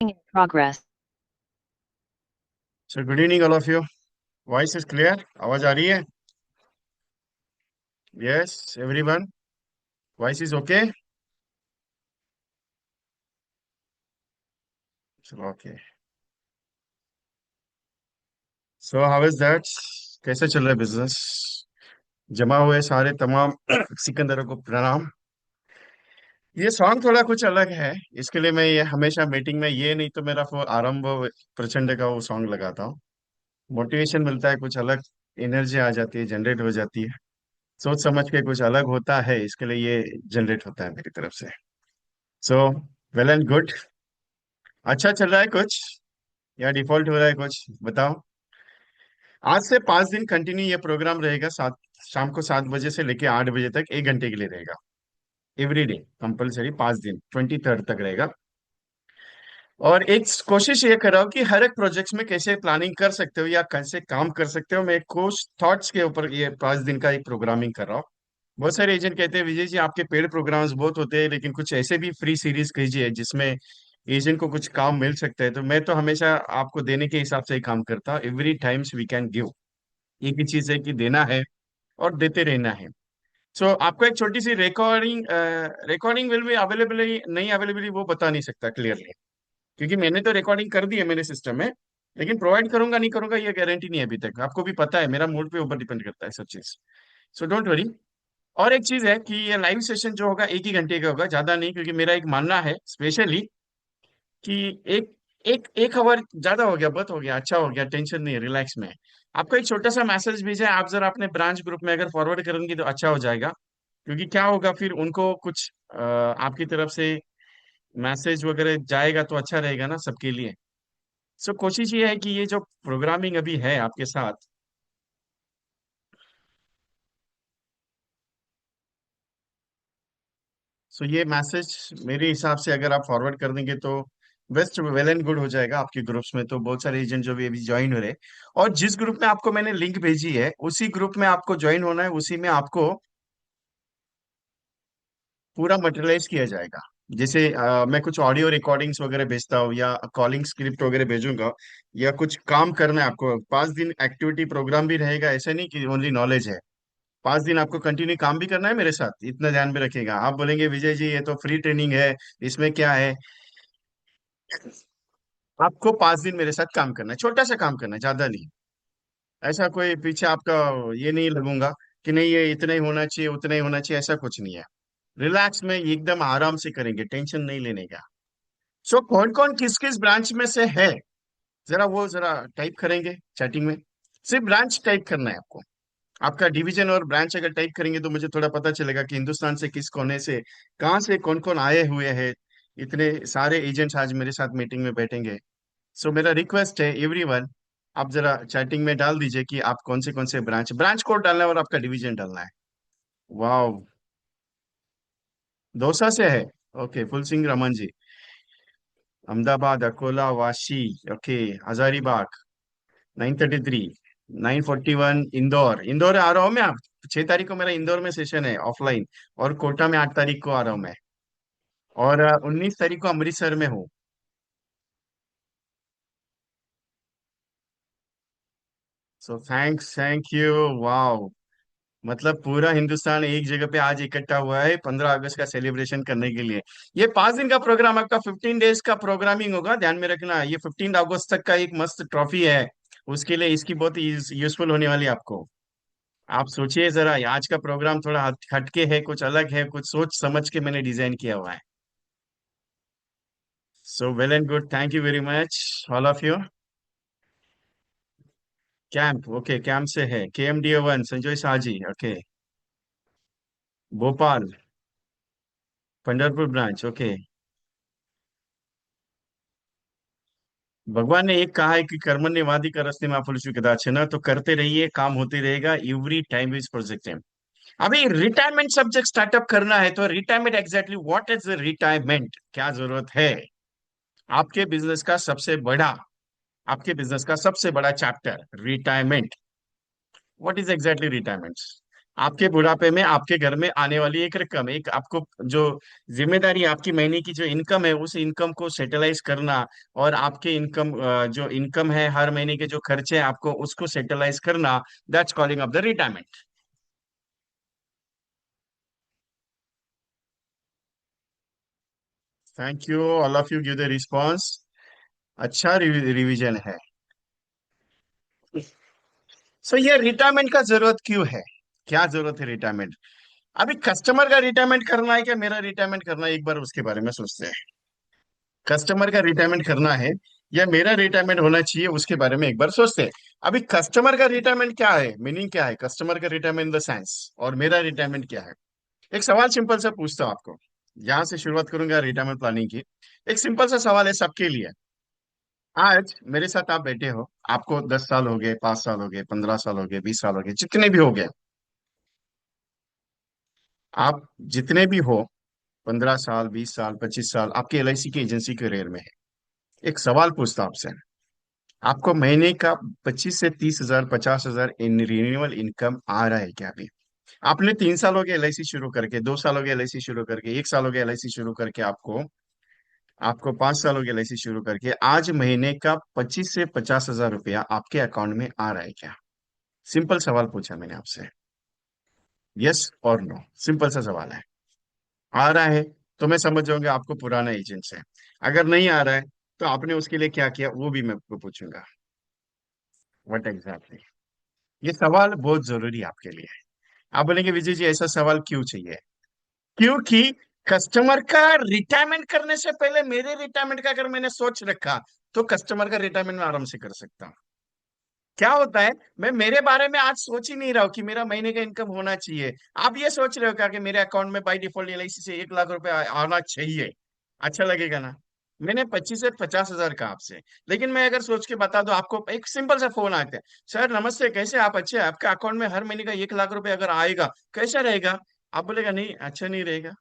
in progress. Sir good evening all of you. Voice is clear, आवाज आ रही है? Yes everyone, voice is okay. चलो okay. So how is that? कैसे चल रहा है बिजनेस? जमा हुए सारे तमाम सिकंदरों को प्रणाम। ये सॉन्ग थोड़ा कुछ अलग है, इसके लिए मैं ये हमेशा मीटिंग में ये नहीं तो मेरा वो आरंभ प्रचंड का वो सॉन्ग लगाता हूँ। मोटिवेशन मिलता है, कुछ अलग एनर्जी आ जाती है, जनरेट हो जाती है। सोच समझ के कुछ अलग होता है, इसके लिए ये जनरेट होता है मेरी तरफ से। सो वेल एंड गुड। अच्छा चल रहा है कुछ या डिफॉल्ट हो रहा है कुछ बताओ। आज से 5 दिन कंटिन्यू ये प्रोग्राम रहेगा, सात शाम को 7 बजे से लेके 8 बजे तक, 1 घंटे के लिए रहेगा। एवरी डे कंपल्सरी 5 दिन 23rd तक रहेगा। और एक कोशिश ये कर रहा हूँ कि हर एक प्रोजेक्ट्स में कैसे प्लानिंग कर सकते हो या कैसे काम कर सकते हो, मैं कुछ थॉट्स के ऊपर ये 5 दिन का एक प्रोग्रामिंग कर रहा हूँ। बहुत सारे एजेंट कहते हैं विजय जी आपके पेड प्रोग्राम्स बहुत होते हैं, लेकिन कुछ ऐसे भी फ्री सीरीज कीजिए जिसमें एजेंट को कुछ काम मिल सकता है। तो मैं तो हमेशा आपको देने के हिसाब से ही काम करता हूँ। Every times we can give, एक ही चीज है कि देना है और देते रहना है। सो आपको एक छोटी सी रिकॉर्डिंग रिकॉर्डिंग विल भी अवेलेबल है नहीं अवेलेबल वो बता नहीं सकता क्लियरली, क्योंकि मैंने तो रिकॉर्डिंग कर दी है मेरे सिस्टम में। लेकिन प्रोवाइड करूंगा नहीं करूंगा ये गारंटी नहीं है अभी तक, आपको भी पता है मेरा मूड पे ऊपर डिपेंड करता है सब चीज। So don't worry. और एक चीज है कि ये लाइव सेशन जो होगा 1 ही घंटे का होगा, ज्यादा नहीं, क्योंकि मेरा एक मानना है स्पेशली कि एक एक एक आवर ज्यादा हो गया, बहुत हो गया, अच्छा हो गया, टेंशन नहीं है, रिलैक्स में है। आपको एक छोटा सा मैसेज भेजा है, आप जरा अपने ब्रांच ग्रुप में अगर फॉरवर्ड करेंगे तो अच्छा हो जाएगा। क्योंकि क्या होगा फिर उनको कुछ आपकी तरफ से मैसेज वगैरह जाएगा तो अच्छा रहेगा ना सबके लिए। सो कोशिश ये है कि ये जो प्रोग्रामिंग अभी है आपके साथ। सो ये मैसेज मेरे हिसाब से अगर आप फॉरवर्ड कर देंगे तो बेस्ट, वेल एंड गुड हो जाएगा आपके ग्रुप्स में। तो बहुत सारे एजेंट जो भी अभी ज्वाइन हो रहे हैं, और जिस ग्रुप में आपको मैंने लिंक भेजी है उसी ग्रुप में आपको ज्वाइन होना है, उसी में आपको पूरा मटेरियलाइज किया जाएगा। जैसे मैं कुछ ऑडियो रिकॉर्डिंग्स वगैरह भेजता हूँ या कॉलिंग स्क्रिप्ट वगैरह भेजूंगा, या कुछ काम करना है आपको, 5 दिन एक्टिविटी प्रोग्राम भी रहेगा। ऐसा नहीं कि ओनली नॉलेज है, 5 दिन आपको कंटिन्यू काम भी करना है मेरे साथ, इतना ध्यान में रखेगा। आप बोलेंगे विजय जी ये तो फ्री ट्रेनिंग है, इसमें क्या है? आपको 5 दिन मेरे साथ काम करना है, छोटा सा काम करना है, ज्यादा नहीं। ऐसा कोई पीछे आपका ये नहीं लगूंगा कि नहीं ये इतना ही होना चाहिए उतना ही होना चाहिए, ऐसा कुछ नहीं है। रिलैक्स में एकदम आराम से करेंगे, टेंशन नहीं लेने का। सो कौन कौन किस किस ब्रांच में से है, जरा वो जरा टाइप करेंगे चैटिंग में। सिर्फ ब्रांच टाइप करना है आपको। आपका डिवीजन और ब्रांच अगर टाइप करेंगे तो मुझे थोड़ा पता चलेगा कि हिंदुस्तान से किस कोने से कहाँ से कौन कौन आए हुए हैं। इतने सारे एजेंट्स आज मेरे साथ मीटिंग में बैठेंगे। सो मेरा रिक्वेस्ट है एवरीवन, आप जरा चैटिंग में डाल दीजिए कि आप कौन से ब्रांच ब्रांच कोड डालना है और आपका डिवीजन डालना है। वाह, दौसा से है। Okay, full Singh Raman ji. Ahmedabad, Akola, Vashi, okay, Hazaribagh 933, 941 Indore. Indore आ रहा हूँ मैं। आप 6 तारीख को मेरा इंदौर में सेशन है ऑफलाइन, और कोटा में 8 तारीख को आ रहा हूँ मैं, और 19 तारीख को अमृतसर में हूँ। So thanks, thank you. Wow, मतलब पूरा हिंदुस्तान एक जगह पे आज इकट्ठा हुआ है 15 अगस्त का सेलिब्रेशन करने के लिए। ये 5 दिन का प्रोग्राम आपका 15 डेज का प्रोग्रामिंग होगा, ध्यान में रखना। ये 15 अगस्त तक का एक मस्त ट्रॉफी है, उसके लिए इसकी बहुत यूजफुल होने वाली है आपको। आप सोचिए जरा, ये आज का प्रोग्राम थोड़ा हटके है, कुछ अलग है, कुछ सोच समझ के मैंने डिजाइन किया हुआ है। So well and good, thank you very much all of you. Camp, okay, camp से है KMDO 1 Sanjay Shah ji, okay. Bhopal, Pandharpur branch, okay. भगवान ने एक कहा है कि कर्मण्येवादी का रास्ते में फल कदाच है ना, तो करते रहिए, काम होते रहेगा। एवरी टाइम इज प्रोजेक्ट है। अभी रिटायरमेंट सब्जेक्ट स्टार्टअप करना है तो retirement exactly what is retirement, क्या जरूरत है? आपके बिजनेस का सबसे बड़ा, आपके बिजनेस का सबसे बड़ा chapter retirement. What is exactly retirement? आपके बुढ़ापे में आपके घर में आने वाली एक रकम, एक आपको जो जिम्मेदारी है, आपकी महीने की जो इनकम है उस इनकम को सेटलाइज करना, और आपके इनकम जो इनकम है हर महीने के जो खर्चे हैं आपको उसको सेटलाइज करना, that's calling of the retirement. Thank you, all of you give the response. अच्छा रिवीजन है। सो ये रिटायरमेंट का जरूरत क्यों है? क्या जरूरत है रिटायरमेंट? अभी कस्टमर का रिटायरमेंट करना है क्या मेरा रिटायरमेंट करना है, एक बार उसके बारे में सोचते हैं। कस्टमर का रिटायरमेंट करना है या मेरा रिटायरमेंट होना चाहिए, उसके बारे में एक बार सोचते हैं। अभी कस्टमर का रिटायरमेंट क्या है, मीनिंग क्या है कस्टमर का रिटायरमेंट इन द सेंस, और मेरा रिटायरमेंट क्या है। एक सवाल सिंपल सा पूछता हूँ आपको, यहाँ से शुरुआत करूंगा रिटायरमेंट प्लानिंग की। एक सिंपल सा सवाल है सबके लिए। आज मेरे साथ आप बैठे हो, आपको 10 साल हो गए, 5 साल हो गए, 15 साल हो गए, 20 साल हो गए, जितने भी हो गए, आप जितने भी हो, 15 साल, 20 साल, 25 साल आपके एलआईसी की एजेंसी करियर में है। एक सवाल पूछता हूं आपसे, आपको महीने का 25 से 30 हजार, 50 हजार इन रिन्यूअल इनकम आ रहा है क्या अभी? आपने 3 साल हो गए एलआईसी शुरू करके, 2 साल हो गए एलआईसी शुरू करके, 1 साल हो गया एलआईसी शुरू करके, आपको आपको 5 साल हो गए एलआईसी शुरू करके, आज महीने का 25 से 50 हजार रुपया आपके अकाउंट में आ रहा है क्या? सिंपल सवाल पूछा मैंने आपसे, यस और नो, सिंपल सा सवाल है। आ रहा है तो मैं समझ जाऊंगा आपको पुराना एजेंट है। अगर नहीं आ रहा है तो आपने उसके लिए क्या किया वो भी मैं आपको पूछूंगा। What exactly? ये सवाल बहुत जरूरी है आपके लिए। आप बोलेंगे विजय जी ऐसा सवाल क्यों चाहिए? क्योंकि कस्टमर का रिटायरमेंट करने से पहले मेरे रिटायरमेंट का अगर मैंने सोच रखा तो कस्टमर का रिटायरमेंट में आराम से कर सकता हूँ। क्या होता है, मैं मेरे बारे में आज सोच ही नहीं रहा हूँ कि मेरा महीने का इनकम होना चाहिए। आप ये सोच रहे हो क्या कि मेरे अकाउंट में बाई डिफॉल्ट एलआईसी से 1 लाख रुपए आना चाहिए? अच्छा लगेगा ना? मैंने 25 से 50 हजार का आपसे, लेकिन मैं अगर सोच के बता दूं आपको, एक सिंपल सा फोन आता है, सर नमस्ते कैसे आप, अच्छे हैं? आपका अकाउंट में हर महीने का 1 लाख रुपए अगर आएगा कैसा रहेगा? आप बोलेगा नहीं अच्छा नहीं रहेगा।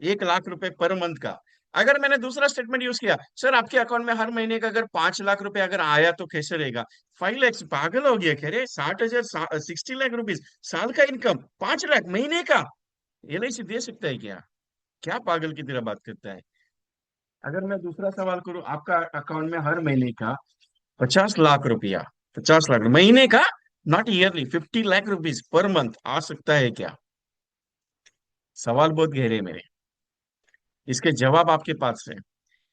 1 लाख रुपए पर मंथ का। अगर मैंने दूसरा स्टेटमेंट यूज किया, सर आपके अकाउंट में हर महीने का अगर 5 लाख रुपए अगर आया तो कैसे रहेगा? 5 लैक्स, पागल हो गया कह रहे? 60 हजार, 60 लाख रुपीज साल का इनकम, 5 लाख महीने का एलआईसी दे सकता है क्या? क्या पागल की तरह बात करता है? अगर मैं दूसरा सवाल करूं, आपका अकाउंट में हर महीने का 50 लाख रुपया, 50 लाख महीने का, नॉट ईयरली, 50 लाख रुपीज पर मंथ आ सकता है क्या? सवाल बहुत गहरे हैं मेरे। इसके जवाब आपके पास है।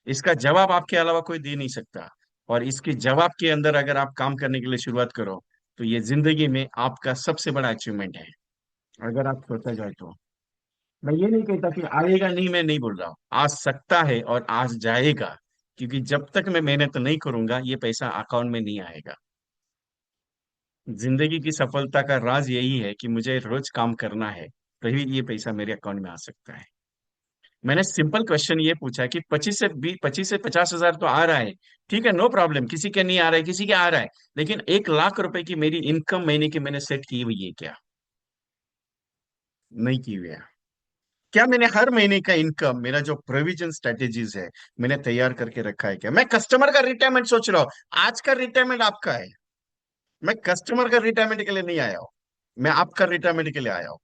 इसका जवाब आपके अलावा कोई दे नहीं सकता। और इसके जवाब के अंदर अगर आप काम करने के लिए शुरुआत करो तो ये जिंदगी में आपका सबसे बड़ा अचीवमेंट है, अगर आप सोचा जाए तो। मैं ये नहीं कहता कि आएगा नहीं, मैं नहीं बोल रहा हूँ आ सकता है और आज जाएगा, क्योंकि जब तक मैं मेहनत नहीं करूंगा ये पैसा अकाउंट में नहीं आएगा। जिंदगी की सफलता का राज यही है कि मुझे रोज काम करना है, तभी ये पैसा मेरे अकाउंट में आ सकता है। मैंने सिंपल क्वेश्चन ये पूछा कि 25 से 50 हजार तो आ रहा है, ठीक है, नो प्रॉब्लम, किसी के नहीं आ रहा है, किसी के आ रहा है, लेकिन 1 लाख रुपए की मेरी इनकम महीने की मैंने सेट की हुई है क्या? नहीं की हुई है। क्या मैंने हर महीने का इनकम, मेरा जो प्रोविजन स्ट्रेटेजीज है, मैंने तैयार करके रखा है क्या? मैं कस्टमर का रिटायरमेंट सोच रहा हूँ, आज का रिटायरमेंट आपका है। मैं कस्टमर का रिटायरमेंट के लिए नहीं आया हूँ, मैं आपका रिटायरमेंट के लिए आया हूँ।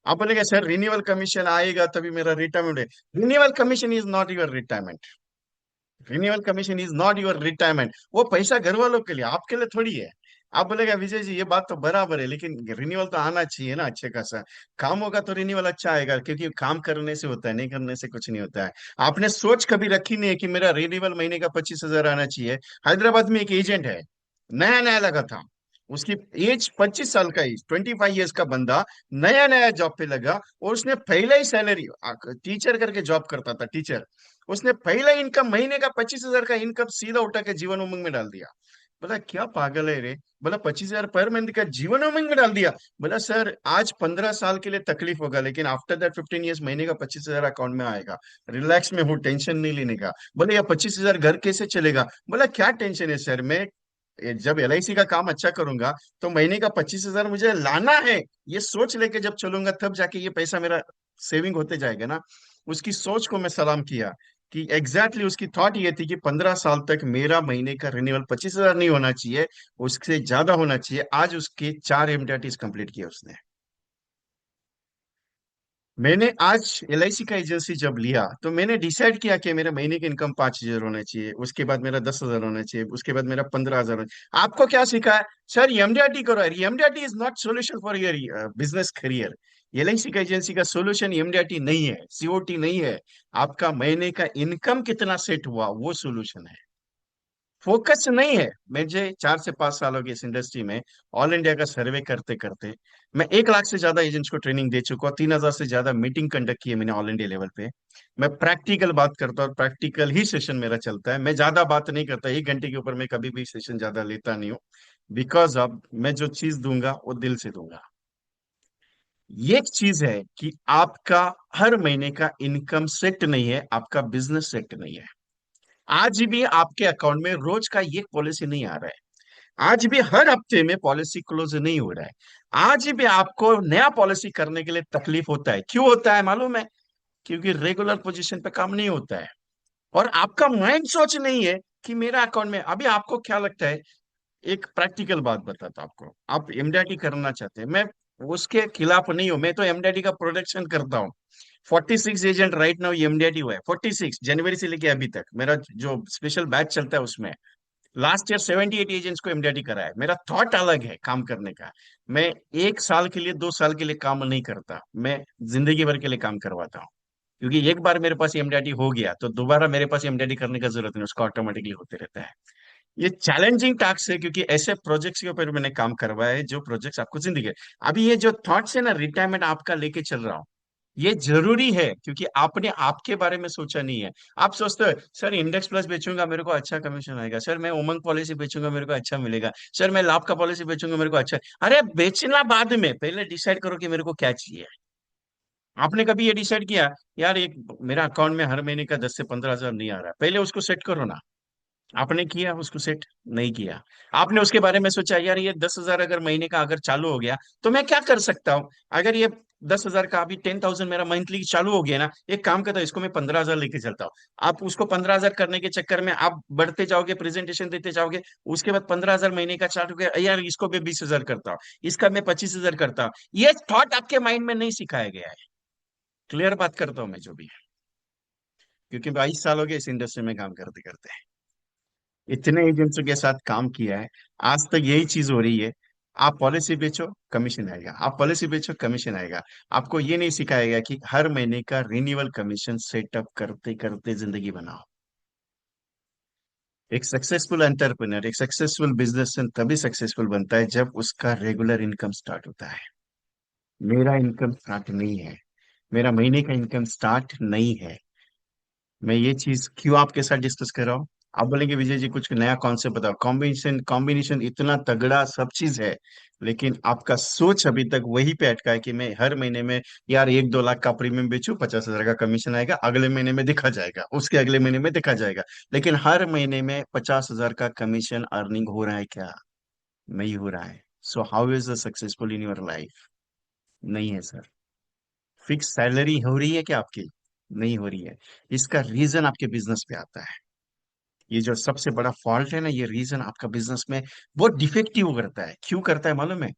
आप बोलेंगे सर रिन्यूअल कमीशन आएगा तभी मेरा रिटायरमेंट है। Renewal commission is not your retirement. Renewal commission is not your retirement. वो पैसा घर वालों के लिए, आपके लिए थोड़ी है। आप बोलेगा विजय जी ये बात तो बराबर है, लेकिन रिन्यूअल तो आना चाहिए ना अच्छे खासा। काम होगा तो रिन्यूअल अच्छा आएगा, क्योंकि काम करने से होता है, नहीं करने से कुछ नहीं होता है। आपने सोच कभी रखी नहीं है कि मेरा रिन्यूअल महीने का 25 हजार आना चाहिए। हैदराबाद में एक एजेंट है, नया नया लगा था, उसकी एज 25 साल का, एज 25 ईयर्स का बंदा, नया नया जॉब पे लगा, और उसने पहले ही सैलरी, टीचर करके जॉब करता था, टीचर, उसने पहला इनकम महीने का 25 हजार का इनकम सीधा उठा के जीवन उमंग में डाल दिया। बोला क्या पागल है रे? बोला 25 हजार पर मंथ का जीवन उमंग में डाल दिया। बोला सर आज 15 साल के लिए तकलीफ होगा, लेकिन आफ्टर दैट 15 ईयर्स महीने का 25 हजार अकाउंट में आएगा। रिलैक्स में हूँ, टेंशन नहीं लेने का। बोले या 25 हजार घर कैसे चलेगा? बोला क्या टेंशन है सर, मैं जब एलआईसी का काम अच्छा करूंगा तो महीने का 25 हजार मुझे लाना है, ये सोच लेके जब चलूंगा तब जाके ये पैसा मेरा सेविंग होते जाएगा ना। उसकी सोच को मैं सलाम किया कि एग्जैक्टली उसकी थॉट ये थी कि 15 साल तक मेरा महीने का रिन्यूअल 25 हजार नहीं होना चाहिए, उससे ज्यादा होना चाहिए। आज उसके 4 एमटीआरटीज कंप्लीट किए उसने। मैंने आज LIC का एजेंसी जब लिया तो मैंने डिसाइड किया कि मेरे महीने की इनकम 5,000 होना चाहिए, उसके बाद मेरा 10,000 होना चाहिए, उसके बाद मेरा 15,000 होना चाहिए। आपको क्या सिखा है? सर MDRT करो। MDRT is not solution for your business career. LIC का एजेंसी का सोल्यूशन MDRT नहीं है, COT नहीं है। आपका महीने का इनकम कितना सेट हुआ वो सोल्यूशन है। फोकस नहीं है। मुझे 4 से 5 साल हो गए इस इंडस्ट्री में। ऑल इंडिया का सर्वे करते करते मैं 1 लाख से ज्यादा एजेंट्स को ट्रेनिंग दे चुका हूँ, 3,000 से ज्यादा मीटिंग कंडक्ट की है मैंने ऑल इंडिया लेवल पे। मैं प्रैक्टिकल बात करता हूँ और प्रैक्टिकल ही सेशन मेरा चलता है। मैं ज्यादा बात नहीं करता, 1 घंटे के ऊपर मैं कभी भी सेशन ज्यादा लेता नहीं हूँ। बिकॉज अब मैं जो चीज दूंगा वो दिल से दूंगा। ये एक चीज है कि आपका हर महीने का इनकम सेट नहीं है, आपका बिजनेस सेट नहीं है। आज भी आपके अकाउंट में रोज का ये पॉलिसी नहीं आ रहा है। आज भी हर हफ्ते में पॉलिसी क्लोज नहीं हो रहा है। आज भी आपको नया पॉलिसी करने के लिए तकलीफ होता है। क्यों होता है मालूम है? क्योंकि रेगुलर पोजीशन पे काम नहीं होता है। और आपका माइंड सोच नहीं है कि मेरा अकाउंट में अभी आपको क्या लगता है। एक प्रैक्टिकल बात बताता हूं आपको। आप MDRT करना चाहते हैं, मैं उसके खिलाफ नहीं हूं। मैं तो MDRT का प्रोडक्शन करता हूँ। 46 एजेंट राइट नाउ MDRT हुआ है। 46 जनवरी से लेके अभी तक मेरा जो स्पेशल बैच चलता है उसमें लास्ट ईयर 78 एजेंट्स को MDRT करा है। मेरा थॉट अलग है काम करने का। मैं 1 साल के लिए 2 साल के लिए काम नहीं करता, मैं जिंदगी भर के लिए काम करवाता हूँ। क्योंकि एक बार मेरे पास MDRT हो गया तो दोबारा मेरे पास MDRT करने का जरूरत नहीं, उसका ऑटोमेटिकली होते रहता है। ये चैलेंजिंग टास्क है क्योंकि ऐसे प्रोजेक्ट्स के ऊपर मैंने काम करवाया है जो प्रोजेक्ट्स आपको जिंदगी। अभी ये जो थॉट्स है ना, रिटायरमेंट आपका लेके चल रहा हूँ, ये जरूरी है क्योंकि आपने आपके बारे में सोचा नहीं है। आप सोचते हो सर इंडेक्स प्लस बेचूंगा मेरे को अच्छा कमीशन आएगा, सर मैं उमंग पॉलिसी बेचूंगा मेरे को अच्छा मिलेगा, सर मैं लाभ का पॉलिसी बेचूंगा मेरे को अच्छा। अरे बेचना बाद में, पहले डिसाइड करो कि मेरे को क्या चाहिए। आपने कभी ये डिसाइड किया यार एक मेरा अकाउंट में हर महीने का 10 से 15 हजार नहीं आ रहा है, पहले उसको सेट करो ना। आपने किया उसको सेट? नहीं किया। आपने उसके बारे में सोचा यार ये 10,000 अगर महीने का अगर चालू हो गया तो मैं क्या कर सकता हूँ। अगर ये 10,000 का अभी 10,000 मेरा मंथली चालू हो गया ना, एक काम करता हूँ इसको मैं 15,000 लेके चलता हूँ। आप उसको 15,000 करने के चक्कर में आप बढ़ते जाओगे, प्रेजेंटेशन देते जाओगे। उसके बाद 15,000 महीने का चालू हो गया, यार इसको मैं 20,000 करता हूँ, इसका मैं 25,000 करता हूँ। ये थॉट आपके माइंड में नहीं सिखाया गया है। क्लियर बात करता हूँ मैं जो भी है, क्योंकि 22 साल हो गए इस इंडस्ट्री में काम करते करते। इतने एजेंट्स के साथ काम किया है, आज तक यही चीज हो रही है। आप पॉलिसी बेचो कमीशन आएगा, आप पॉलिसी बेचो कमीशन आएगा। आपको ये नहीं सिखाएगा कि हर महीने का रिन्यूअल कमीशन सेटअप करते करते जिंदगी बनाओ। एक सक्सेसफुल एंटरप्रेन्योर, एक सक्सेसफुल बिजनेसमैन तभी सक्सेसफुल बनता है जब उसका रेगुलर इनकम स्टार्ट होता है। मेरा इनकम स्टार्ट नहीं है, मेरा महीने का इनकम स्टार्ट नहीं है। मैं ये चीज क्यों आपके साथ डिस्कस कर रहा हूँ? आप बोलेंगे विजय जी कुछ नया कॉन्सेप्ट बताओ। कॉम्बिनेशन कॉम्बिनेशन इतना तगड़ा सब चीज है, लेकिन आपका सोच अभी तक वही पे अटका है कि मैं हर महीने में यार 1-2 लाख का प्रीमियम बेचूं, 50,000 का कमीशन आएगा, अगले महीने में देखा जाएगा, उसके अगले महीने में देखा जाएगा। लेकिन हर महीने में 50,000 का कमीशन अर्निंग हो रहा है क्या? नहीं हो रहा है। सो how is the successful in your life? नहीं है सर। फिक्स सैलरी हो रही है क्या आपकी? नहीं हो रही है। इसका रीजन आपके बिजनेस पे आता है। ये जो सबसे बड़ा फॉल्ट है ना, ये रीजन आपका बिजनेस में बहुत डिफेक्टिव करता है। क्यों करता है मालूम है?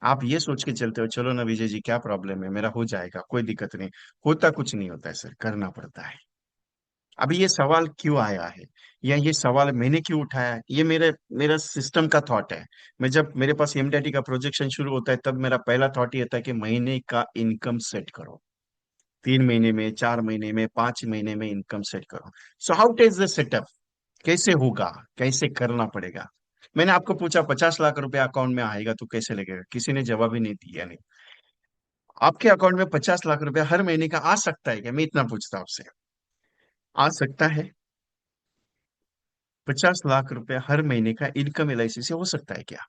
आप ये सोच के चलते हो चलो ना विजय जी क्या प्रॉब्लम है, मेरा हो जाएगा, कोई दिक्कत नहीं। होता कुछ नहीं होता है सर, करना पड़ता है। अभी ये सवाल क्यों आया है, या ये सवाल मैंने क्यों उठाया है, ये मेरे मेरा सिस्टम का थॉट है। मैं जब मेरे पास MDRT का प्रोजेक्शन शुरू होता है तब मेरा पहला थॉट ये था कि महीने का इनकम सेट करो। 3 महीने में, 4 महीने में, 5 महीने में इनकम सेट करो। सो हाउ इज द सेटअप? कैसे होगा? कैसे करना पड़ेगा? मैंने आपको पूछा 50 लाख रुपए अकाउंट में आएगा तो कैसे लगेगा, किसी ने जवाब ही नहीं दिया। नहीं, आपके अकाउंट में 50 लाख रुपए हर महीने का आ सकता है क्या? मैं इतना पूछता हूं आपसे। आ सकता है? 50 लाख रुपए हर महीने का इनकम LIC से हो सकता है क्या?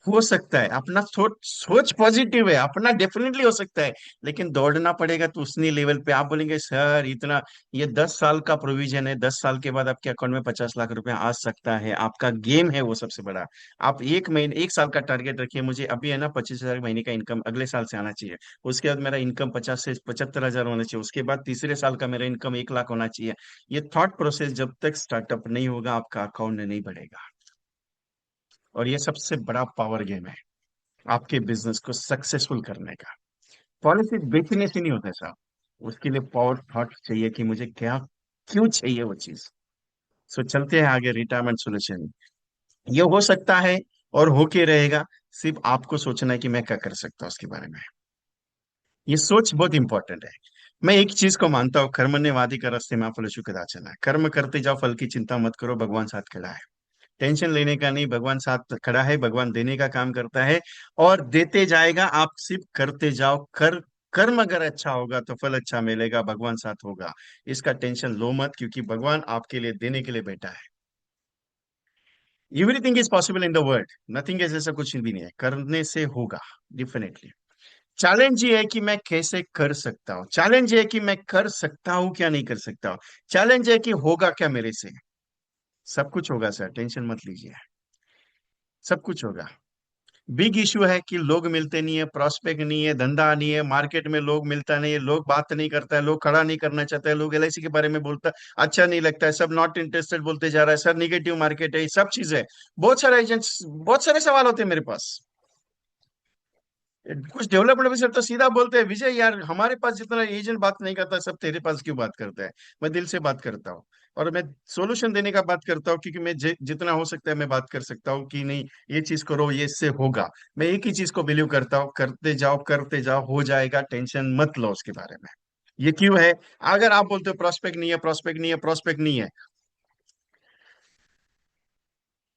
हो सकता है। अपना सोच सोच पॉजिटिव है, अपना डेफिनेटली हो सकता है। लेकिन दौड़ना पड़ेगा तो उतनी लेवल पे। आप बोलेंगे सर इतना, ये 10 साल का प्रोविजन है, 10 साल के बाद आपके अकाउंट में 50 लाख रुपए आ सकता है। आपका गेम है वो सबसे बड़ा। आप 1 महीने 1 साल का टारगेट रखिए, मुझे अभी है ना 25,000 महीने का इनकम अगले साल से आना चाहिए। उसके बाद मेरा इनकम 50 से 75 हजार होना चाहिए, उसके बाद तीसरे साल का मेरा इनकम 1 लाख होना चाहिए। ये थॉट प्रोसेस जब तक स्टार्टअप नहीं होगा आपका अकाउंट नहीं बढ़ेगा। और ये सबसे बड़ा पावर गेम है। आपके बिजनेस को सक्सेसफुल करने का। पॉलिसी बेचने से नहीं होता साहब, उसके लिए पावर थॉट चाहिए कि मुझे क्या, क्यों चाहिए वो चीज। सो चलते हैं आगे, रिटायरमेंट सोल्यूशन ये हो सकता है और होके रहेगा। सिर्फ आपको सोचना है कि मैं क्या कर सकता हूँ उसके बारे में। ये सोच बहुत इंपॉर्टेंट है। मैं एक चीज को मानता हूँ, कर्मण्येवादी का रास्ते में फल कदाचन है। कर्म करते जाओ, फल की चिंता मत करो, भगवान साथ खड़ा है। टेंशन लेने का नहीं, भगवान साथ खड़ा है, भगवान देने का काम करता है और देते जाएगा। आप सिर्फ करते जाओ। कर्म अगर अच्छा होगा तो फल अच्छा मिलेगा, भगवान साथ होगा। इसका टेंशन लो मत, क्योंकि भगवान आपके लिए देने के लिए बैठा है। Everything is possible in the world, nothing is, ऐसा कुछ भी नहीं है, करने से होगा डेफिनेटली। चैलेंज ये है कि मैं कैसे कर सकता हूँ, चैलेंज ये है कि मैं कर सकता हूँ क्या नहीं कर सकता हूँ, चैलेंज है कि होगा क्या मेरे से। सब कुछ होगा सर, टेंशन मत लीजिए, सब कुछ होगा। बिग इशू है कि लोग मिलते नहीं है, प्रॉस्पेक्ट नहीं है, धंधा नहीं है, मार्केट में लोग मिलता नहीं है, लोग बात नहीं करता है, लोग खड़ा नहीं करना चाहता है, लोग एलआईसी के बारे में बोलता है अच्छा नहीं लगता है, सब नॉट इंटरेस्टेड बोलते जा रहा है, सर निगेटिव मार्केट है, ये सब चीजें। बहुत सारे एजेंट्स, बहुत सारे सवाल होते हैं मेरे पास। कुछ डेवलपमेंट ऑफिसर तो सीधा बोलते हैं, विजय यार हमारे पास जितना एजेंट बात नहीं करता, सब तेरे पास क्यों बात करता है। मैं दिल से बात करता हूँ और मैं सोल्यूशन देने का बात करता हूँ, क्योंकि मैं जितना हो सकता है मैं बात कर सकता हूँ कि नहीं ये चीज करो, ये इससे होगा। मैं एक ही चीज को बिलीव करता हूँ, करते जाओ, हो जाएगा, टेंशन मत लो उसके बारे में। ये क्यों है? अगर आप बोलते हो प्रोस्पेक्ट नहीं है, प्रोस्पेक्ट नहीं है, प्रोस्पेक्ट नहीं है,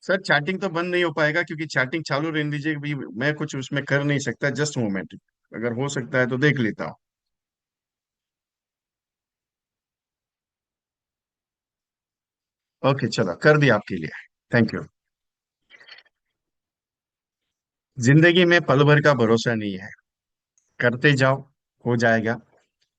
सर चैटिंग तो बंद नहीं हो पाएगा, क्योंकि चैटिंग चालू रहने दीजिए भी, मैं कुछ उसमें कर नहीं सकता, जस्ट मोमेंट। अगर हो सकता है तो देख लेता हूँ। ओके चलो, कर दिया आपके लिए, थैंक यू। जिंदगी में पल भर का भरोसा नहीं है, करते जाओ, हो जाएगा।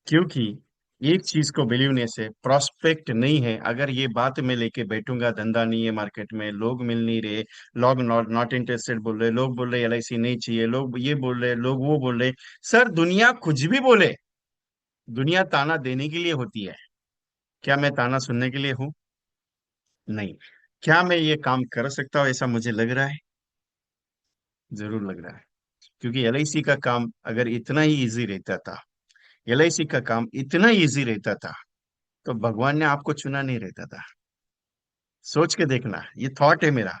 क्योंकि एक चीज को बिलीवने से प्रोस्पेक्ट नहीं है, अगर ये बात मैं लेके बैठूंगा धंधा नहीं है मार्केट में, लोग मिल नहीं रहे, लोग नॉट नॉट इंटरेस्टेड बोल रहे, लोग बोल रहे एलआईसी नहीं चाहिए, लोग ये बोल रहे, लोग वो बोल रहे। सर दुनिया कुछ भी बोले, दुनिया ताना देने के लिए होती है। क्या मैं ताना सुनने के लिए हूं? नहीं। क्या मैं ये काम कर सकता हूँ ऐसा मुझे लग रहा है? जरूर लग रहा है। क्योंकि एलआईसी का काम अगर इतना ही इजी रहता था, एलआईसी का काम इतना इजी रहता था, तो भगवान ने आपको चुना नहीं रहता था। सोच के देखना, ये थॉट है मेरा।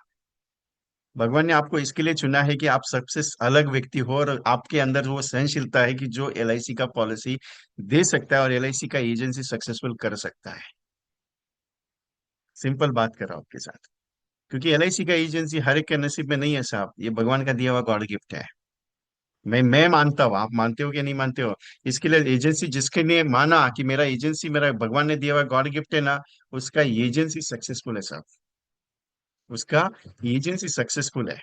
भगवान ने आपको इसके लिए चुना है कि आप सबसे अलग व्यक्ति हो, और आपके अंदर वो सहनशीलता है कि जो एलआईसी का पॉलिसी दे सकता है और एलआईसी का एजेंसी सक्सेसफुल कर सकता है। सिंपल बात कर रहा हूं आपके साथ। क्योंकि एलआईसी का एजेंसी हर एक के नसीब में नहीं है साहब, ये भगवान का दिया हुआ गॉड गिफ्ट है। मैं मानता हूँ, आप मानते हो कि नहीं मानते हो, इसके लिए एजेंसी जिसके लिए माना कि मेरा एजेंसी मेरा भगवान ने दिया हुआ गॉड गिफ्ट है ना, उसका एजेंसी सक्सेसफुल है साहब। उसका एजेंसी सक्सेसफुल है,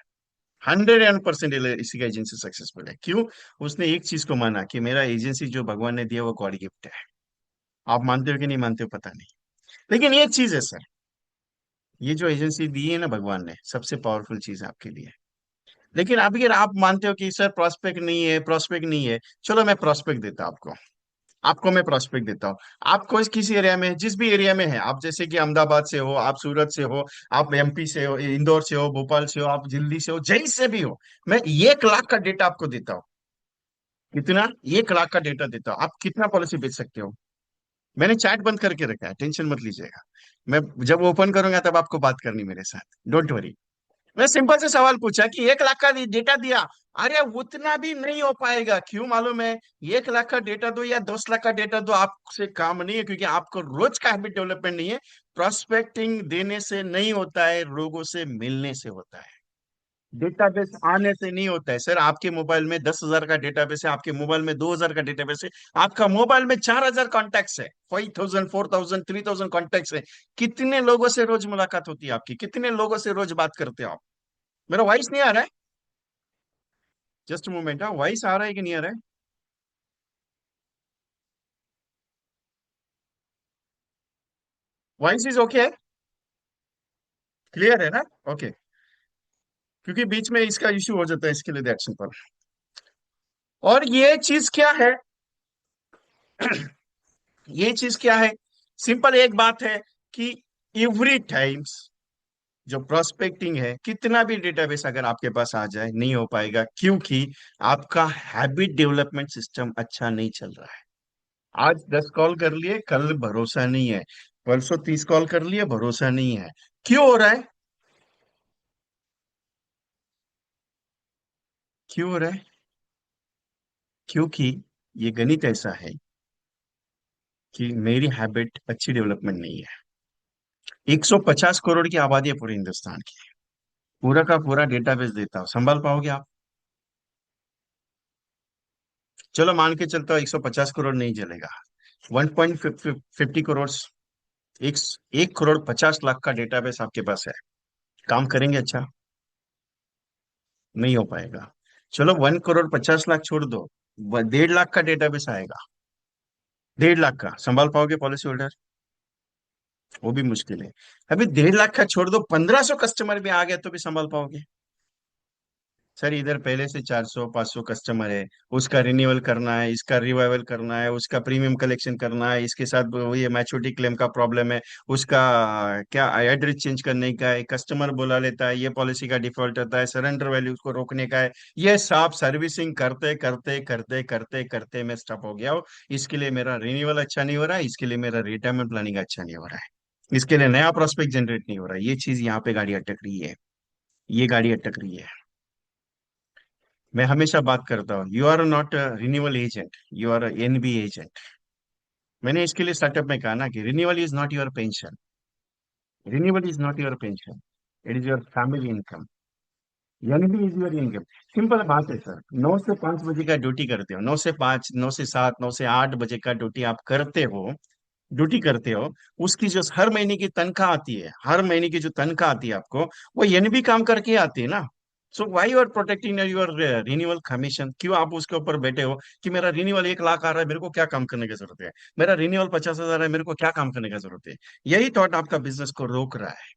101%। इसी का एजेंसी सक्सेसफुल है, क्यों? उसने एक चीज को माना कि मेरा एजेंसी जो भगवान ने दिया वो गॉड गिफ्ट है। आप मानते हो कि नहीं मानते हो पता नहीं, लेकिन एक चीज है सर, ये जो एजेंसी दी है ना भगवान ने, सबसे पावरफुल चीज है आपके लिए। लेकिन अगर आप मानते हो कि सर प्रोस्पेक्ट नहीं है, प्रोस्पेक्ट नहीं है, चलो मैं प्रोस्पेक्ट देता हूं आपको। आपको मैं प्रोस्पेक्ट देता हूँ। आपको इस किसी एरिया में, जिस भी एरिया में है आप, जैसे कि अहमदाबाद से हो, आप सूरत से हो, आप एमपी से हो, इंदौर से हो, भोपाल से हो, आप दिल्ली से हो, जहीं से भी हो, मैं 1 लाख का डेटा आपको देता हूँ। कितना? 1 लाख का डेटा देता हूँ, आप कितना पॉलिसी बेच सकते हो? मैंने चैट बंद करके रखा है, टेंशन मत लीजिएगा। मैं जब ओपन करूंगा तब आपको बात करनी मेरे साथ, डोंट वरी। मैं सिंपल से सवाल पूछा कि 1 लाख का डेटा दिया, अरे उतना भी नहीं हो पाएगा, क्यों मालूम है? 1 लाख का डेटा दो या 10 लाख का डेटा दो, आपसे काम नहीं है, क्योंकि आपको रोज का हैबिट डेवलपमेंट नहीं है। प्रोस्पेक्टिंग देने से नहीं होता है, लोगों से मिलने से होता है। डेटाबेस आने से नहीं होता है सर। आपके मोबाइल में 10,000 का डेटाबेस है, आपके मोबाइल में 2,000 का डेटाबेस है, आपका मोबाइल में 4,000 कॉन्टैक्ट्स है, 5,000, 4,000, 3,000 कॉन्टैक्ट्स है। कितने लोगों से रोज मुलाकात होती है आपकी? कितने लोगों से रोज बात करते हो आप? मेरा वॉइस नहीं आ रहा है? जस्ट मोमेंट, हाँ वॉइस आ रहा है कि नहीं आ रहा है? वॉइस इज ओके है? क्लियर है ना? ओके। क्योंकि बीच में इसका इश्यू हो जाता है, इसके लिए दैट्स सिंपल। और ये चीज क्या है? ये चीज क्या है? सिंपल एक बात है कि एवरी टाइम्स जो प्रोस्पेक्टिंग है, कितना भी डेटाबेस अगर आपके पास आ जाए नहीं हो पाएगा, क्योंकि आपका हैबिट डेवलपमेंट सिस्टम अच्छा नहीं चल रहा है। आज 10 कॉल कर लिए, कल भरोसा नहीं है, परसों 30 कॉल कर लिए, भरोसा नहीं है। क्यों हो रहा है? क्यों हो रहा है? क्योंकि ये गणित ऐसा है कि मेरी हैबिट अच्छी डेवलपमेंट नहीं है। 150 करोड़ की आबादी है पूरे हिंदुस्तान की। पूरा का पूरा डेटाबेस देता हूँ, संभाल पाओगे आप? चलो मान के चलता हूँ 150 करोड़ नहीं चलेगा। 1.50 करोड़, एक 1 करोड़ 50 लाख का डेटाबेस आपके पास है। काम करेंगे अच्छा? नहीं हो पाएगा। चलो 1 करोड़ 50 लाख छोड़ दो, 1.5 लाख का डेटाबेस आएगा। 1.5 लाख का संभाल पाओगे पॉलिसी होल्डर? वो भी मुश्किल है। अभी 1.5 लाख का छोड़ दो, 1500 कस्टमर भी आ गए तो भी संभाल पाओगे? सर इधर पहले से 400 500 कस्टमर है, उसका रिन्यूअल करना है, इसका रिवाइवल करना है, उसका प्रीमियम कलेक्शन करना है, इसके साथ वो ये मैच्योरिटी क्लेम का प्रॉब्लम है, उसका क्या एड्रेस चेंज करने का है, कस्टमर बुला लेता है, ये पॉलिसी का डिफॉल्ट होता है, सरेंडर वैल्यू को रोकने का है। ये सब सर्विसिंग करते करते करते करते करते मैं स्टॉप हो गया हूँ। इसके लिए मेरा रिन्यूअल अच्छा नहीं हो रहा है, इसके लिए मेरा रिटायरमेंट प्लानिंग अच्छा नहीं हो रहा है, इसके लिए नया प्रोस्पेक्ट जनरेट नहीं हो रहा है। ये चीज यहाँ पे गाड़ी अटक रही है। ये गाड़ी अटक रही है। मैं हमेशा बात करता हूँ, you are not renewal agent, you are NB agent. मैंने इसके लिए स्टार्टअप में कहा ना कि renewal is not your pension, renewal is not your pension, it is your family income, NB is your income. Simple बात है सर। 9 से 5 बजे का ड्यूटी करते हो, 9 से 5, 9 से 7, 9 से 8 बजे का ड्यूटी आप करते हो, ड्यूटी करते हो। उसकी जो हर महीने की तनख्वाह आती है, हर महीने की जो तनख्वाह आती है आपको, वो एनबी काम करके आती है ना। So why you are protecting your renewal commission? क्यों आप उसके ऊपर बैठे हो कि मेरा रिन्यूअल 1 लाख आ रहा है, मेरे को क्या काम करने की जरूरत है? मेरा रिन्यूअल 50,000 है, मेरे को क्या काम करने की जरूरत है? यही थॉट आपका बिजनेस को रोक रहा है।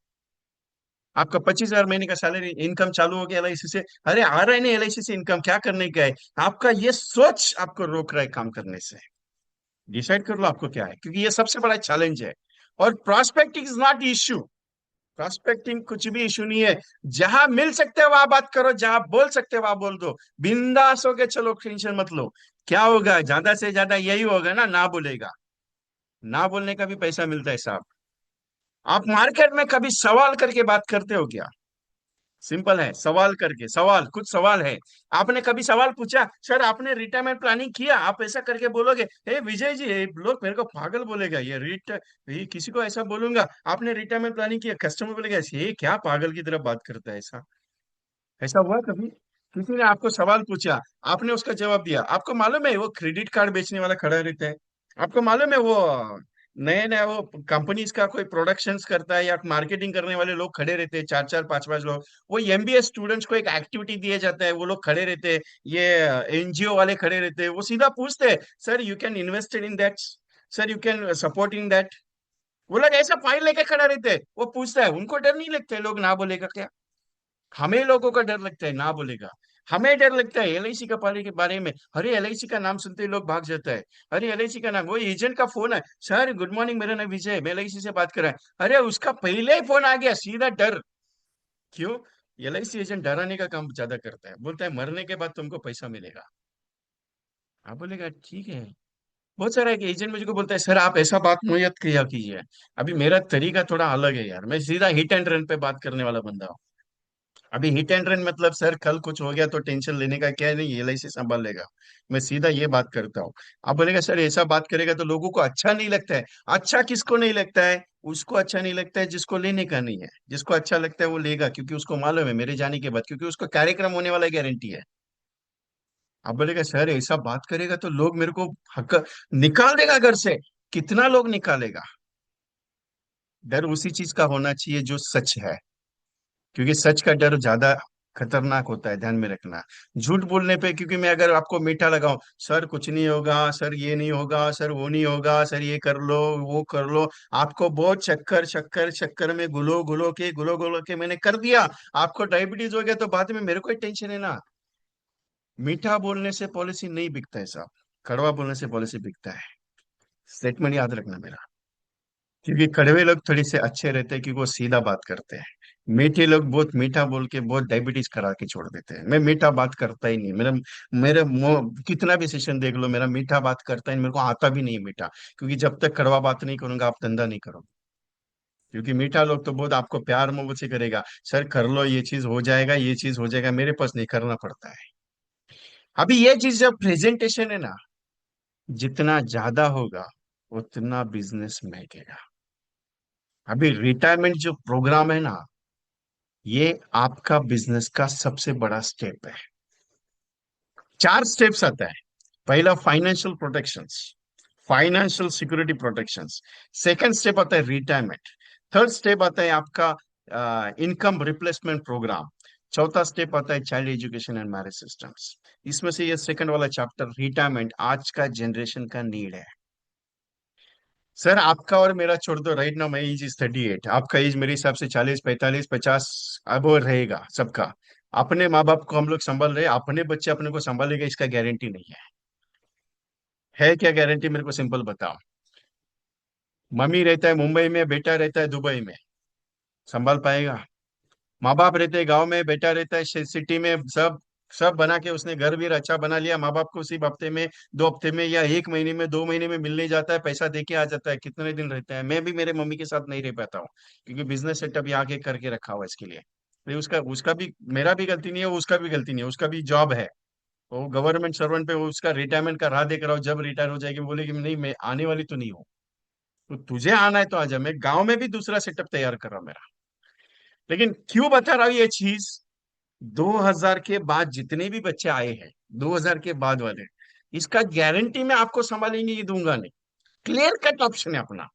आपका 25,000 महीने का सैलरी इनकम चालू हो गया एलआईसी से, अरे आ रहा है नहीं एलआईसी से इनकम, क्या करने का है? आपका ये सोच आपको रोक रहा है काम करने से। डिसाइड कर लो आपको क्या है, क्योंकि ये सबसे बड़ा चैलेंज है। और prospecting is not issue. Prospecting कुछ भी इशू नहीं है। जहां मिल सकते हो वहां बात करो, जहां बोल सकते हो वहां बोल दो, बिंदास हो के चलो, टेंशन मत लो। क्या होगा? ज्यादा से ज्यादा यही होगा ना, ना बोलेगा। ना बोलने का भी पैसा मिलता है साहब। आप मार्केट में कभी सवाल करके बात करते हो क्या? सिंपल है, सवाल करके, सवाल, कुछ सवाल है। आपने कभी सवाल पूछा, सर आपने रिटायरमेंट प्लानिंग किया? आप ऐसा करके बोलोगे, हे विजय जी, ये लोग मेरे को पागल बोलेगा, ये किसी को ऐसा बोलूंगा आपने रिटायरमेंट प्लानिंग किया, कस्टमर बोलेगा ये क्या पागल की तरह बात करता है? ऐसा ऐसा हुआ कभी? किसी ने आपको सवाल पूछा, आपने उसका जवाब दिया, आपको मालूम है वो क्रेडिट कार्ड बेचने वाला खड़ा रहता है, आपको मालूम है वो नए नए वो कंपनीज का कोई प्रोडक्शंस करता है या मार्केटिंग करने वाले लोग खड़े रहते हैं, 4 4 5 5 लोग। वो एमबीए स्टूडेंट्स को एक एक्टिविटी दिया जाता है, वो लोग खड़े रहते हैं, ये एनजीओ वाले खड़े रहते हैं, वो सीधा पूछते हैं, sir you can invested in that, sir you can support in that. वो लोग ऐसा फाइल लेके खड़ा रहते हैं, वो पूछता है, उनको डर नहीं लगता है लोग ना बोलेगा क्या? हमें लोगों का डर लगता है ना बोलेगा। हमें डर लगता है एलआईसी का पाले के बारे में, अरे एलआईसी का नाम सुनते ही लोग भाग जाता है। अरे एलआईसी का नाम, वो एजेंट का फोन है, सर गुड मॉर्निंग मेरा नाम विजय है, मैं एलआईसी से बात कर रहा है, अरे उसका पहले ही फोन आ गया, सीधा डर। क्यों? एलआईसी एजेंट डराने का काम ज्यादा करता है, बोलता है मरने के बाद तुमको पैसा मिलेगा। आप बोलेगा ठीक है। बहुत सारा एक एजेंट मुझे को बोलता है, सर आप ऐसा बात मत किया कीजिए। अभी मेरा तरीका थोड़ा अलग है यार, मैं सीधा हिट एंड रन पे बात करने वाला बंदा हूँ। अभी हिट एंड रन मतलब सर कल कुछ हो गया तो टेंशन लेने का क्या है, नहीं एलआईसी संभाल लेगा। मैं सीधा ये बात करता हूँ। आप बोलेगा सर ऐसा बात करेगा तो लोगों को अच्छा नहीं लगता है। अच्छा किसको नहीं लगता है? उसको अच्छा नहीं लगता है जिसको लेने का नहीं है। जिसको अच्छा लगता है वो लेगा, क्योंकि उसको मालूम है मेरे जाने के बाद, क्योंकि उसको कार्यक्रम होने वाला गारंटी है। आप बोलेगा सर ऐसा बात करेगा तो लोग मेरे को हक निकाल देगा घर से। कितना लोग निकालेगा? डर उसी चीज का होना चाहिए जो सच है, क्योंकि सच का डर ज्यादा खतरनाक होता है, ध्यान में रखना। झूठ बोलने पे, क्योंकि मैं अगर आपको मीठा लगाऊं, सर कुछ नहीं होगा, सर ये नहीं होगा, सर वो नहीं होगा, सर ये कर लो वो कर लो, आपको बहुत चक्कर चक्कर चक्कर में गुलो गुलो के मैंने कर दिया, आपको डायबिटीज हो गया तो बाद में मेरे को ही टेंशन है ना। मीठा बोलने से पॉलिसी नहीं बिकता है साहब, कड़वा बोलने से पॉलिसी बिकता है। स्टेटमेंट याद रखना मेरा। क्योंकि कड़वे लोग थोड़ी से अच्छे रहते हैं क्योंकि वो सीधा बात करते हैं। मीठे लोग बहुत मीठा बोल के बहुत डायबिटीज करा के छोड़ देते हैं। मैं मीठा बात करता ही नहीं। मेरा मेरे मुंह कितना भी सेशन देख लो, मेरा मीठा बात करता ही नहीं, मेरे को आता भी नहीं मीठा। क्योंकि जब तक कड़वा बात नहीं करूंगा आप धंधा नहीं करोगे। क्योंकि मीठा लोग तो बहुत आपको प्यार मोहब्बत से करेगा, सर कर लो ये चीज हो जाएगा, ये चीज हो जाएगा, मेरे पास नहीं करना पड़ता है। अभी ये चीज जब प्रेजेंटेशन है ना, जितना ज्यादा होगा उतना बिजनेस महकेगा। अभी रिटायरमेंट जो प्रोग्राम है ना, ये आपका बिजनेस का सबसे बड़ा स्टेप है। चार स्टेप्स आता है। पहला financial protections, financial security protections. Second step आता है रिटायरमेंट। थर्ड स्टेप आता है आपका इनकम रिप्लेसमेंट प्रोग्राम। चौथा स्टेप आता है child education and marriage systems. इसमें से ये सेकंड वाला चैप्टर रिटायरमेंट आज का जनरेशन का नीड है। सर आपका और मेरा छोड़ दो, right now my age is 38, आपका एज मेरे हिसाब से 40 45 50 अब और रहेगा सबका। अपने माँ बाप को हम लोग संभाल रहे हैं, अपने बच्चे अपने को संभालेगा इसका गारंटी नहीं है क्या गारंटी? मेरे को सिंपल बताओ। मम्मी रहता है मुंबई में, बेटा रहता है दुबई में, संभाल पाएगा? माँ बाप रहते हैं गांव में, बेटा रहता है सिटी में, सब सब बना के उसने घर भी अच्छा बना लिया, माँ बाप को सिर्फ हफ्ते में, 2 हफ्ते में या 1 महीने में, 2 महीने में मिलने जाता है, पैसा दे के आ जाता है, कितने दिन रहता है। मैं भी मेरे मम्मी के साथ नहीं रह पाता हूँ क्योंकि बिजनेस सेटअप यहाँ के करके रखा हुआ है इसके लिए। भाई उसका उसका भी मेरा भी गलती नहीं है, उसका भी गलती नहीं है, उसका भी जॉब है। वो गवर्नमेंट सर्वेंट पे, वो उसका रिटायरमेंट का राह देख रहा हूँ, जब रिटायर हो जाएगी बोलेगी नहीं मैं आने वाली तो नहीं हूँ। तो तुझे आना है तो आजा, मैं गांव में भी दूसरा सेटअप तैयार कर रहा हूँ मेरा। लेकिन क्यों बता रहा हूँ ये चीज? 2000 के बाद जितने भी बच्चे आए हैं, 2000 के बाद वाले, इसका गारंटी मैं आपको संभालेंगे ये दूंगा नहीं। क्लियर कट ऑप्शन है अपना।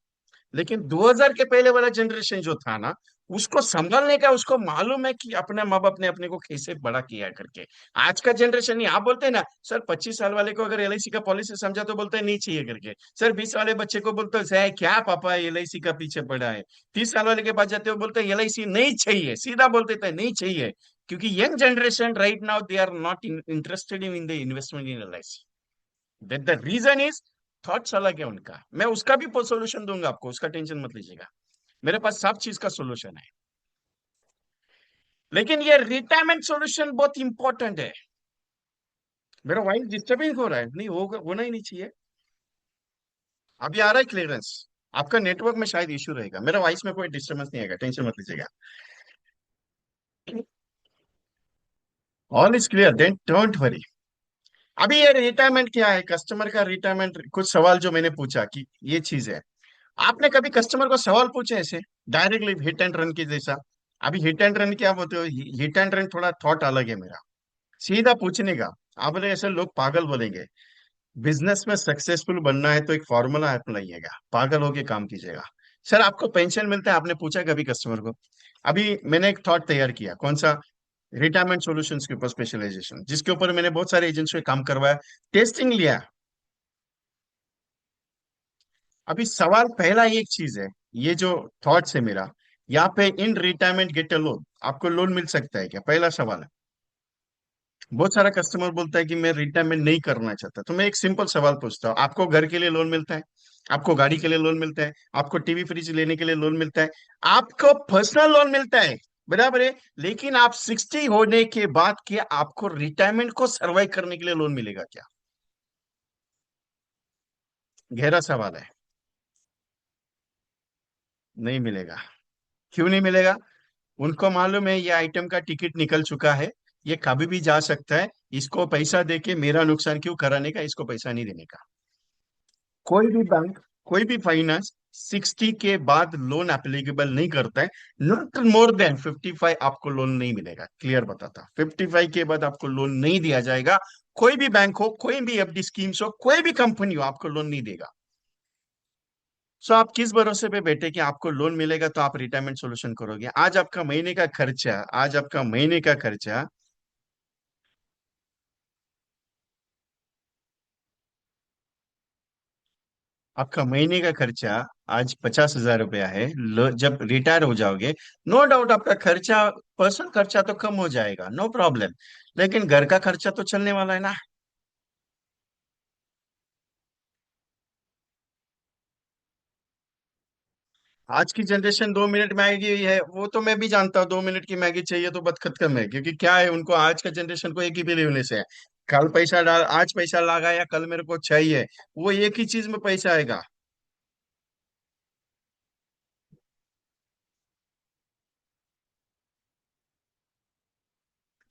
लेकिन 2000 के पहले वाला जनरेशन जो था ना, उसको संभालने का उसको मालूम है कि अपने माँ बाप ने अपने को कैसे बड़ा किया है करके। आज का जनरेशन नहीं। आप बोलते हैं ना सर 25 साल वाले को अगर एलआईसी का पॉलिसी समझा तो बोलते हैं नहीं चाहिए करके। सर 20 वाले बच्चे को बोलते हैं क्या पापा एलआईसी का पीछे पड़ा है। 30 साल वाले के पास जाते हो बोलते हैं एलआईसी नहीं चाहिए, सीधा बोलते थे नहीं चाहिए। क्योंकि young generation right now they are not interested in the investment in LIC. That the reason is thoughts अलग है उनका। मैं उसका भी सोल्यूशन दूंगा आपको, उसका टेंशन मत लीजिएगा। मेरे पास सब चीज का सोल्यूशन है। लेकिन ये रिटायरमेंट सोल्यूशन बहुत इंपॉर्टेंट है। मेरा वॉइस डिस्टर्बिंग हो रहा है? नहीं होगा, होना ही नहीं चाहिए। अभी आ रहा है क्लियरेंस? आपका नेटवर्क में शायद इश्यू रहेगा, मेरा वॉइस में कोई डिस्टर्बेंस नहीं आएगा, टेंशन मत लीजिएगा। All is clear, then don't worry. अभी ये रिटायरमेंट क्या है, कस्टमर का रिटायरमेंट, कुछ सवाल जो मैंने पूछा कि ये चीज है। आपने कभी कस्टमर को सवाल पूछे ऐसे डायरेक्टली हिट एंड रन के जैसा? अभी हिट एंड रन क्या बोलते हो, हिट एंड रन थोड़ा थॉट अलग है मेरा। सीधा पूछने का। आप बोले ऐसे लोग पागल बोलेंगे। बिजनेस में सक्सेसफुल बनना है तो एक फॉर्मूला अपनाइएगा, पागल होके काम कीजिएगा। सर आपको पेंशन मिलता है, आपने पूछा कभी कस्टमर को? अभी मैंने एक थॉट तैयार किया, कौन सा? रिटायरमेंट सॉल्यूशंस के ऊपर स्पेशलाइजेशन, जिसके ऊपर मैंने बहुत सारे एजेंट्स से काम करवाया, टेस्टिंग लिया। अभी सवाल पहला एक चीज है, ये जो थॉट्स है मेरा, यहाँ पे इन रिटायरमेंट गेट अ लोन, आपको लोन मिल सकता है क्या, पहला सवाल है। बहुत सारा कस्टमर बोलता है कि मैं रिटायरमेंट नहीं करना चाहता, तो मैं एक सिंपल सवाल पूछता हूँ, आपको घर के लिए लोन मिलता है? आपको गाड़ी के लिए लोन मिलता है? आपको टीवी फ्रिज लेने के लिए लोन मिलता है? आपको पर्सनल लोन मिलता है, बराबर है। लेकिन आप 60 होने के बाद क्या आपको रिटायरमेंट को सर्वाइव करने के लिए लोन मिलेगा क्या? गहरा सवाल है। नहीं मिलेगा। क्यों नहीं मिलेगा? उनको मालूम है ये आइटम का टिकट निकल चुका है, ये कभी भी जा सकता है, इसको पैसा देके मेरा नुकसान क्यों कराने का, इसको पैसा नहीं देने का। कोई भी बैंक, कोई भी फाइनेंस 60 के बाद लोन एप्लीकेबल नहीं करता है। नॉट मोर देन 55 आपको लोन नहीं मिलेगा, क्लियर बताता, 55 के बाद आपको लोन नहीं दिया जाएगा। कोई भी बैंक हो, कोई भी एफडी स्कीम्स हो, कोई भी कंपनी हो, आपको लोन नहीं देगा। सो आप किस भरोसे पे बैठे कि आपको लोन मिलेगा तो आप रिटायरमेंट सोल्यूशन करोगे? आज आपका महीने का खर्चा, आपका महीने का खर्चा आज 50,000 रुपया है। जब रिटायर हो जाओगे, नो डाउट आपका खर्चा, पर्सनल खर्चा तो कम हो जाएगा, नो प्रॉब्लम। लेकिन घर का खर्चा तो चलने वाला है ना। आज की जनरेशन 2 मिनट मैगी है, वो तो मैं भी जानता हूँ, 2 मिनट की मैगी चाहिए तो बहुत खत्म है, क्योंकि क्या है उनको, आज का जनरेशन को एक ही बिलीवनेस है। कल पैसा डाल, आज पैसा लगा या कल मेरे को चाहिए, वो एक ही चीज में पैसा आएगा।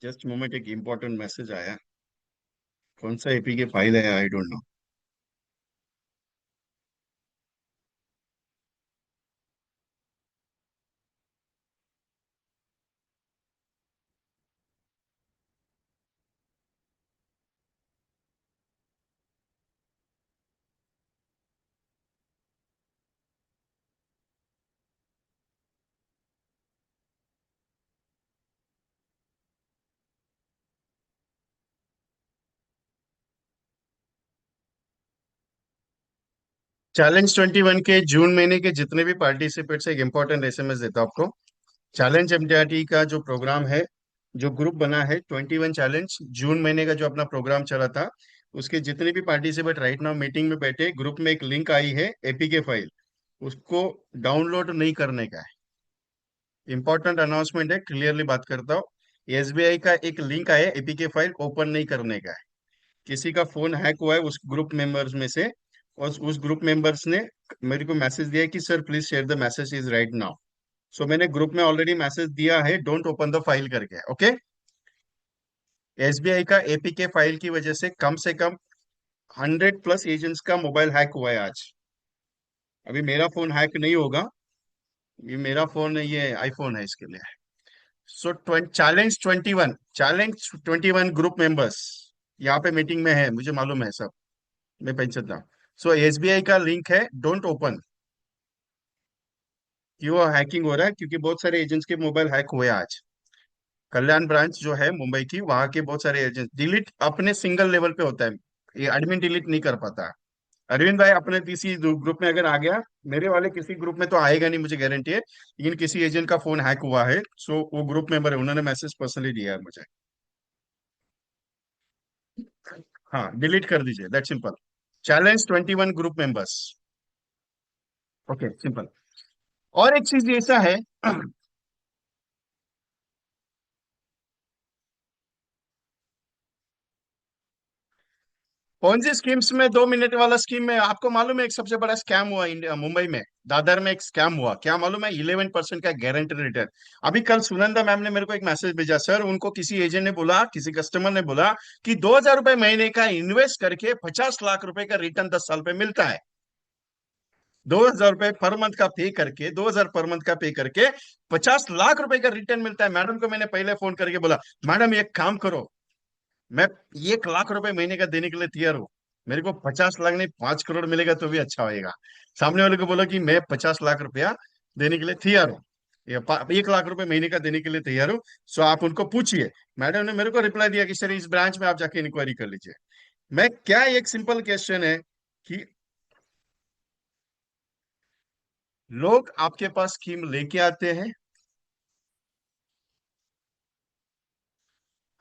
जस्ट मोमेंट, एक इम्पोर्टेंट मैसेज आया। कौन सा एपी के फाइल है, आई डोंट नो। Challenge 21 के जून महीने के जितने भी पार्टिसिपेट्स, एक इंपॉर्टेंट एसएमएस देता हूँ आपको। चैलेंज 21 का जो प्रोग्राम है, जो ग्रुप बना है 21 चैलेंज, जून महीने का जो अपना प्रोग्राम चला था, उसके जितने भी पार्टिसिपेट राइट नाउ मीटिंग में बैठे, ग्रुप में एक लिंक आई है एपीके फाइल, उसको डाउनलोड नहीं करने का है। इंपॉर्टेंट अनाउंसमेंट है, क्लियरली बात करता हूँ। एसबीआई का एक लिंक आया, एपीके फाइल ओपन नहीं करने का है। किसी का फोन हैक हुआ है उस ग्रुप मेंबर्स में से, और उस ग्रुप मेंबर्स ने मेरे को मैसेज दिया है कि sir please share the message is right now. सो मैंने ग्रुप में ऑलरेडी मैसेज दिया है, डोंट ओपन द फाइल करके, ओके। एसबीआई का एपीके फाइल की वजह से कम 100+ एजेंट्स का मोबाइल हैक हुआ है आज। अभी मेरा फोन हैक नहीं होगा, ये मेरा फोन है, ये आईफोन है इसके लिए। सो चैलेंज 21 ग्रुप मेंबर्स यहाँ पे मीटिंग में है, मुझे मालूम है सब, मैं पहचानता हूँ। सो एसबीआई का लिंक है, डोंट ओपन। क्यों हैकिंग हो रहा है? क्योंकि बहुत सारे एजेंट्स के मोबाइल हैक हुए आज। कल्याण ब्रांच जो है मुंबई की, वहां के बहुत सारे एजेंट, डिलीट अपने सिंगल लेवल पे होता है, ये एडमिन डिलीट नहीं कर पाता। अरविंद भाई अपने किसी ग्रुप में अगर आ गया, मेरे वाले किसी ग्रुप में तो आएगा नहीं, मुझे गारंटी है, लेकिन किसी एजेंट का फोन हैक हुआ है, सो वो ग्रुप मेंबर है, उन्होंने मैसेज पर्सनली दिया है मुझे। हाँ, डिलीट कर दीजिए, that simple. Challenge 21 group members, okay, simple. और एक चीज ऐसा है, पॉन्जी स्कीम्स में 2 मिनट वाला स्कीम में आपको मालूम है एक सबसे बड़ा स्कैम हुआ इंडिया, मुंबई में दादर में एक स्कैम हुआ, क्या मालूम है? 11% का गारंटी रिटर्न। अभी कल सुनंदा मैम ने मेरे को एक मैसेज भेजा, सर उनको किसी एजेंट ने बोला, किसी कस्टमर ने बोला कि 2,000 रुपए महीने का इन्वेस्ट करके 50 लाख रुपए का रिटर्न 10 साल पे मिलता है। 2,000 रुपए पर मंथ का पे करके, 2,000 पर मंथ का पे करके 50 लाख रुपए का रिटर्न मिलता है। मैडम को मैंने पहले फोन करके बोला, मैडम एक काम करो, मैं 1 लाख रुपए महीने का देने के लिए तैयार हूँ, मेरे को 50 लाख नहीं 5 करोड़ मिलेगा तो भी अच्छा होएगा। सामने वाले को बोला कि मैं 50 लाख रुपया देने के लिए तैयार हूँ, 1 लाख रुपए महीने का देने के लिए तैयार हूँ, सो आप उनको पूछिए। मैडम ने मेरे को रिप्लाई दिया कि सर इस ब्रांच में आप जाके इंक्वायरी कर लीजिए। मैं क्या, एक सिंपल क्वेश्चन है कि लोग आपके पास स्कीम लेके आते हैं,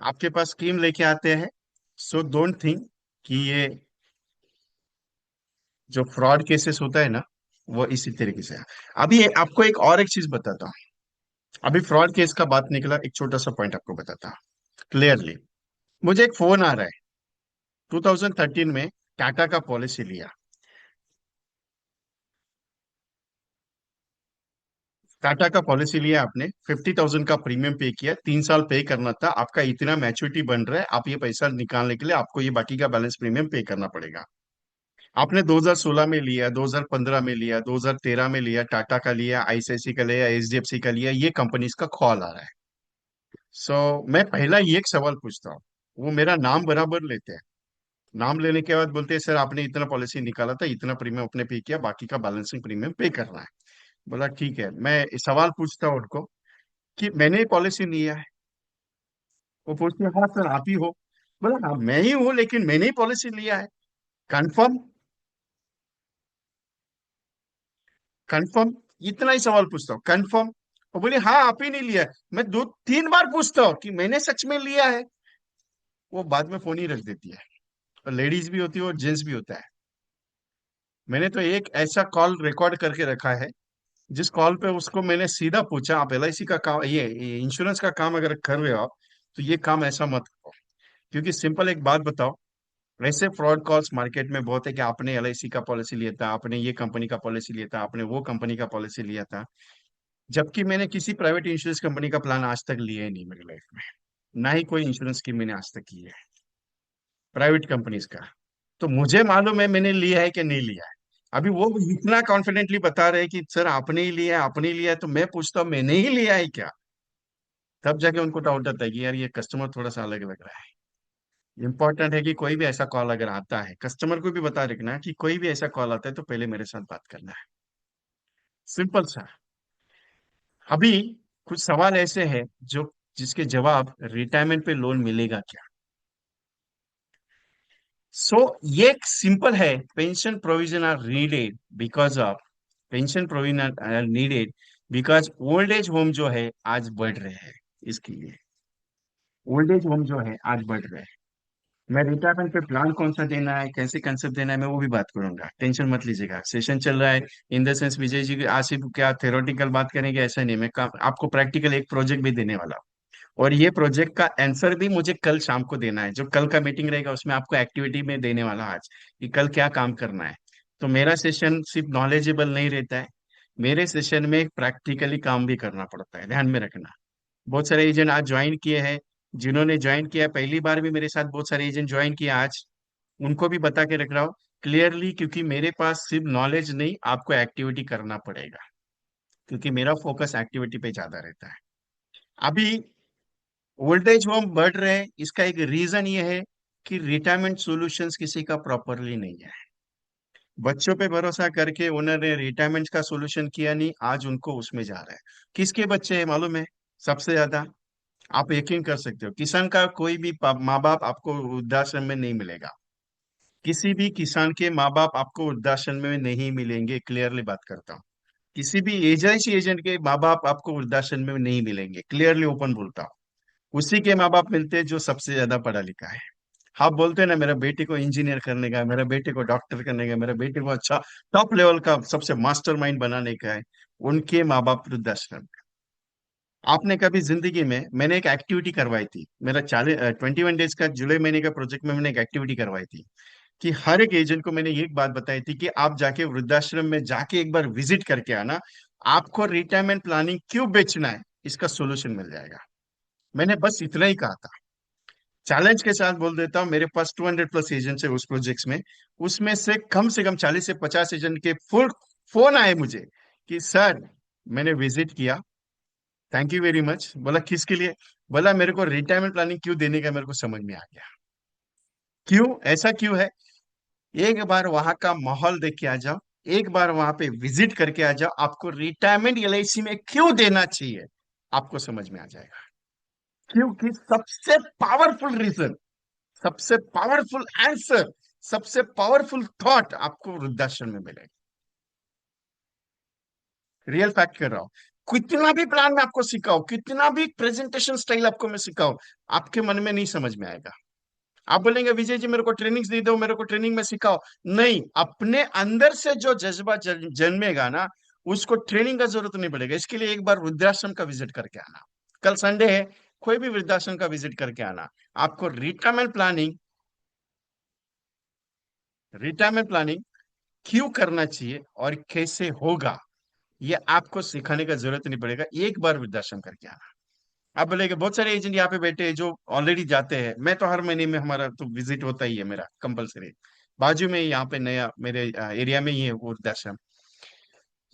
आपके पास स्कीम लेके आते हैं, सो डोंट थिंक कि ये जो फ्रॉड केसेस होता है ना, वो इसी तरीके से है। अभी आपको एक और एक चीज बताता हूँ। अभी फ्रॉड केस का बात निकला, एक छोटा सा पॉइंट आपको बताता हूँ क्लियरली। मुझे एक फोन आ रहा है, 2013 में टाटा का पॉलिसी लिया। टाटा का पॉलिसी लिया आपने, 50,000 का प्रीमियम पे किया, 3 साल पे करना था, आपका इतना मैच्योरिटी बन रहा है, आप ये पैसा निकालने के लिए आपको ये बाकी का बैलेंस प्रीमियम पे करना पड़ेगा। आपने 2016 में लिया, 2015 में लिया, 2013 में लिया, टाटा का लिया, आईसीआईसी का लिया, एचडीएफसी का लिया, ये कंपनीज का कॉल आ रहा है। सो मैं पहला ये एक सवाल पूछता हूँ, वो मेरा नाम बराबर लेते हैं, नाम लेने के बाद बोलते हैं सर आपने इतना पॉलिसी निकाला था, इतना प्रीमियम आपने पे किया, बाकी का बैलेंसिंग प्रीमियम पे करना है। बोला ठीक है, मैं सवाल पूछता हूँ उनको कि मैंने पॉलिसी लिया है। वो पूछते हैं हाँ सर आप ही हो। बोला हाँ मैं ही हूँ, लेकिन मैंने ही पॉलिसी लिया है, कंफर्म? कंफर्म? इतना ही सवाल पूछता हूँ, कंफर्म? वो बोले हाँ आप ही नहीं लिया है। मैं 2 3 बार पूछता हूँ कि मैंने सच में लिया है, वो बाद में फोन ही रख देती है। और लेडीज भी होती है और जेंट्स भी होता है। मैंने तो एक ऐसा कॉल रिकॉर्ड करके रखा है, जिस कॉल पे उसको मैंने सीधा पूछा, आप एलआईसी का काम, ये इंश्योरेंस का काम अगर कर रहे हो आप, तो ये काम ऐसा मत करो। क्योंकि सिंपल एक बात बताओ, ऐसे फ्रॉड कॉल्स मार्केट में बहुत है कि आपने एलआईसी का पॉलिसी लिया था, आपने ये कंपनी का पॉलिसी लिया था, आपने वो कंपनी का पॉलिसी लिया था। जबकि मैंने किसी प्राइवेट इंश्योरेंस कंपनी का प्लान आज तक लिया ही नहीं मेरी लाइफ में। ना ही कोई इंश्योरेंस स्कीम मैंने आज तक की है प्राइवेट कंपनीज का। तो मुझे मालूम है मैंने लिया है कि नहीं लिया है। अभी वो इतना कॉन्फिडेंटली बता रहे हैं कि सर आपने ही लिया है, आपने ही लिया है, तो मैं पूछता हूँ मैंने ही लिया है क्या? तब जाके उनको डाउट आता है कि यार ये कस्टमर थोड़ा सा अलग लग रहा है। इंपॉर्टेंट है कि कोई भी ऐसा कॉल अगर आता है, कस्टमर को भी बता रखना है कि कोई भी ऐसा कॉल आता है तो पहले मेरे साथ बात करना है। सिंपल सा। अभी कुछ सवाल ऐसे हैं जो जिसके जवाब, रिटायरमेंट पे लोन मिलेगा क्या? सो ये सिंपल है, pension provision are needed because of, pension provision are needed because old age home जो है आज बढ़ रहे हैं। इसके लिए ओल्ड एज होम जो है आज बढ़ रहे हैं। मैं रिटायरमेंट पे प्लान कौन सा देना है, कैसे कंसेप्ट देना है, मैं वो भी बात करूंगा, टेंशन मत लीजिएगा। सेशन चल रहा है, in the sense Vijay ji आज सिर्फ क्या थ्योरेटिकल बात करेंगे ऐसा नहीं, आपको प्रैक्टिकल एक प्रोजेक्ट भी देने वाला हूं। और ये प्रोजेक्ट का आंसर भी मुझे कल शाम को देना है, जो कल का मीटिंग रहेगा उसमें आपको एक्टिविटी में देने वाला हूं आज, कि कल क्या काम करना है। तो मेरा सेशन सिर्फ नॉलेजेबल नहीं रहता है, मेरे सेशन में प्रैक्टिकली काम भी करना पड़ता है, ध्यान में रखना। बहुत सारे एजेंट आज ज्वाइन किए हैं, जिन्होंने ज्वाइन किया पहली बार भी मेरे साथ, बहुत सारे एजेंट ज्वाइन किए आज, उनको भी बता के रख रहा हूँ क्लियरली, क्योंकि मेरे पास सिर्फ नॉलेज नहीं, आपको एक्टिविटी करना पड़ेगा, क्योंकि मेरा फोकस एक्टिविटी पे ज्यादा रहता है। अभी ओल्ड एज होम बढ़ रहे हैं, इसका एक रीजन ये है कि रिटायरमेंट सॉल्यूशंस किसी का प्रॉपरली नहीं है। बच्चों पे भरोसा करके उन्होंने रिटायरमेंट का सॉल्यूशन किया नहीं, आज उनको उसमें जा रहा है। किसके बच्चे हैं मालूम है सबसे ज्यादा? आप यकीन कर सकते हो, किसान का कोई भी माँ बाप आपको वृद्धाश्रम में नहीं मिलेगा। किसी भी किसान के माँ बाप आपको वृद्धाश्रम में नहीं मिलेंगे, क्लियरली बात करता हूँ। किसी भी एजेंसी एजेंट के माँ बाप आपको वृद्धाश्रम में नहीं मिलेंगे, क्लियरली ओपन बोलता हूँ। उसी के माँ बाप मिलते हैं जो सबसे ज्यादा पढ़ा लिखा है। आप बोलते हैं ना मेरा बेटे को इंजीनियर करने का है, मेरा बेटे को डॉक्टर करने का है, मेरा बेटे को अच्छा टॉप लेवल का सबसे मास्टरमाइंड बनाने का है, उनके माँ बाप वृद्धाश्रम। आपने कभी जिंदगी में, मैंने एक एक्टिविटी करवाई थी, मेरा 21 डेज का जुलाई महीने का प्रोजेक्ट में मैंने एक एक्टिविटी करवाई थी, कि हर एक एजेंट को मैंने एक बात बताई थी कि आप जाके वृद्धाश्रम में जाके एक बार विजिट करके आना, आपको रिटायरमेंट प्लानिंग क्यों बेचना है इसका सोल्यूशन मिल जाएगा। मैंने बस इतना ही कहा था। चैलेंज के साथ बोल देता हूँ, मेरे पास 200+ एजेंट्स है उस प्रोजेक्ट्स में, उसमें से कम 40 से 50 एजेंट के फुल फोन आए मुझे कि सर मैंने विजिट किया, थैंक यू वेरी मच। बोला किसके लिए? बोला मेरे को रिटायरमेंट प्लानिंग क्यों देने का मेरे को समझ में आ गया। क्यों ऐसा क्यों है? एक बार वहां का माहौल देख के आ जाओ, एक बार वहां पे विजिट करके आ जाओ, आपको रिटायरमेंट एलआईसी में क्यों देना चाहिए आपको समझ में आ जाएगा। क्योंकि सबसे पावरफुल रीजन, सबसे पावरफुल आंसर, सबसे पावरफुल थॉट आपको वृद्धाश्रम में मिलेगा। रियल फैक्ट कर रहा हूं। कितना भी प्लान में आपको सिखाओ, कितना भी प्रेजेंटेशन स्टाइल आपको मैं सिखाऊं, आपके मन में नहीं समझ में आएगा। आप बोलेंगे विजय जी मेरे को ट्रेनिंग्स दे दो, मेरे को ट्रेनिंग में सिखाओ। नहीं, अपने अंदर से जो जज्बा जन्मेगा ना, उसको ट्रेनिंग का जरूरत नहीं पड़ेगा। इसके लिए एक बार वृद्धाश्रम का विजिट करके आना, कल संडे है, कोई भी वृद्धाश्रम का विजिट करके आना। आपको रिटायरमेंट प्लानिंग क्यों करना चाहिए और कैसे होगा, ये आपको सिखाने का जरूरत नहीं पड़ेगा, एक बार वृद्धाश्रम करके आना। आप बोलेगे बहुत सारे एजेंट यहाँ पे बैठे हैं जो ऑलरेडी जाते हैं, मैं तो हर महीने में हमारा तो विजिट होता ही है मेरा कंपलसरी। बाजू में ही यहाँ पे नया मेरे एरिया में ही है वो वृद्धाश्रम।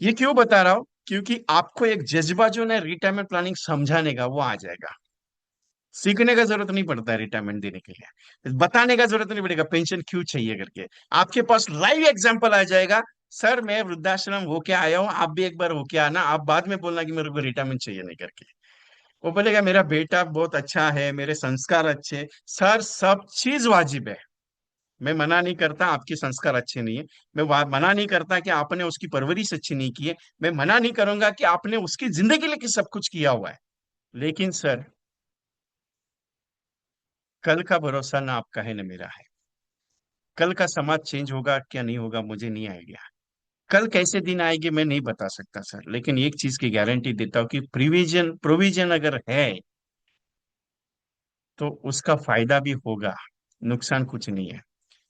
ये क्यों बता रहा हूँ? क्योंकि आपको एक जज्बा जो ना रिटायरमेंट प्लानिंग समझाने का वो आ जाएगा। सीखने का जरूरत नहीं पड़ता है रिटायरमेंट देने के लिए, बताने का जरूरत नहीं पड़ेगा पेंशन क्यों चाहिए करके। आपके पास लाइव एग्जांपल आ जाएगा। सर मैं वृद्धाश्रम होके आया हूँ, आप भी एक बार होके आना, आप बाद में बोलना कि मेरे को रिटायरमेंट चाहिए नहीं करके। वो बोलेगा मेरा बेटा बहुत अच्छा है, मेरे संस्कार अच्छे। सर सब चीज वाजिब है, मैं मना नहीं करता आपके संस्कार अच्छे नहीं है, मैं मना नहीं करता कि आपने उसकी परवरिश अच्छी नहीं की है, मैं मना नहीं करूंगा कि आपने उसकी जिंदगी लेके सब कुछ किया हुआ है। लेकिन सर कल का भरोसा ना आपका है ना मेरा है। कल का समाज चेंज होगा क्या नहीं होगा मुझे नहीं आइडिया। कल कैसे दिन आएंगे मैं नहीं बता सकता सर, लेकिन एक चीज की गारंटी देता हूँ कि प्रोविजन प्रोविजन अगर है तो उसका फायदा भी होगा, नुकसान कुछ नहीं है।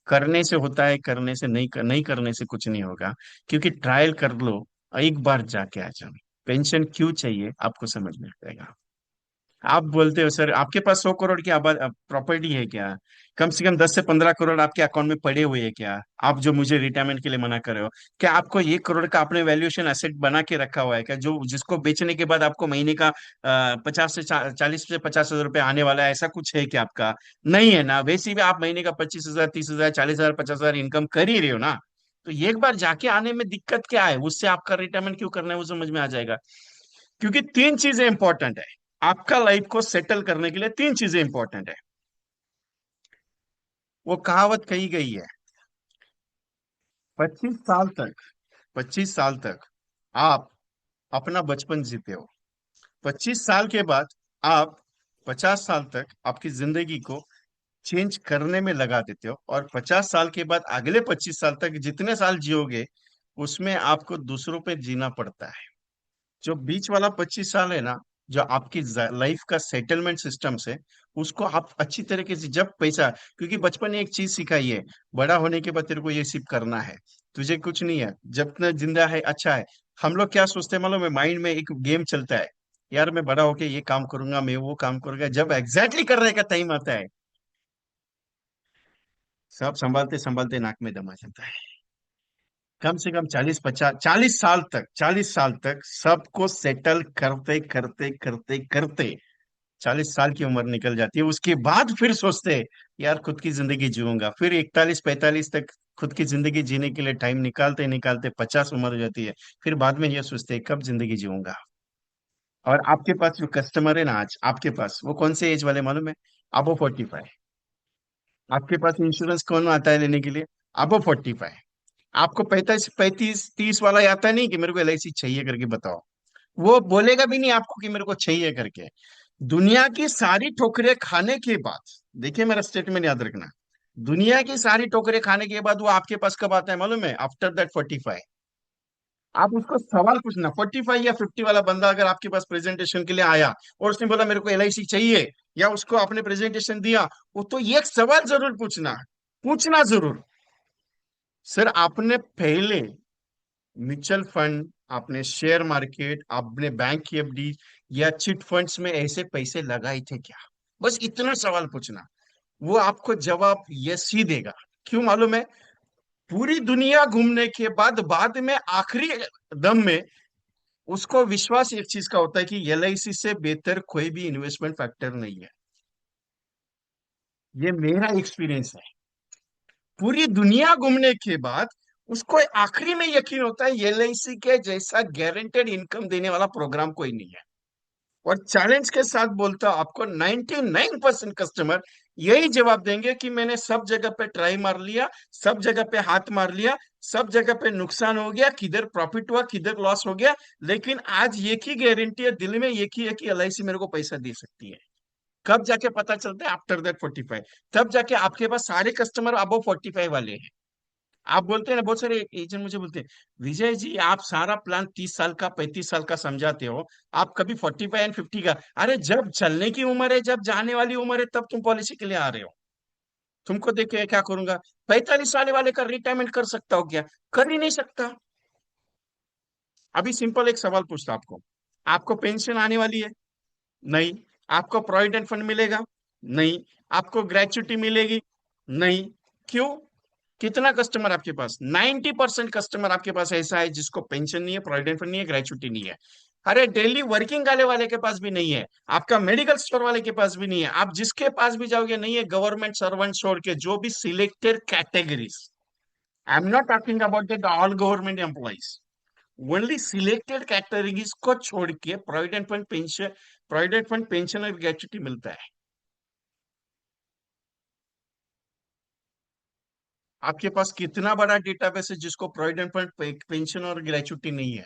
करने से होता है, करने से नहीं करने से कुछ नहीं होगा। क्योंकि ट्रायल कर लो, एक बार जाके आ जाओ, पेंशन क्यों चाहिए आपको समझ में आएगा। आप बोलते हो सर आपके पास 100 करोड़ की आबाद प्रॉपर्टी है क्या? कम से कम 10 से 15 करोड़ आपके अकाउंट में पड़े हुए हैं क्या? आप जो मुझे रिटायरमेंट के लिए मना कर रहे हो, क्या आपको 1 करोड़ का आपने वैल्यूएशन एसेट बना के रखा हुआ है क्या, जो जिसको बेचने के बाद आपको महीने का 40 से 50 हजार रुपये आने वाला है? ऐसा कुछ है क्या आपका? नहीं है ना। वैसे भी आप महीने का 25 हजार, 30 हजार, 40 हजार, 50 हजार इनकम कर ही रहे हो ना। तो एक बार जाके आने में दिक्कत क्या है? उससे आपका रिटायरमेंट क्यों करना है वो समझ में आ जाएगा। क्योंकि तीन चीजें इंपॉर्टेंट है आपका लाइफ को सेटल करने के लिए, तीन चीजें इंपॉर्टेंट है। वो कहावत कही गई है, 25 साल तक, 25 साल तक आप अपना बचपन जीते हो। 25 साल के बाद आप 50 साल तक आपकी जिंदगी को चेंज करने में लगा देते हो, और 50 साल के बाद अगले 25 साल तक जितने साल जियोगे उसमें आपको दूसरों पे जीना पड़ता है। जो बीच वाला 25 साल है ना, जो आपकी लाइफ का सेटलमेंट सिस्टम से, उसको आप अच्छी तरीके से जब पैसा, क्योंकि बचपन ने एक चीज सिखाई है, बड़ा होने के बाद तेरे को ये सिर्फ करना है, तुझे कुछ नहीं है, जब तक जिंदा है अच्छा है। हम लोग क्या सोचते हैं मालूम है, माइंड में एक गेम चलता है, यार मैं बड़ा होके ये काम करूंगा, मैं वो काम करूंगा। जब एग्जैक्टली करने का टाइम आता है, सब संभालते संभालते नाक में दम आ जाता है। कम से कम 40 50 40 साल तक, 40 साल तक सबको सेटल करते करते करते करते 40 साल की उम्र निकल जाती है। उसके बाद फिर सोचते हैं यार खुद की जिंदगी जीऊंगा। फिर 41 45 तक खुद की जिंदगी जीने के लिए टाइम निकालते निकालते 50 उम्र हो जाती है। फिर बाद में ये सोचते हैं कब जिंदगी जीऊंगा। और आपके पास जो कस्टमर है ना आज आपके पास, वो कौन से एज वाले मालूम है? अबो 45। आपके पास इंश्योरेंस कौन आता है लेने के लिए? अबो 45। आपको 45 35 30 वाला आता नहीं कि मेरे को एलआईसी चाहिए करके बताओ। वो बोलेगा भी नहीं आपको कि मेरे को चाहिए करके। दुनिया की सारी ठोकरें खाने के बाद, देखिए मेरा स्टेटमेंट याद रखना, दुनिया की सारी ठोकरें खाने के बाद वो आपके पास कब आता है मालूम है? After that 45। आप उसको सवाल पूछना, 45 या 50 वाला बंदा अगर आपके पास प्रेजेंटेशन के लिए आया और उसने बोला मेरे को एलआईसी चाहिए, या उसको आपने प्रेजेंटेशन दिया, वो तो एक सवाल जरूर पूछना, पूछना जरूर, सर आपने पहले म्यूचुअल फंड, आपने शेयर मार्केट, आपने बैंक की एफडी या चिट फंड्स में ऐसे पैसे लगाए थे क्या? बस इतना सवाल पूछना, वो आपको जवाब यस ही देगा। क्यों मालूम है? पूरी दुनिया घूमने के बाद बाद में आखिरी दम में उसको विश्वास एक चीज का होता है कि एलआईसी से बेहतर कोई भी इन्वेस्टमेंट फैक्टर नहीं है। ये मेरा एक्सपीरियंस है। पूरी दुनिया घूमने के बाद उसको आखिरी में यकीन होता है एलआईसी के जैसा गारंटेड इनकम देने वाला प्रोग्राम कोई नहीं है। और चैलेंज के साथ बोलता हूं आपको, 99% कस्टमर यही जवाब देंगे कि मैंने सब जगह पे ट्राई मार लिया, सब जगह पे हाथ मार लिया, सब जगह पे नुकसान हो गया, किधर प्रॉफिट हुआ किधर लॉस हो गया, लेकिन आज एक ही गारंटी है दिल में, एक ही है कि एलआईसी मेरे को पैसा दे सकती है। कब जाके पता चलता है? After that 45। तब जाके आपके पास सारे कस्टमर अबव 45 वाले हैं। आप बोलते हैं ना, बहुत सारे एजेंट मुझे बोलते हैं, विजय जी आप सारा प्लान 30 साल का 35 साल का समझाते हो, आप कभी 45 एंड 50 का? अरे जब चलने की उम्र है, जब जाने वाली उम्र है, तब तुम पॉलिसी के लिए आ रहे हो। तुमको देख के क्या करूंगा? 45 साल वाले का रिटायरमेंट कर सकता हो क्या? कर ही नहीं सकता। अभी सिंपल एक सवाल पूछता हूं आपको, आपको पेंशन आने वाली है? नहीं। आपको प्रोविडेंट फंड मिलेगा? नहीं। आपको ग्रेचुटी मिलेगी? नहीं। क्यों? कितना कस्टमर आपके पास? 90% कस्टमर आपके पास ऐसा है जिसको पेंशन नहीं है, प्रोविडेंट फंड नहीं है, ग्रेचुटी नहीं है। अरे डेली वर्किंग वाले वाले के पास भी नहीं है, आपका मेडिकल स्टोर वाले के पास भी नहीं है, आप जिसके पास भी जाओगे नहीं है, गवर्नमेंट सर्वेंट छोड़ के जो भी selected categories, I am not talking about the all government employees, only selected categories को छोड़ के प्रोविडेंट फंड पेंशन और ग्रेचुटी मिलता है। आपके पास कितना बड़ा डेटाबेस है जिसको प्रोविडेंट फंड पेंशन और ग्रेचुटी नहीं है?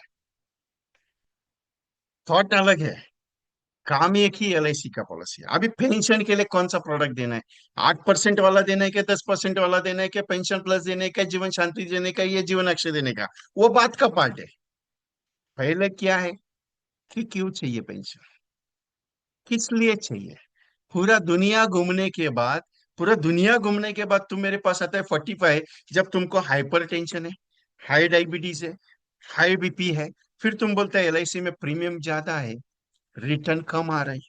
थॉट अलग है। काम एक ही LIC का पॉलिसी है। अभी पेंशन के लिए कौन सा प्रोडक्ट देना है? 8% वाला देना है, क्या 10% वाला देना है, क्या पेंशन प्लस देने का, जीवन शांति देने का, ये जीवन अक्षय देने का? वो बात का पार्ट है। पहले क्या है कि क्यों चाहिए पेंशन, किस लिए चाहिए? पूरा दुनिया घूमने के बाद, पूरा दुनिया घूमने के बाद तुम मेरे पास आता है 45, जब तुमको हाइपर टेंशन है, हाई डायबिटीज है, हाई BP है, फिर तुम बोलते हैं LIC में प्रीमियम ज्यादा है, रिटर्न कम आ रहा है।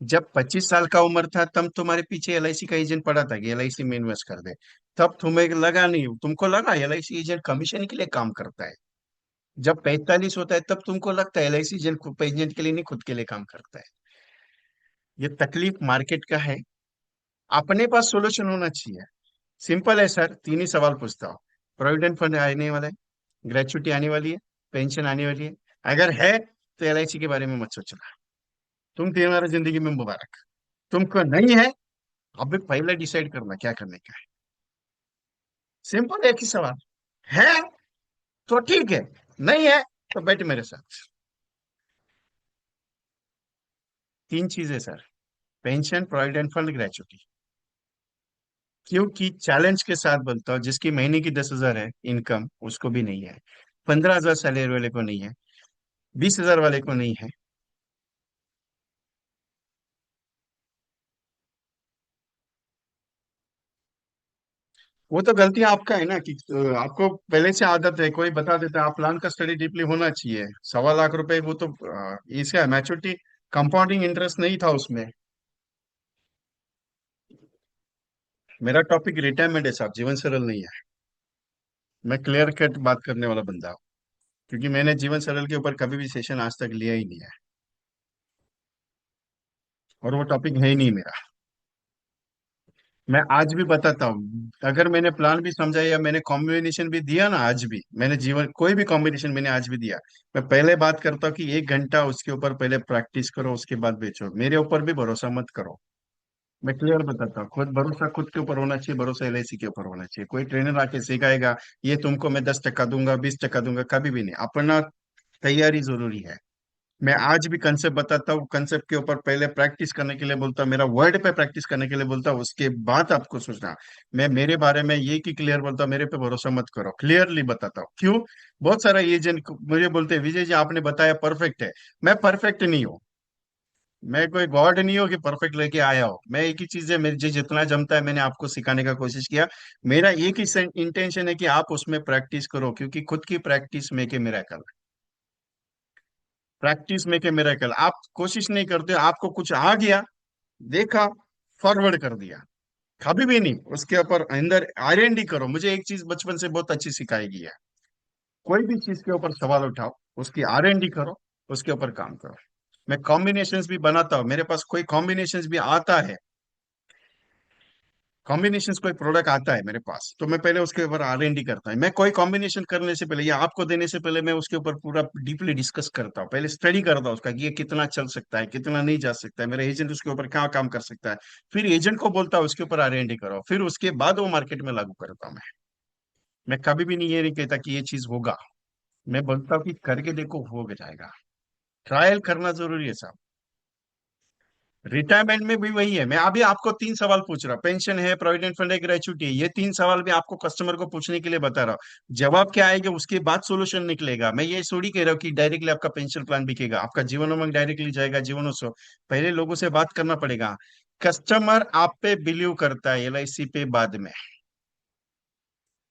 जब 25 साल का उम्र था तब तुम्हारे पीछे LIC का एजेंट पड़ा था कि LIC में इन्वेस्ट कर दे। तब तुम्हें लगा नहीं, तुमको लगा LIC एजेंट कमीशन के लिए काम करता है। जब 45 होता है तब तुमको लगता है LIC एजेंट के लिए नहीं, खुद के लिए काम करता है। ये तकलीफ मार्केट का है। अपने पास सोल्यूशन होना चाहिए। सिंपल है सर, तीन ही सवाल पूछता हूँ। प्रोविडेंट फंड आने वाला है, ग्रेचुटी आने वाली है, पेंशन आने वाली है? अगर है तो LIC के बारे में मत सोचना। तुम्हारा जिंदगी में मुबारक। तुमको नहीं है, अभी पहले डिसाइड करना क्या करने का है। सिंपल एक ही सवाल। है तो ठीक है, नहीं है तो बैठ मेरे साथ। तीन चीजें sir, pension, provident fund, gratuity. क्योंकि चैलेंज के साथ बोलता हूँ, जिसकी महीने की 10,000 है इनकम, उसको भी नहीं है। 15,000 सैलरी वाले को नहीं है। 20,000 वाले को नहीं है। वो तो गलती आपका है ना कि आपको पहले से आदत है, कोई बता देता है, आप प्लान का स्टडी डीपली होना चाहिए। 1.25 लाख वो तो इसका मैच्योरिटी, कंपाउंडिंग इंटरेस्ट नहीं था उसमें। मेरा टॉपिक रिटायरमेंट है साहब, जीवन सरल नहीं है। मैं क्लियर कट बात करने वाला बंदा हूँ, क्योंकि मैंने जीवन सरल के ऊपर कभी भी सेशन आज तक लिया ही नहीं है, और वो टॉपिक है ही नहीं मेरा। मैं आज भी बताता हूँ, अगर मैंने प्लान भी समझा या मैंने कॉम्बिनेशन भी दिया ना, आज भी मैंने जीवन कोई भी कॉम्बिनेशन मैंने आज भी दिया। मैं पहले बात करता हूँ कि 1 घंटा उसके ऊपर पहले प्रैक्टिस करो, उसके बाद बेचो। मेरे ऊपर भी भरोसा मत करो। मैं क्लियर बताता हूँ, खुद भरोसा खुद के ऊपर होना चाहिए, भरोसा LIC के ऊपर होना चाहिए। कोई ट्रेनर आके सिखाएगा ये तुमको मैं 10% दूंगा, 20% दूंगा, कभी भी नहीं। अपना तैयारी जरूरी है। मैं आज भी कंसेप्ट बताता हूँ, कंसेप्ट के ऊपर पहले प्रैक्टिस करने के लिए बोलता हूँ, मेरा वर्ड पे प्रैक्टिस करने के लिए बोलता हूँ, उसके बाद आपको सोचना। मैं मेरे बारे में ये की क्लियर बोलता हूँ, मेरे पे भरोसा मत करो, क्लियरली बताता हूँ क्यों। बहुत सारा एजेंट मुझे बोलते हैं विजय जी आपने बताया परफेक्ट है। मैं परफेक्ट नहीं हूँ। मैं कोई गॉड नहीं हूँ कि परफेक्ट लेके आया हो। मैं एक ही चीज है, मुझे जितना जमता है मैंने आपको सिखाने का कोशिश किया। मेरा एक ही इंटेंशन है कि आप उसमें प्रैक्टिस करो, क्योंकि खुद की practice make a miracle. Practice make a miracle. आप कोशिश नहीं करते, आपको कुछ आ गया, देखा, फॉरवर्ड कर दिया, कभी भी नहीं उसके ऊपर अंदर R&D करो। मुझे एक चीज बचपन से बहुत अच्छी सिखाई गई है, कोई भी चीज के ऊपर सवाल उठाओ, उसकी R&D करो, उसके ऊपर काम करो। मैं कॉम्बिनेशंस भी बनाता हूँ, मेरे पास कोई कॉम्बिनेशंस भी आता है, कॉम्बिनेशंस कोई प्रोडक्ट आता है मेरे पास, तो मैं पहले उसके ऊपर R&D करता हूँ। मैं कोई कॉम्बिनेशन करने से पहले या आपको देने से पहले मैं उसके ऊपर पूरा डीपली डिस्कस करता हूँ, पहले स्टडी करता हूँ उसका कि ये कितना चल सकता है, कितना नहीं जा सकता है, मेरा एजेंट उसके ऊपर क्या काम कर सकता है। फिर एजेंट को बोलता हूँ उसके ऊपर R&D करो, फिर उसके बाद वो मार्केट में लागू करता हूँ मैं कभी भी नहीं ये नहीं कहता कि ये चीज होगा। मैं बोलता हूँ कि करके देखो, हो जाएगा। ट्रायल करना जरूरी है साहब। रिटायरमेंट में भी वही है। मैं अभी आपको तीन सवाल पूछ रहा, पेंशन है, प्रोविडेंट फंड है, ग्रेचुटी है, ये तीन सवाल भी आपको कस्टमर को पूछने के लिए बता रहा हूँ। जवाब क्या आएगा उसके बाद सोल्यूशन निकलेगा। मैं ये थोड़ी कह रहा हूँ कि डायरेक्टली आपका पेंशन प्लान बिकेगा, आपका जीवन उमंग डायरेक्टली जाएगा जीवनोत्सव। पहले लोगों से बात करना पड़ेगा। कस्टमर आप पे बिलीव करता है, LIC पे बाद में।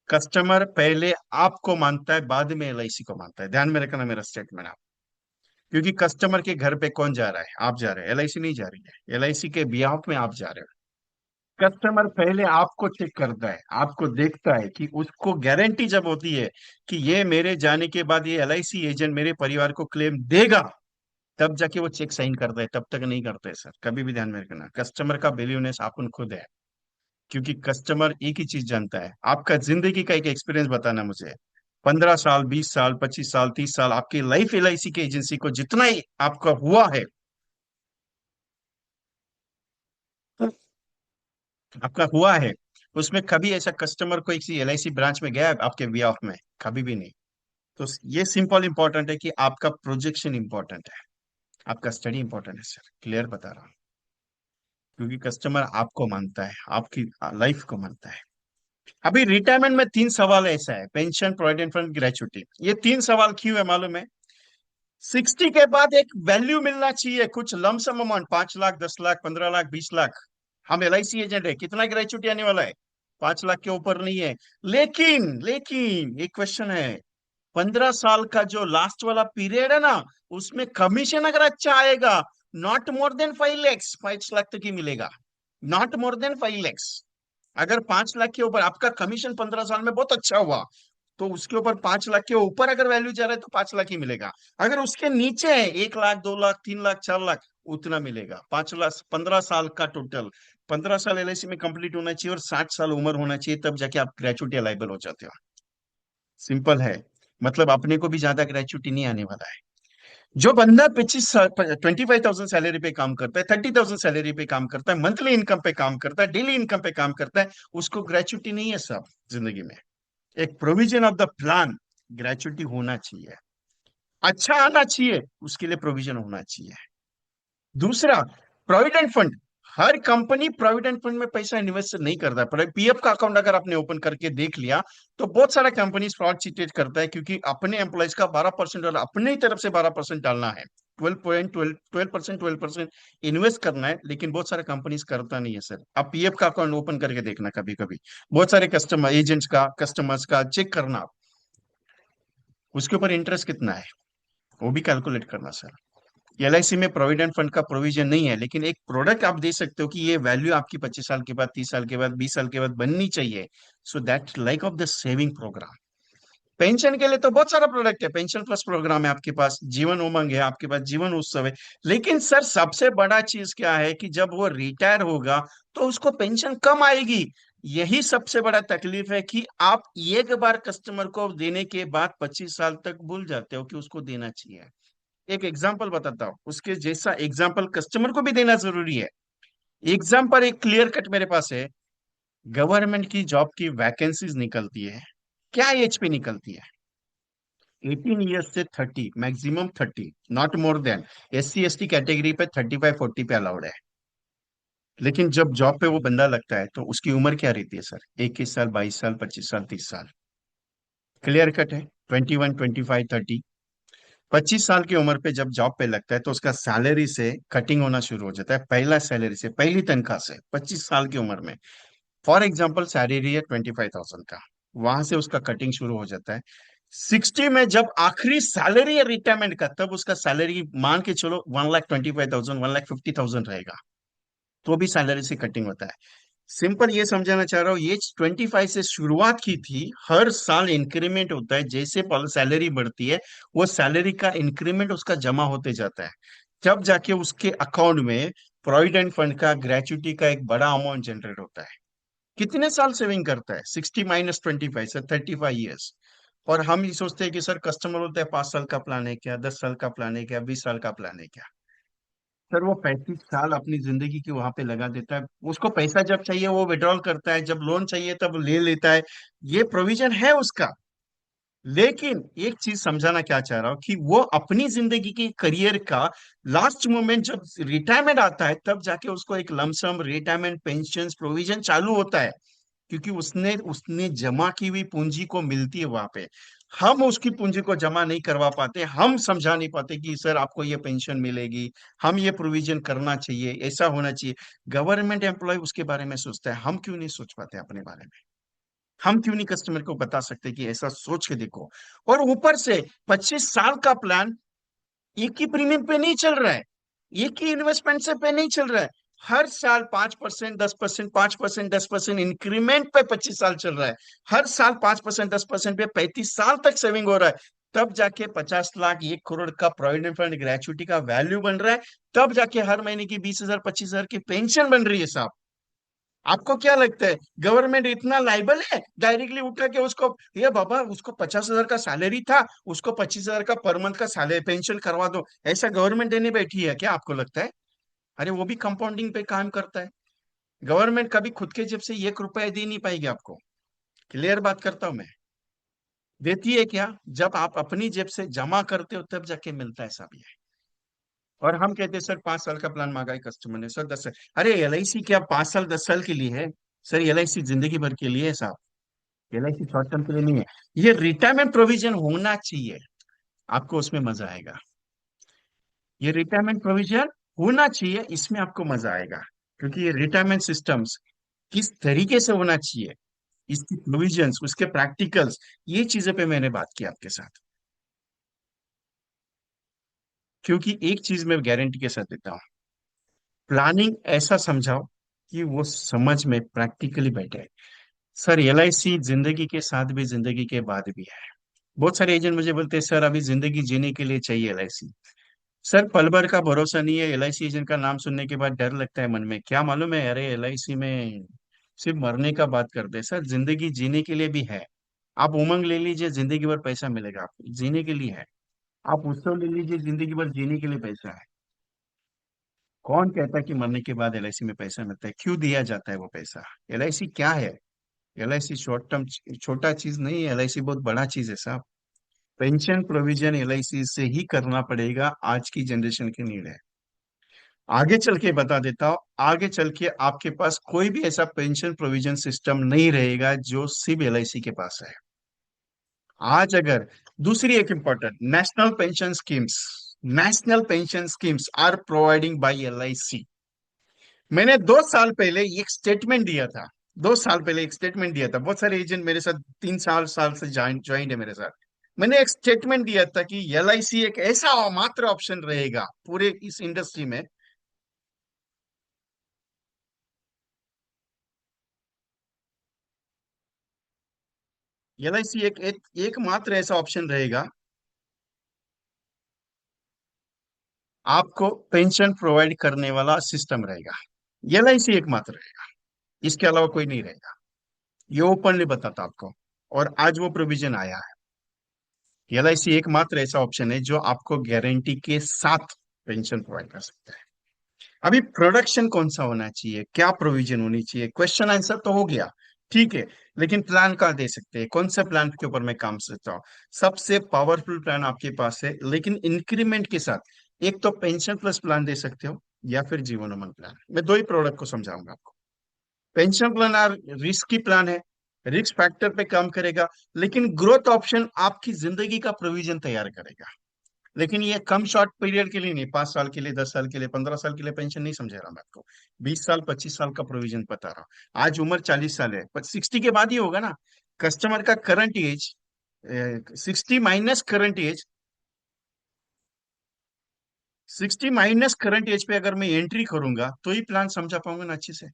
कस्टमर पहले आपको मानता है, बाद में LIC को मानता है। ध्यान में रखना मेरा स्टेटमेंट। क्योंकि कस्टमर के घर पे कौन जा रहा है? आप जा रहे हैं, LIC नहीं जा रही है। LIC के बिहाफ में आप जा रहे हो। कस्टमर पहले आपको चेक करता है, आपको देखता है कि उसको गारंटी जब होती है कि ये मेरे जाने के बाद ये LIC एजेंट मेरे परिवार को क्लेम देगा, तब जाके वो चेक साइन करता है। तब तक नहीं करते सर, कभी भी ध्यान में रखना। कस्टमर का बिलीवनेस अपन खुद है। क्योंकि कस्टमर एक ही चीज जानता है, आपका जिंदगी का एक एक्सपीरियंस बताना मुझे। 15 साल, 20 साल, 25 साल, 30 साल आपकी लाइफ LIC की एजेंसी को जितना ही आपका हुआ है, आपका हुआ है, उसमें कभी ऐसा कस्टमर को किसी LIC ब्रांच में गया है आपके वे ऑफ में? कभी भी नहीं। तो ये सिंपल इंपॉर्टेंट है कि आपका प्रोजेक्शन इंपॉर्टेंट है। आपका स्टडी इंपॉर्टेंट है सर, क्लियर बता रहा हूँ। क्योंकि कस्टमर आपको मानता है, आपकी लाइफ को मानता है। अभी रिटायरमेंट में तीन सवाल ऐसा है, पेंशन, प्रोविडेंट फंड, ग्रेचुटी। ये तीन सवाल क्यों है मालूम है? 60 के बाद एक वैल्यू मिलना चाहिए, कुछ लमसम अमाउंट, 5 लाख, 10 लाख, 15 लाख, 20 लाख। हम LIC एजेंट है, कितना ग्रेचुटी आने वाला है? 5 लाख के ऊपर नहीं है। लेकिन लेकिन एक क्वेश्चन है, 15 साल का जो लास्ट वाला पीरियड है ना, उसमें कमीशन अगर अच्छा आएगा, not more than 5 lakhs, 5 lakh तक ही मिलेगा। Not more than 5 lakhs. अगर 5 लाख के ऊपर आपका कमीशन 15 साल में बहुत अच्छा हुआ, तो उसके ऊपर 5 लाख के ऊपर अगर वैल्यू जा रहा है तो 5 लाख ही मिलेगा। अगर उसके नीचे है, 1 लाख, 2 लाख, 3 लाख, 4 लाख, उतना मिलेगा। 5 लाख, 15 साल का टोटल। 15 साल LIC में कंप्लीट होना चाहिए और 60 साल उम्र होना चाहिए, तब जाके आप ग्रेचुटी लाइबल हो जाते हो। सिंपल है। मतलब अपने को भी ज्यादा ग्रेचुटी नहीं आने वाला है। जो बंदा 25,000 सैलरी पे काम करता है, 30,000 सैलरी पे काम करता है, मंथली इनकम पे काम करता है, डेली इनकम पे काम करता है, उसको ग्रेचुटी नहीं है सब जिंदगी में। एक provision of the plan, gratuity होना चाहिए। अच्छा आना चाहिए, उसके लिए प्रोविजन होना चाहिए। दूसरा, प्रोविडेंट फंड। हर कंपनी प्रोविडेंट फंड में पैसा इन्वेस्ट नहीं करता। पर PF का अकाउंट अगर आपने ओपन करके देख लिया, तो बहुत सारा कंपनी फ्रॉड चीटेज करता है, क्योंकि अपने एम्प्लॉयज का 12% और अपने ही तरफ से 12% डालना है। 12% 12% इन्वेस्ट करना है, लेकिन बहुत सारे कंपनीज करता नहीं है सर। आप PF का अकाउंट ओपन करके देखना कभी कभी, बहुत सारे कस्टमर एजेंट्स का, कस्टमर्स का चेक करना आप, उसके ऊपर इंटरेस्ट कितना है वो भी कैलकुलेट करना सर। LIC में प्रोविडेंट फंड का प्रोविजन नहीं है, लेकिन एक प्रोडक्ट आप दे सकते हो कि ये वैल्यू आपकी 25 साल के बाद, 30 साल के बाद, 20 साल के बाद बननी चाहिए। So that like of the saving programme. पेंशन के लिए तो बहुत सारा प्रोडक्ट है, पेंशन प्लस प्रोग्राम है आपके पास, जीवन उमंग है आपके पास, जीवन उत्सव है। लेकिन सर सबसे बड़ा चीज क्या है कि जब वो रिटायर होगा, तो उसको पेंशन कम आएगी। यही सबसे बड़ा तकलीफ है कि आप एक बार कस्टमर को देने के बाद 25 साल तक भूल जाते हो कि उसको देना चाहिए। एक एग्जाम्पल बताता हूँ, उसके जैसा एग्जाम्पल कस्टमर को भी देना जरूरी है। एग्जाम्पल एक क्लियर कट मेरे पास है। गवर्नमेंट की जॉब की वैकेंसीज निकलती है, क्या एज पे निकलती है? 18 ईयर्स से 30, maximum 30, not more than. SC ST category पे 35 40 पे अलाउड है। लेकिन जब जॉब पे वो बंदा लगता है, तो उसकी उम्र क्या रहती है सर? 21 साल, 22 साल, 25 साल, 30 साल। क्लियर कट है। 21, 25, 30। 25 साल की उम्र पे जब जॉब पे लगता है, तो उसका सैलरी से कटिंग होना शुरू हो जाता है, पहला सैलरी से, पहली तनख्वाह से, 25 साल की उम्र में। फॉर एग्जाम्पल सैलरी है 25,000 का, वहां से उसका कटिंग शुरू हो जाता है। 60 में जब आखिरी सैलरी है रिटायरमेंट का, तब उसका सैलरी मान के चलो 1,25,000, 1,50,000 रहेगा। तो भी सैलरी से कटिंग होता है। सिंपल ये समझाना चाह रहा हूँ, ये 25 से शुरुआत की थी, हर साल इंक्रीमेंट होता है, जैसे सैलरी बढ़ती है, वो सैलरी का इंक्रीमेंट उसका जमा होते जाता है। जब जाके उसके अकाउंट में प्रोविडेंट फंड का, ग्रेचुटी का एक बड़ा अमाउंट जनरेट होता है। कितने साल सेविंग करता है? 60 - 25 से 35 ईयर्स। और हम ये सोचते हैं कि सर कस्टमर बोलते हैं 5 साल का प्लान है क्या, 10 साल का प्लान है क्या, 20 साल का प्लान है क्या? सर वो 35 साल अपनी जिंदगी की वहां पे लगा देता है। उसको पैसा जब चाहिए वो विड्रॉल करता है, जब लोन चाहिए तब ले लेता है। ये प्रोविजन है उसका। लेकिन एक चीज समझाना क्या चाह रहा हूं कि वो अपनी जिंदगी की करियर का लास्ट मोमेंट जब रिटायरमेंट आता है, तब जाके उसको एक लमसम रिटायरमेंट पेंशन प्रोविजन चालू होता है। क्योंकि उसने उसने जमा की हुई पूंजी को मिलती है वहां पे। हम उसकी पूंजी को जमा नहीं करवा पाते, हम समझा नहीं पाते कि सर आपको ये पेंशन मिलेगी, हम ये प्रोविजन करना चाहिए, ऐसा होना चाहिए। गवर्नमेंट एम्प्लॉय उसके बारे में सोचता है, हम क्यों नहीं सोच पाते अपने बारे में? हम क्यों नहीं कस्टमर को बता सकते कि ऐसा सोच के देखो? और ऊपर से 25 साल का प्लान एक ही प्रीमियम पे नहीं चल रहा है, एक ही इन्वेस्टमेंट से पे नहीं चल रहा है। हर साल 5%, 10%, 5%, 10% इंक्रीमेंट पे 25 साल चल रहा है। हर साल 5%, 10% पे 35 साल तक सेविंग हो रहा है। तब जाके 50 लाख, 1 करोड़ का प्रोविडेंट फंड ग्रेचुटी का वैल्यू बन रहा है। तब जाके हर महीने की 20,000, 25,000 की पेंशन बन रही है साहब। आपको क्या लगता है गवर्नमेंट इतना लाइबल है डायरेक्टली उठा के उसको, ये बाबा उसको 50,000 का सैलरी था, उसको 25,000 का पर मंथ का सैलरी पेंशन करवा दो, ऐसा गवर्नमेंट देने बैठी है क्या आपको लगता है? अरे वो भी कंपाउंडिंग पे काम करता है। गवर्नमेंट कभी खुद के जेब से 1 रुपया दे नहीं पाएगी आपको। क्लियर बात करता हूं मैं। देती है क्या? जब आप अपनी जेब से जमा करते हो, तब जाके मिलता है सब ये। और हम कहते हैं सर 5 साल का प्लान मांगा है कस्टमर ने, सर 10 साल। अरे एलआईसी क्या 5 साल 10 साल के लिए है? सर एलआईसी जिंदगी भर के लिए है साहब। एलआईसी शॉर्ट टर्म के लिए नहीं है। ये रिटायरमेंट प्रोविजन होना चाहिए, आपको उसमें मजा आएगा। ये रिटायरमेंट प्रोविजन होना चाहिए, इसमें आपको मजा आएगा। क्योंकि ये रिटायरमेंट सिस्टम्स किस तरीके से होना चाहिए, इसकी प्रोविजंस, उसके प्रैक्टिकल्स, ये चीजों पे मैंने बात की आपके साथ। क्योंकि एक चीज मैं गारंटी के साथ देता हूँ, प्लानिंग ऐसा समझाओ कि वो समझ में प्रैक्टिकली बैठे। सर एलआईसी जिंदगी के साथ भी जिंदगी के बाद भी है। बहुत सारे एजेंट मुझे बोलते हैं सर अभी जिंदगी जीने के लिए चाहिए एलआईसी। सर पल भर का भरोसा नहीं है, एलआईसी एजेंट का नाम सुनने के बाद डर लगता है मन में, क्या मालूम है, अरे एलआईसी में सिर्फ मरने का बात करते हैं। सर जिंदगी जीने के लिए भी है। आप उमंग ले लीजिए, जिंदगी भर पैसा मिलेगा आपको, जीने के लिए है। आप उत्सव ले लीजिए, जिंदगी भर जीने के लिए पैसा है। कौन कहता है कि मरने के बाद एलआईसी में पैसा मिलता है? क्यों दिया जाता है वो पैसा? एलआईसी क्या है? एलआईसी शॉर्ट टर्म छोटा चीज नहीं है, एलआईसी बहुत बड़ा चीज है साहब। पेंशन प्रोविजन एलआईसी से ही करना पड़ेगा, आज की जनरेशन की नीड है। आगे चल के बता देता हूँ, आगे चल के आपके पास कोई भी ऐसा पेंशन प्रोविजन सिस्टम नहीं रहेगा जो सिर्फ एलआईसी के पास है। आज अगर दूसरी एक important national pension schemes, national pension schemes are providing by LIC. मैंने 2 साल पहले एक स्टेटमेंट दिया था। 2 साल पहले एक स्टेटमेंट दिया था, बहुत सारे एजेंट मेरे साथ 3 साल साल से ज्वाइंट है मेरे साथ। मैंने एक स्टेटमेंट दिया था कि एलआईसी एक ऐसा मात्र ऑप्शन रहेगा पूरे इस इंडस्ट्री में। एलआईसी एक मात्र ऐसा ऑप्शन रहेगा आपको पेंशन प्रोवाइड करने वाला सिस्टम रहेगा। एलआईसी एकमात्र रहेगा, इसके अलावा कोई नहीं रहेगा। ये ओपनली बताता आपको। और आज वो प्रोविजन आया है। एलआईसी एकमात्र ऐसा ऑप्शन है जो आपको गारंटी के साथ पेंशन प्रोवाइड कर सकता है। अभी प्रोडक्शन कौन सा होना चाहिए, क्या प्रोविजन होनी चाहिए, क्वेश्चन आंसर तो हो गया, ठीक है। लेकिन प्लान कहाँ दे सकते हैं, कौन सा प्लान के ऊपर मैं काम करता हूँ? सबसे पावरफुल प्लान आपके पास है, लेकिन इंक्रीमेंट के साथ। एक तो पेंशन प्लस प्लान दे सकते हो, या फिर जीवन उमंग प्लान। मैं दो ही प्रोडक्ट को समझाऊंगा आपको। Pension plan are risky plan है, रिस्क फैक्टर पे काम करेगा, लेकिन ग्रोथ ऑप्शन आपकी जिंदगी का प्रोविजन तैयार करेगा। लेकिन ये कम शॉर्ट पीरियड के लिए नहीं, 5 साल के लिए, 10 साल के लिए, 15 साल के लिए पेंशन नहीं समझा रहा मैं आपको। 20 साल 25 साल का प्रोविजन बता रहा हूँ। आज उम्र 40 साल है, पर 60 के बाद ही होगा ना। कस्टमर का current age 60 minus current age, 60 minus current age पे अगर मैं एंट्री करूंगा तो ही प्लान समझा पाऊंगा ना अच्छे से।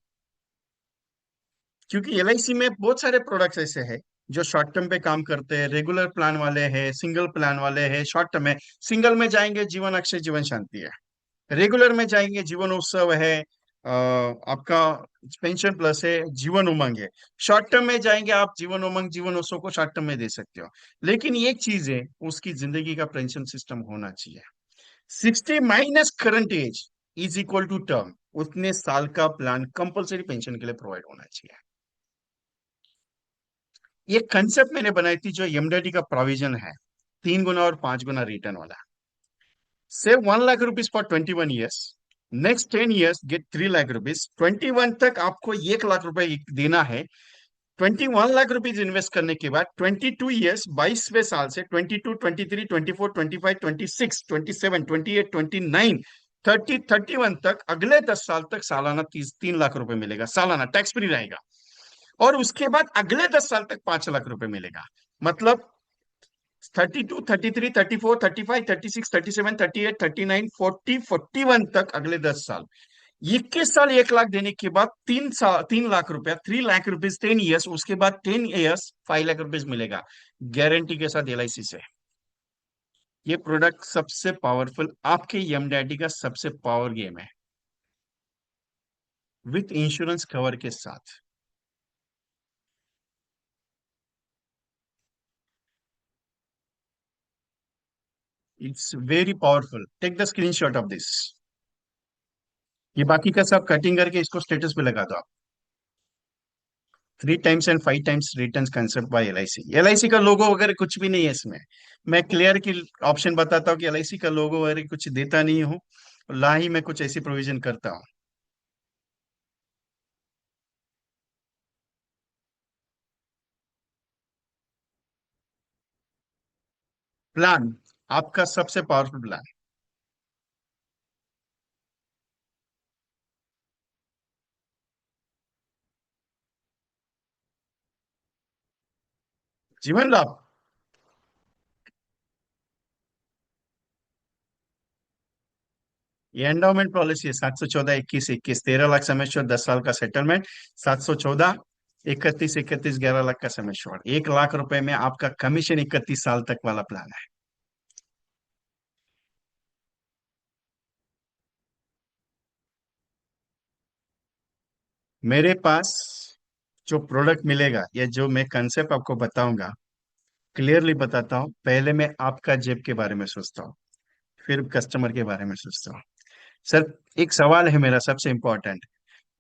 क्योंकि एलआईसी में बहुत सारे प्रोडक्ट्स ऐसे हैं जो शॉर्ट टर्म पे काम करते हैं, रेगुलर प्लान वाले हैं, सिंगल प्लान वाले हैं। शॉर्ट टर्म में सिंगल में जाएंगे जीवन अक्षय जीवन शांति है, रेगुलर में जाएंगे जीवन उत्सव है, आपका पेंशन प्लस है, जीवन उमंग है। शॉर्ट टर्म में जाएंगे आप जीवन उमंग जीवन उत्सव को शॉर्ट टर्म में दे सकते हो। लेकिन एक चीज है, उसकी जिंदगी का पेंशन सिस्टम होना चाहिए। 60 minus current age is equal to term, उतने साल का प्लान कंपलसरी पेंशन के लिए प्रोवाइड होना चाहिए। ये कंसेप्ट मैंने बनाई थी जो एमडीडी का प्रोविजन है, 3 गुना और 5 गुना रिटर्न वाला। Save 1 lakh rupees for 21 years, next 10 years get 3 lakh rupees, 21 तक आपको 1 लाख रुपए देना है। 21 लाख रुपीज इन्वेस्ट करने के बाद 22 ईयर्स, 22वें साल से 22, 23, 24, 25, 26, 27, 28, 29, 30, 31 तक, अगले 10 साल तक सालाना 3 लाख रुपए मिलेगा, सालाना टैक्स फ्री रहेगा। और उसके बाद अगले 10 साल तक 5 लाख रुपए मिलेगा। मतलब 32, 33, 34, 35, 36, 37, 38, 39, 40, 41 तक, अगले 10 साल। 21 साल 1 लाख देने के बाद 3 साल 3 लाख रुपया, 3 लाख रुपीज 10 ईयर्स, उसके बाद 10 ईयर्स 5 लाख रुपीज मिलेगा गारंटी के साथ एलआईसी से। ये प्रोडक्ट सबसे पावरफुल, आपके एमडीआईटी का सबसे पावर गेम है, विथ इंश्योरेंस कवर के साथ। It's very powerful, take the screenshot of this. ये बाकी का सब कटिंग करके इसको स्टेटस पे लगा दो आप। 3 times and 5 times return concept by LIC. LIC का लोगो वगैरह कुछ भी नहीं है इसमें। मैं क्लियर की ऑप्शन बताता हूँ कि एलआईसी का लोगो वगैरह कुछ देता नहीं हूँ। ला ही मैं कुछ ऐसी प्रोविजन करता हूँ। प्लान, आपका सबसे पावरफुल प्लान। जीवन लाभ, ये एंडोमेंट पॉलिसी है 714 21 21, 13 लाख समय छोड़ 10 साल का सेटलमेंट। 714 31 31 11 लाख का समय छोड़ 1 लाख रुपए में आपका कमीशन 31 साल तक वाला प्लान है। मेरे पास जो प्रोडक्ट मिलेगा या जो मैं कंसेप्ट आपको बताऊंगा, क्लियरली बताता हूँ, पहले मैं आपका जेब के बारे में सोचता हूँ, फिर कस्टमर के बारे में सोचता हूँ। सर, एक सवाल है मेरा सबसे इंपॉर्टेंट।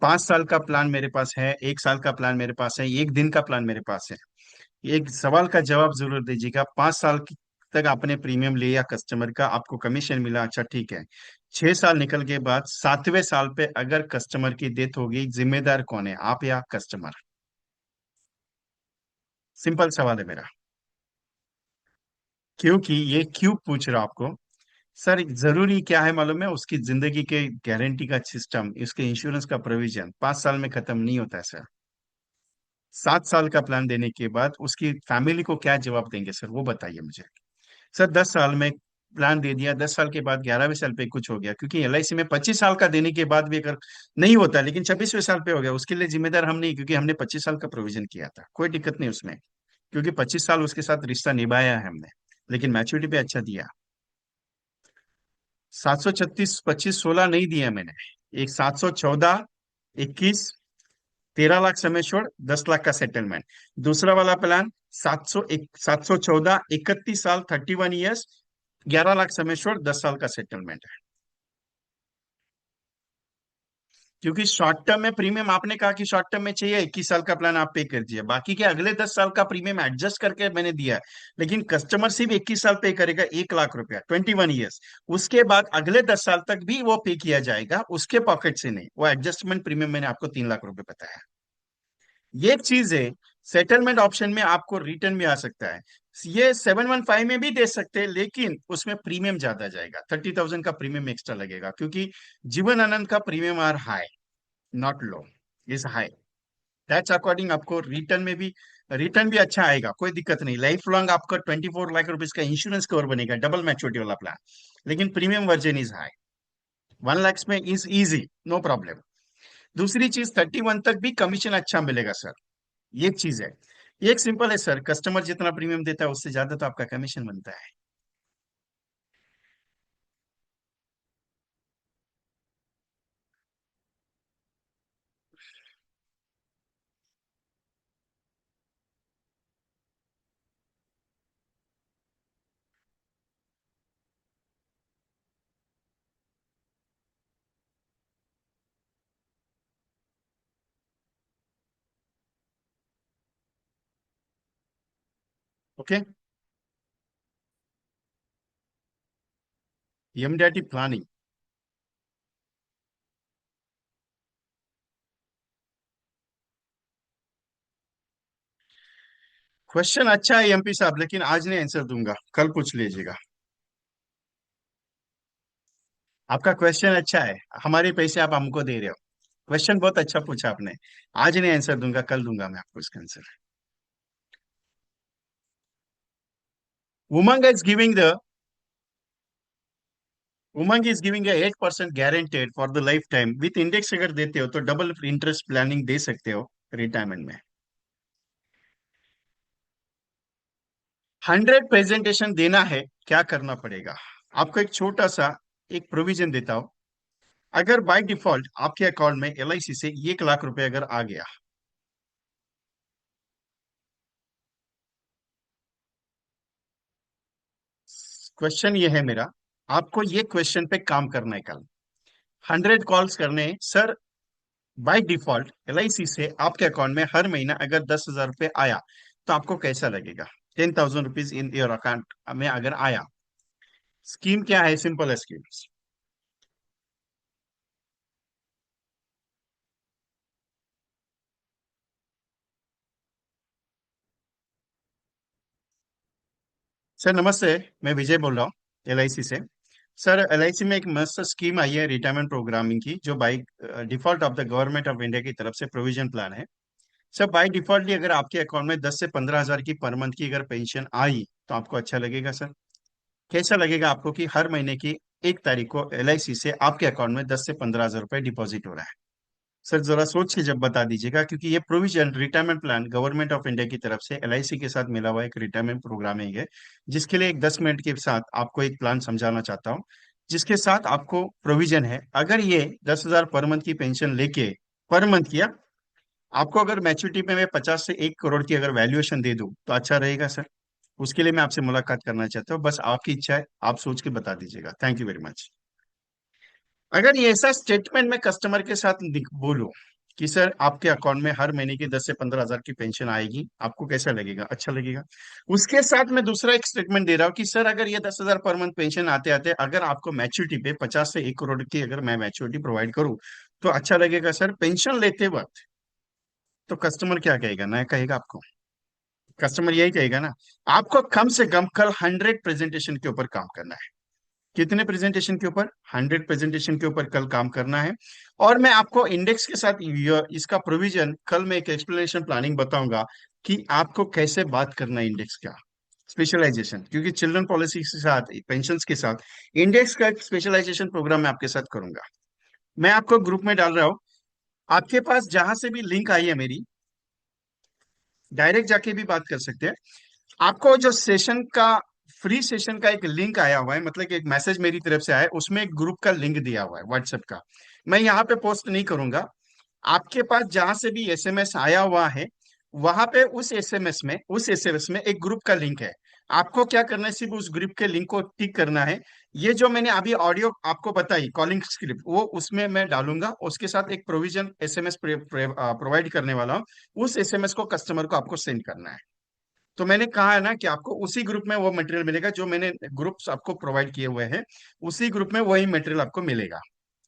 5 साल का प्लान मेरे पास है, 1 साल का प्लान मेरे पास है, 1 दिन का प्लान मेरे पास है। एक सवाल का जवाब जरूर दीजिएगा। 5 साल तक आपने प्रीमियम लिया कस्टमर का, आपको कमीशन मिला, अच्छा ठीक है। 6 साल निकल के बाद 7वें साल पे अगर कस्टमर की डेथ होगी, जिम्मेदार कौन है, आप या कस्टमर? सिंपल सवाल है मेरा। क्योंकि ये क्यों पूछ रहा हूं आपको, सर जरूरी क्या है मालूम है, उसकी जिंदगी के गारंटी का सिस्टम, इसके इंश्योरेंस का प्रोविजन 5 साल में खत्म नहीं होता है सर। 7 साल का प्लान देने के बाद उसकी फैमिली को क्या जवाब देंगे सर, वो बताइए मुझे। सर 10 साल में प्लान दे दिया, 10 साल के बाद 11वें साल पे कुछ हो गया, क्योंकि एलआईसी में 25 साल का देने के बाद भी अगर नहीं होता, लेकिन 26वें साल पे हो गया, उसके लिए जिम्मेदार हम नहीं, क्योंकि हमने 25 साल का प्रोविजन किया था, कोई दिक्कत नहीं उसमें। क्योंकि 25 साल उसके साथ रिश्ता निभाया है हमने, लेकिन मैच्योरिटी पे अच्छा दिया। 736 25 16 नहीं दिया मैंने, एक 714 21, 13 लाख समय छोड़ 10 लाख का सेटलमेंट। दूसरा वाला प्लान 714 31 साल 31 ईयर्स, 11 लाख समय छोड़ 10 साल का सेटलमेंट है। क्योंकि शॉर्ट टर्म में प्रीमियम आपने कहा कि शॉर्ट टर्म में चाहिए, 21 साल का प्लान आप पे कर दिया, बाकी के अगले 10 साल का प्रीमियम एडजस्ट करके मैंने दिया है। लेकिन कस्टमर सिर्फ 21 साल पे करेगा, 1 लाख रुपया 21 ईयर्स। उसके बाद अगले 10 साल तक भी वो पे किया जाएगा, उसके पॉकेट से नहीं, वो एडजस्टमेंट प्रीमियम मैंने आपको 3 लाख रुपए बताया। ये चीज है। सेटलमेंट ऑप्शन में आपको रिटर्न भी आ सकता है, ये 715 में भी दे सकते हैं, लेकिन उसमें प्रीमियम ज्यादा जाएगा, 30,000 का प्रीमियम एक्स्ट्रा लगेगा, क्योंकि जीवन आनंद का premium are high, not low, is high. That's according आपको रिटर्न भी अच्छा आएगा, कोई दिक्कत नहीं। लाइफ लॉन्ग आपका 24 लाख रुपीज का इंश्योरेंस कवर बनेगा, डबल मैच्योरिटी वाला प्लान। लेकिन premium version is high, 1 lakh में इज इजी, नो प्रॉब्लम। दूसरी चीज, 31 तक भी कमीशन अच्छा मिलेगा सर, ये चीज है। एक सिंपल है सर, कस्टमर जितना प्रीमियम देता है उससे ज्यादा तो आपका कमीशन बनता है। Okay, MDRT planning. क्वेश्चन अच्छा है एमपी साहब, लेकिन आज नहीं आंसर दूंगा, कल पूछ लीजिएगा। आपका क्वेश्चन अच्छा है, हमारे पैसे आप हमको दे रहे हो। क्वेश्चन बहुत अच्छा पूछा आपने, आज नहीं आंसर दूंगा, कल दूंगा मैं आपको इसका answer. Umang is giving the Umang is giving 8% guaranteed for the life time with index, अगर देते हो तो डबल इंटरेस्ट प्लानिंग दे सकते हो रिटायरमेंट में। 100 प्रेजेंटेशन देना है, क्या करना पड़ेगा? आपको एक छोटा सा एक प्रोविजन देता हूं। अगर बाय डिफॉल्ट आपके अकाउंट में एलआईसी से 1 लाख रुपए अगर आ गया, क्वेश्चन ये है मेरा, आपको ये क्वेश्चन पे काम करना है कल। 100 कॉल्स करने हैं सर। बाय डिफॉल्ट एलआईसी से आपके अकाउंट में हर महीना अगर 10,000 रुपये आया, तो आपको कैसा लगेगा? 10,000 रुपीज इन योर अकाउंट में अगर आया। स्कीम क्या है? सिंपल है स्कीम। सर नमस्ते। मैं विजय बोल रहा हूँ एलआईसी से। सर एलआईसी में एक मस्त स्कीम आई है रिटायरमेंट प्रोग्रामिंग की, जो by default of the government of India की तरफ से प्रोविजन प्लान है। सर बाई डिफॉल्टली अगर आपके अकाउंट में 10 से 15 हजार की पर मंथ की अगर पेंशन आई तो आपको अच्छा लगेगा सर। कैसा लगेगा आपको कि हर महीने की 1 तारीख को एलआईसी से आपके अकाउंट में 10 से 15 हजार रुपए डिपॉजिट हो रहा है। सर जरा सोच के जब बता दीजिएगा, क्योंकि ये provision retirement plan government of India की तरफ से एलआईसी के साथ मिला हुआ एक रिटायरमेंट प्रोग्रामिंग है, जिसके लिए एक 10 मिनट के साथ आपको एक प्लान समझाना चाहता हूँ। जिसके साथ आपको प्रोविजन है, अगर ये 10 हजार पर मंथ की पेंशन लेके पर मंथ किया, आपको अगर मैच्योरिटी में मैं 50 से 1 करोड़ की अगर वैल्यूएशन दे दूं तो अच्छा रहेगा सर। उसके लिए मैं आपसे मुलाकात करना चाहता हूँ, बस आपकी इच्छा है, आप सोच के बता दीजिएगा। Thank you very much. अगर ये ऐसा स्टेटमेंट मैं कस्टमर के साथ बोलूं कि सर आपके अकाउंट में हर महीने की 10 से 15 हजार की पेंशन आएगी, आपको कैसा लगेगा? अच्छा लगेगा। उसके साथ मैं दूसरा एक स्टेटमेंट दे रहा हूँ कि सर अगर ये 10 हजार पर मंथ पेंशन आते आते अगर आपको मैच्योरिटी पे 50 से 1 करोड़ की अगर मैं मैच्योरिटी प्रोवाइड करूँ तो अच्छा लगेगा सर। पेंशन लेते वक्त तो कस्टमर क्या कहेगा, ना कहेगा आपको? कस्टमर यही कहेगा ना। आपको कम से कम कल 100 प्रेजेंटेशन के ऊपर काम करना है। कितने प्रेजेंटेशन के ऊपर? 100 प्रेजेंटेशन के ऊपर कल काम करना है। और मैं आपको इंडेक्स के साथ इसका प्रोविजन कल मैं एक एक्सप्लेनेशन प्लानिंग बताऊंगा कि आपको कैसे बात करना है इंडेक्स का स्पेशलाइजेशन, क्योंकि चिल्ड्रन पॉलिसी के साथ पेंशन के साथ इंडेक्स का एक स्पेशलाइजेशन प्रोग्राम मैं आपके साथ करूंगा। मैं आपको ग्रुप में डाल रहा हूँ। आपके पास जहां से भी लिंक आई है मेरी, डायरेक्ट जाके भी बात कर सकते हैं। आपको जो सेशन का फ्री सेशन का एक लिंक आया हुआ है, मतलब कि एक मैसेज मेरी तरफ से आया है, उसमें एक ग्रुप का लिंक दिया हुआ है व्हाट्सएप का। मैं यहाँ पे पोस्ट नहीं करूंगा। आपके पास जहां से भी एसएमएस आया हुआ है, वहां पे उस एसएमएस में एक ग्रुप का लिंक है। आपको क्या करना है, सिर्फ उस ग्रुप के लिंक को टिक करना है। ये जो मैंने अभी ऑडियो आपको बताई कॉलिंग स्क्रिप्ट, वो उसमें मैं डालूंगा, उसके साथ एक प्रोविजन एसएमएस प्रोवाइड करने वाला हूँ। उस एसएमएस को कस्टमर को आपको सेंड करना है। तो मैंने कहा है ना कि आपको उसी ग्रुप में वो मटेरियल मिलेगा जो मैंने ग्रुप्स आपको प्रोवाइड किए हुए हैं। उसी ग्रुप में वही मटेरियल आपको मिलेगा।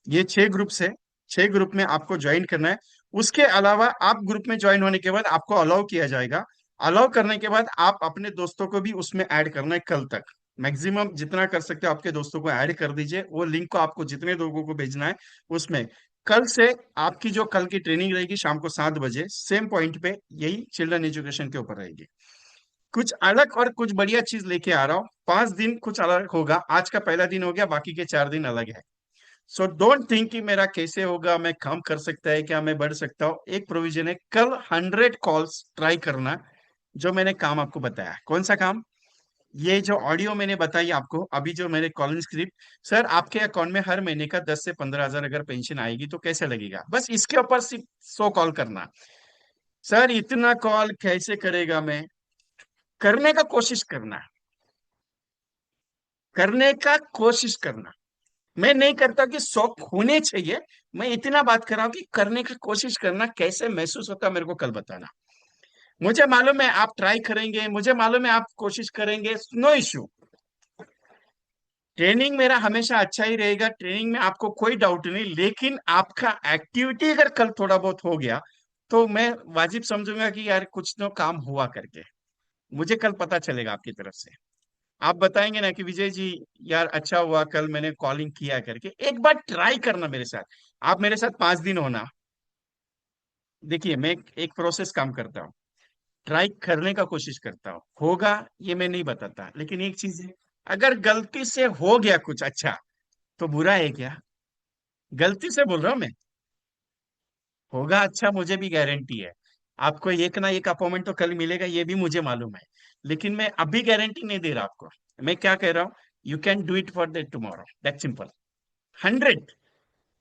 ये 6 ग्रुप्स है। 6 ग्रुप में आपको ज्वाइन करना है। उसके अलावा आप ग्रुप में ज्वाइन होने के बाद आपको अलाउ किया जाएगा। अलाउ करने के बाद आप अपने दोस्तों को भी उसमें ऐड करना है कल तक। मैक्सिमम जितना कर सकते हो आपके दोस्तों को ऐड कर दीजिए। वो लिंक को आपको जितने लोगों को भेजना है उसमें। कल से आपकी जो कल की ट्रेनिंग रहेगी शाम को 7 बजे सेम पॉइंट पे, यही चिल्ड्रन एजुकेशन के ऊपर रहेगी। कुछ अलग और कुछ बढ़िया चीज लेके आ रहा हूँ। 5 दिन कुछ अलग होगा, आज का पहला दिन हो गया, बाकी के 4 दिन अलग है। सो डोंट थिंक कि मेरा कैसे होगा, मैं काम कर सकता है क्या, मैं बढ़ सकता हूँ। एक प्रोविजन है, कल 100 कॉल्स ट्राई करना। जो मैंने काम आपको बताया, कौन सा काम? ये जो ऑडियो मैंने बताई आपको अभी, जो मेरे कॉलिंग स्क्रिप्ट। सर आपके अकाउंट में हर महीने का 10 से 15 हजार अगर पेंशन आएगी तो कैसे लगेगा, बस इसके ऊपर सिर्फ 100 कॉल करना। सर इतना कॉल कैसे करेगा मैं? करने का कोशिश करना। करने का कोशिश करना। मैं नहीं करता कि शौक होने चाहिए। मैं इतना बात कर रहा हूं कि करने की कोशिश करना। कैसे महसूस होता है मेरे को कल बताना। मुझे मालूम है आप ट्राई करेंगे, मुझे मालूम है आप कोशिश करेंगे, नो इश्यू। ट्रेनिंग मेरा हमेशा अच्छा ही रहेगा, ट्रेनिंग में आपको कोई डाउट नहीं, लेकिन आपका एक्टिविटी अगर कल थोड़ा बहुत हो गया तो मैं वाजिब समझूंगा कि यार कुछ तो काम हुआ करके। मुझे कल पता चलेगा आपकी तरफ से। आप बताएंगे ना कि विजय जी, यार अच्छा हुआ कल मैंने कॉलिंग किया करके। एक बार ट्राई करना मेरे साथ। आप मेरे साथ 5 दिन होना। देखिए मैं एक प्रोसेस काम करता हूँ। ट्राई करने का कोशिश करता हूँ, होगा ये मैं नहीं बताता, लेकिन एक चीज है, अगर गलती से हो गया कुछ अच्छा तो बुरा है क्या? गलती से बोल रहा हूँ मैं। होगा अच्छा, मुझे भी गारंटी है। आपको एक ना एक अपॉइंटमेंट तो कल मिलेगा, ये भी मुझे मालूम है। लेकिन मैं अभी गारंटी नहीं दे रहा आपको। मैं क्या कह रहा हूँ, you can do it for the tomorrow, that simple. 100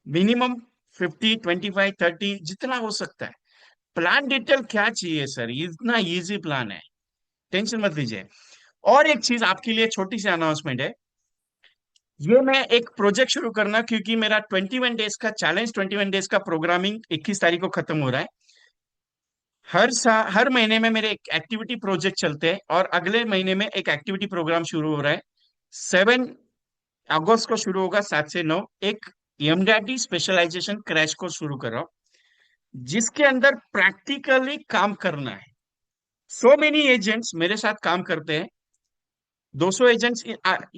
minimum, 50, 25, 30 जितना हो सकता है। प्लान डिटेल क्या चाहिए सर, इतना इजी प्लान है। टेंशन मत लीजिए। और एक चीज आपके लिए छोटी सी अनाउंसमेंट है। ये मैं एक प्रोजेक्ट शुरू करना, क्योंकि मेरा 21 डेज का चैलेंज, 21 डेज का प्रोग्रामिंग 21 तारीख को खत्म हो रहा है। हर महीने में मेरे एक एक्टिविटी प्रोजेक्ट चलते हैं, और अगले महीने में एक एक्टिविटी प्रोग्राम शुरू हो रहा है। 7 अगस्त को शुरू होगा, 7 से 9। एक एमडीआरटी स्पेशलाइजेशन क्रैश कोर्स शुरू कर रहा हूं, जिसके अंदर प्रैक्टिकली काम करना है। सो मेनी एजेंट्स मेरे साथ काम करते हैं। 200 एजेंट्स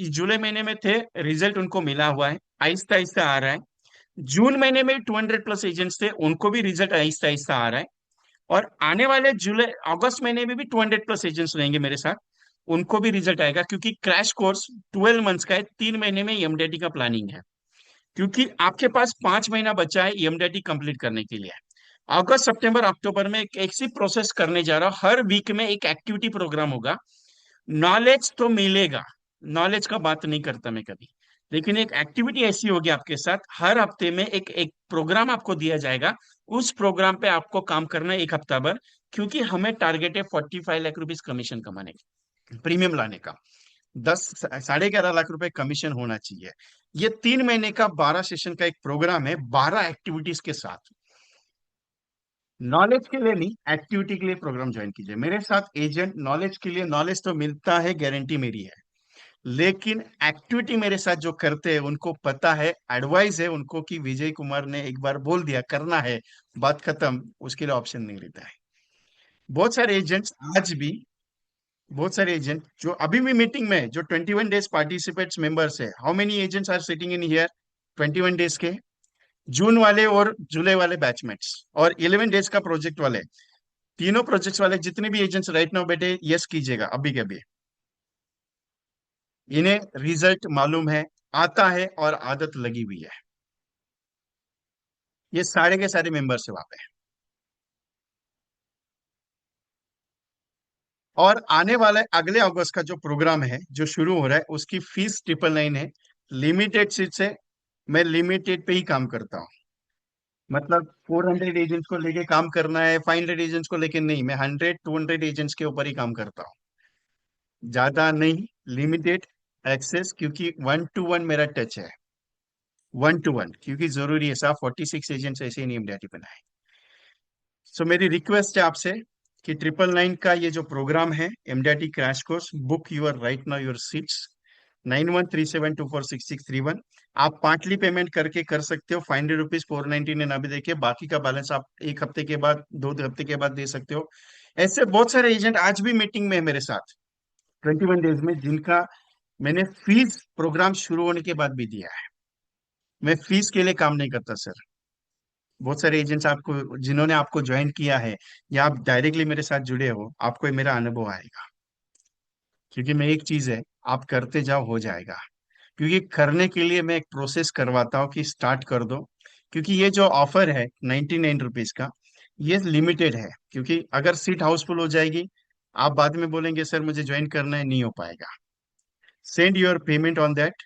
जुलाई महीने में थे, रिजल्ट उनको मिला हुआ है, आहिस्ता आहिस्ता आ रहा है। जून महीने में 200 प्लस एजेंट्स थे, उनको भी रिजल्ट आहिस्ता आहिस्ता आ रहा है। और आने वाले जुलाई अगस्त महीने में भी 200 प्लस एजेंट्स रहेंगे मेरे साथ, उनको भी रिजल्ट आएगा, क्योंकि क्रैश कोर्स 12 मंथ्स का है, 3 महीने में एमडीटी का प्लानिंग है। क्योंकि आपके पास 5 महीना बचा है एमडीटी कंप्लीट करने के लिए। अगस्त सितंबर अक्टूबर में एक ऐसी प्रोसेस करने जा रहा हूँ, हर वीक में एक एक्टिविटी प्रोग्राम होगा। नॉलेज तो मिलेगा, नॉलेज का बात नहीं करता मैं कभी, लेकिन एक एक्टिविटी ऐसी होगी आपके साथ, हर हफ्ते में एक एक प्रोग्राम आपको दिया जाएगा। उस प्रोग्राम पे आपको काम करना है 1 हफ्ता भर, क्योंकि हमें टारगेट है 45 लाख रुपीज कमीशन कमाने का, प्रीमियम लाने का। 11.5 लाख रुपए कमीशन होना चाहिए। ये 3 महीने का 12 सेशन का एक प्रोग्राम है, 12 एक्टिविटीज के साथ। नॉलेज के लिए नहीं, एक्टिविटी के लिए प्रोग्राम ज्वाइन कीजिए मेरे साथ एजेंट। नॉलेज के लिए, नॉलेज तो मिलता है, गारंटी मेरी है। लेकिन एक्टिविटी मेरे साथ जो करते हैं उनको पता है, एडवाइस है उनको कि विजय कुमार ने एक बार बोल दिया करना है, बात खत्म, उसके लिए ऑप्शन नहीं लेता है। बहुत सारे एजेंट्स आज भी, बहुत सारे एजेंट जो अभी भी मीटिंग में, जो 21 डेज पार्टिसिपेट्स मेंबर्स है, how many agents are sitting in here 21 days के, जून वाले और जुलाई वाले बैचमेट्स और 11 डेज का प्रोजेक्ट वाले, तीनों प्रोजेक्ट्स वाले जितने भी एजेंट्स राइट नाउ बैठे, यस कीजिएगा अभी के अभी। इन्हें रिजल्ट मालूम है, आता है और आदत लगी हुई है। ये सारे के सारे मेंबर्स है वहां पे। और आने वाले अगले अगस्त का जो प्रोग्राम है जो शुरू हो रहा है, उसकी फीस 999 है। लिमिटेड सीट्स है, मैं लिमिटेड पे ही काम करता हूँ। मतलब 400 एजेंट्स को लेके काम करना है, 500 एजेंट्स को लेके नहीं, मैं 100 200 एजेंट्स के ऊपर ही काम करता हूँ, ज्यादा नहीं। लिमिटेड एक्सेस, क्योंकि 1 to 1 मेरा टच है, 1 to 1, क्योंकि जरूरी है साहब, 46 एजेंट्स ऐसे ही नहीं डैटी बनाए। सो मेरी रिक्वेस्ट है आपसे कि 999 का ये जो प्रोग्राम है, MDT crash course, book your right now your seats, 9137246631। आप पार्टली पेमेंट करके कर सकते हो, ₹500 499 अभी देखिए, बाकी का बैलेंस आप 1 हफ्ते के बाद, 2 हफ्ते के बाद दे सकते हो। ऐसे बहुत सारे एजेंट आज भी मीटिंग में है मेरे साथ 21 डेज में, जिनका मैंने फीस प्रोग्राम शुरू होने के बाद भी दिया है। मैं फीस के लिए काम नहीं करता सर। बहुत सारे एजेंट्स आपको, जिन्होंने आपको ज्वाइन किया है या आप डायरेक्टली मेरे साथ जुड़े हो, आपको ये मेरा अनुभव आएगा। क्योंकि मैं, एक चीज है, आप करते जाओ हो जाएगा। क्योंकि करने के लिए मैं एक प्रोसेस करवाता हूँ कि स्टार्ट कर दो। क्योंकि ये जो ऑफर है 99 रुपीज का, ये लिमिटेड है। क्योंकि अगर सीट हाउसफुल हो जाएगी, आप बाद में बोलेंगे सर मुझे ज्वाइन करना है, नहीं हो पाएगा। Send your payment on that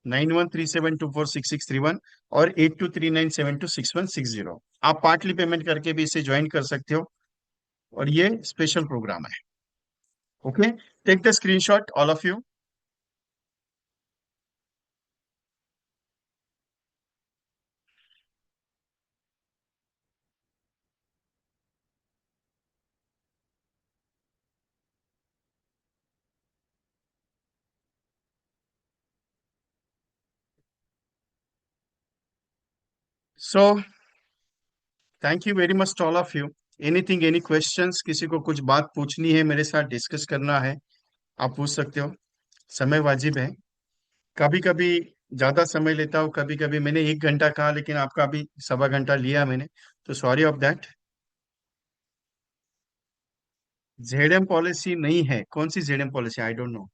9137246631 और 8239726160। आप पार्टली पेमेंट करके भी इसे ज्वाइन कर सकते हो, और ये स्पेशल प्रोग्राम है। Okay, take the screenshot all of you. So thank you very much all of you. Anything, any questions, किसी को कुछ बात पूछनी है, मेरे साथ डिस्कस करना है, आप पूछ सकते हो। समय वाजिब है, कभी कभी ज्यादा समय लेता हूँ, कभी कभी मैंने 1 घंटा कहा लेकिन आपका अभी 1.25 घंटा लिया मैंने, तो सॉरी ऑफ दैट। जेडएम पॉलिसी नहीं है, कौन सी जेडएम पॉलिसी, आई डोंट नो।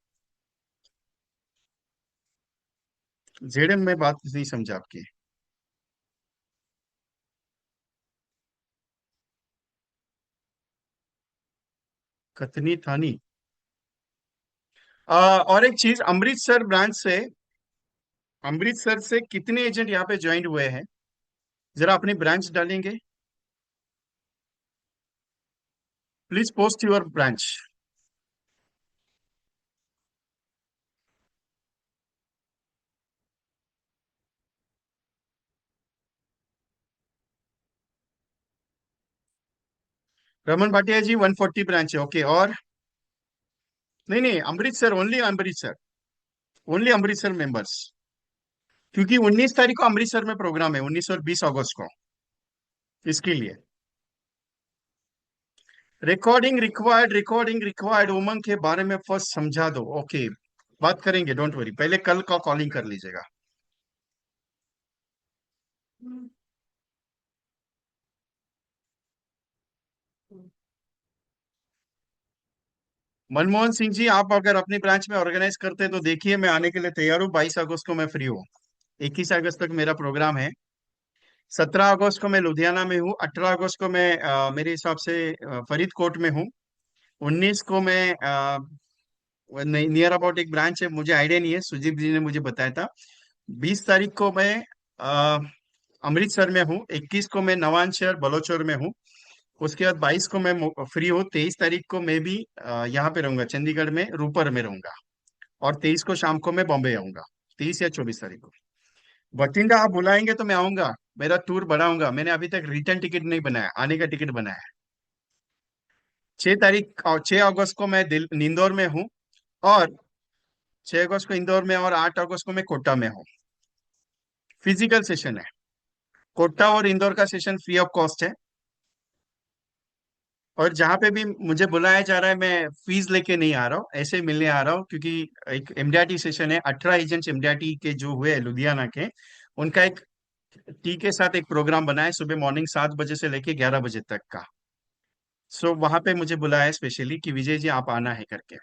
जेडएम में बात नहीं समझा आपकी। कतनी थानी। और एक चीज, अमृतसर से कितने एजेंट यहाँ पे ज्वाइन हुए हैं, जरा अपनी ब्रांच डालेंगे। Please post your branch. Raman Bhatia ji 140 branch है, ओके। और नहीं नहीं, Amritsar, only Amritsar, only Amritsar members. क्योंकि 19 तारीख को अमृतसर में प्रोग्राम है, 19 और 20 अगस्त को, इसके लिए। रिकॉर्डिंग रिक्वायर्ड उमंग के बारे में फर्स्ट समझा दो। ओके, बात करेंगे, डोंट वरी, पहले कल का कॉलिंग कर लीजिएगा। मनमोहन सिंह जी, आप अगर अपनी ब्रांच में ऑर्गेनाइज करते हैं तो देखिए, मैं आने के लिए तैयार हूँ। 22 अगस्त को मैं फ्री हूँ। 21 अगस्त तक मेरा प्रोग्राम है। 17 अगस्त को मैं लुधियाना में हूँ। 18 अगस्त को मैं मेरे हिसाब से फरीदकोट में हूँ। 19 को मैं नियर अबाउट एक ब्रांच है, मुझे आइडिया नहीं है, सुजीत जी ने मुझे बताया था। 20 तारीख को मैं अ, अमृतसर में हूँ। 21 को मैं नवांशहर बलोचौर में हूँ। उसके बाद 22 को मैं फ्री हूँ। 23 तारीख को मैं भी यहाँ पे रहूंगा, चंडीगढ़ में रूपर में रहूंगा। और 23 को शाम को मैं बॉम्बे आऊंगा। 23 या 24 तारीख को बठिंडा आप बुलाएंगे तो मैं आऊंगा। मेरा टूर बढ़ाऊंगा। मैंने अभी तक रिटर्न टिकट नहीं बनाया, आने का टिकट बनाया है। 6 तारीख और 6 अगस्त को मैं इंदौर में हूँ। और 6 अगस्त को इंदौर में, और 8 अगस्त को मैं कोटा में हूँ। फिजिकल सेशन है। कोटा और इंदौर का सेशन फ्री ऑफ कॉस्ट है। और जहां पे भी मुझे बुलाया जा रहा है, मैं फीस लेके नहीं आ रहा हूँ, ऐसे ही मिलने आ रहा हूँ। क्योंकि एक एमडीआरटी सेशन है, 18 एजेंट्स एमडीआरटी के जो हुए हैं लुधियाना के, उनका एक टी के साथ एक प्रोग्राम बना है, सुबह मॉर्निंग 7 बजे से लेके 11 बजे तक का। सो वहां पे मुझे बुलाया है स्पेशली कि विजय जी आप आना है करके।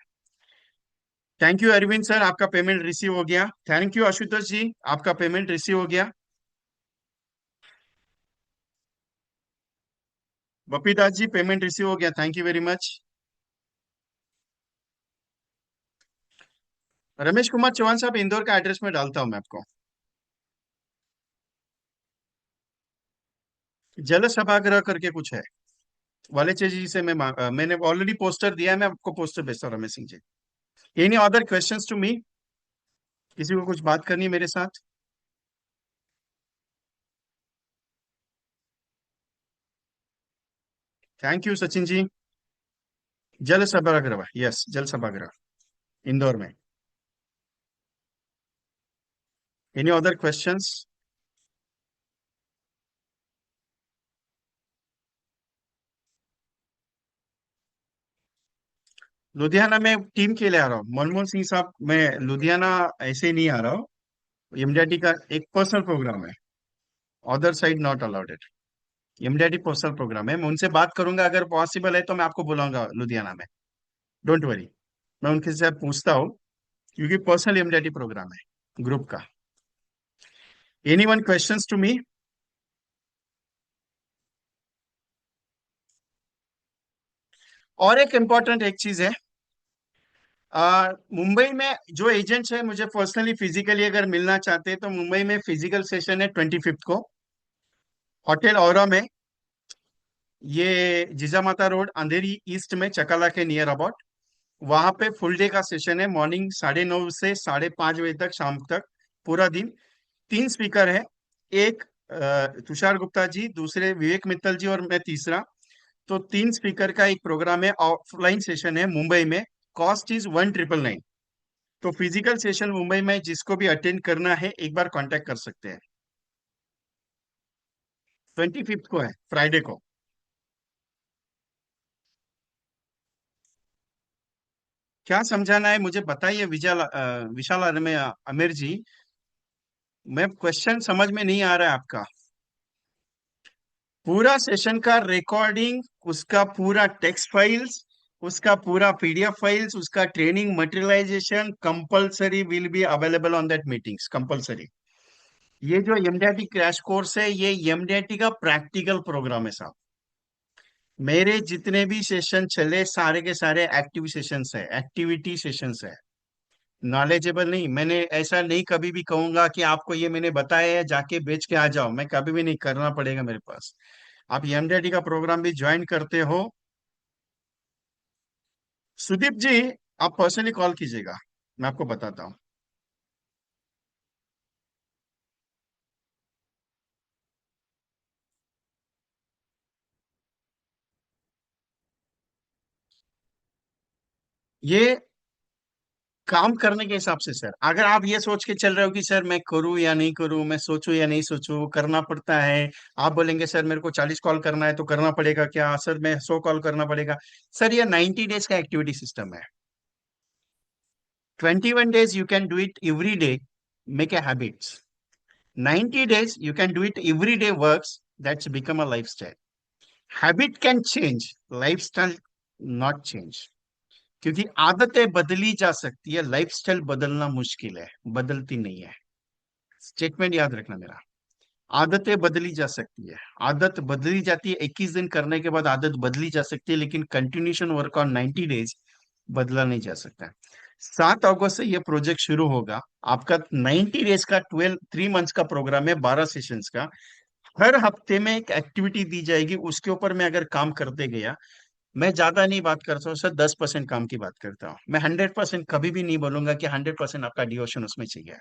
थैंक यू अरविंद सर, आपका पेमेंट रिसीव हो गया। थैंक यू आशुतोष जी, आपका पेमेंट रिसीव हो गया। बपी दास जी, पेमेंट रिसीव हो गया, thank you very much. Ramesh Kumar Chauhan साहब, इंदौर का एड्रेस में डालता हूं मैं आपको। जल सभागृह करके कुछ है। वालेचे जी से मैंने ऑलरेडी पोस्टर दिया है, मैं आपको पोस्टर भेजता हूँ Ramesh Singh ji. Any other questions to me? किसी को कुछ बात करनी है मेरे साथ? Thank you Sachin ji. जल सभागृह, यस, जल सभागृह इंदौर में। Any other questions? लुधियाना में टीम के लिए आ रहा हूँ मनमोहन सिंह साहब, मैं लुधियाना ऐसे ही नहीं आ रहा हूँ। एमडीआरटी का एक पर्सनल प्रोग्राम है। Other side not allowed it. MDRT personal program है, मैं उनसे बात करूंगा, अगर पॉसिबल है तो मैं आपको बुलाऊंगा लुधियाना में। डोंट वरी, मैं उनके से पूछता हूँ। क्योंकि पर्सनल एमडीआरटी प्रोग्राम है ग्रुप का। Any one questions to me? और एक इम्पॉर्टेंट एक चीज है। मुंबई में जो एजेंट्स है, मुझे पर्सनली फिजिकली अगर मिलना चाहते हैं तो मुंबई में फिजिकल सेशन है 25 को, होटल औरा में। ये जिजामाता रोड, अंधेरी ईस्ट में, चकाला के नियर अबाउट। वहां पे फुल डे का सेशन है, मॉर्निंग 9:30 से 5:30 बजे तक, शाम तक, पूरा दिन। 3 स्पीकर है। एक तुषार गुप्ता जी, दूसरे विवेक मित्तल जी, और मैं तीसरा। तो 3 स्पीकर का एक प्रोग्राम है, ऑफलाइन सेशन है मुंबई में। Cost is 1999। तो फिजिकल सेशन मुंबई में जिसको भी अटेंड करना है, एक बार कांटेक्ट कर सकते हैं। 25 को है, फ्राइडे को। क्या समझाना है मुझे बताइए, विशाल आमिर जी। मैं क्वेश्चन समझ में नहीं आ रहा है आपका। पूरा सेशन का रिकॉर्डिंग, उसका पूरा टेक्स्ट फाइल्स, उसका पूरा पीडीएफ फाइल्स, उसका training materialization compulsory will be available on that meetings, compulsory. ये जो एमडीआरटी क्रैश कोर्स है, ये एमडीआरटी का प्रैक्टिकल प्रोग्राम है साहब। मेरे जितने भी सेशन चले, सारे के सारे एक्टिव सेशंस है, एक्टिविटी सेशंस है। नॉलेजेबल नहीं, मैंने ऐसा नहीं कभी भी कहूंगा कि आपको ये मैंने बताया है जाके बेच के आ जाओ, मैं कभी भी नहीं, करना पड़ेगा मेरे पास। आप एमडीआरटी का प्रोग्राम भी ज्वाइन करते हो। सुदीप जी, आप पर्सनली कॉल कीजिएगा, मैं आपको बताता हूँ। ये काम करने के हिसाब से सर, अगर आप ये सोच के चल रहे हो कि सर मैं करूं या नहीं करूं, मैं सोचूं या नहीं सोचूं, करना पड़ता है। आप बोलेंगे सर मेरे को 40 कॉल करना है तो करना पड़ेगा क्या सर, मैं 100 कॉल करना पड़ेगा। सर ये 90 डेज का एक्टिविटी सिस्टम है। 21 days you can do it every day, make a habits. 90 days you can do it every day works, that's become a lifestyle. Habit can change, lifestyle not change. क्योंकि आदतें बदली जा सकती है, lifestyle बदलना मुश्किल है, बदलती नहीं है। स्टेटमेंट याद रखना मेरा। आदतें बदली जा सकती है, आदत बदली जाती है, 21 दिन करने के बाद आदत बदली जा सकती है, लेकिन कंटिन्यूशन वर्क ऑन 90 डेज बदला नहीं जा सकता। 7 अगस्त से ये प्रोजेक्ट शुरू होगा आपका। 90 डेज का 3 मंथ्स का प्रोग्राम है, 12 सेशंस का। हर हफ्ते में एक एक्टिविटी दी जाएगी, उसके ऊपर मैं अगर काम करते गया, मैं ज्यादा नहीं बात करता हूँ सर, 10% काम की बात करता हूँ। मैं 100% कभी भी नहीं बोलूंगा कि 100% आपका डिवोशन उसमें चाहिए।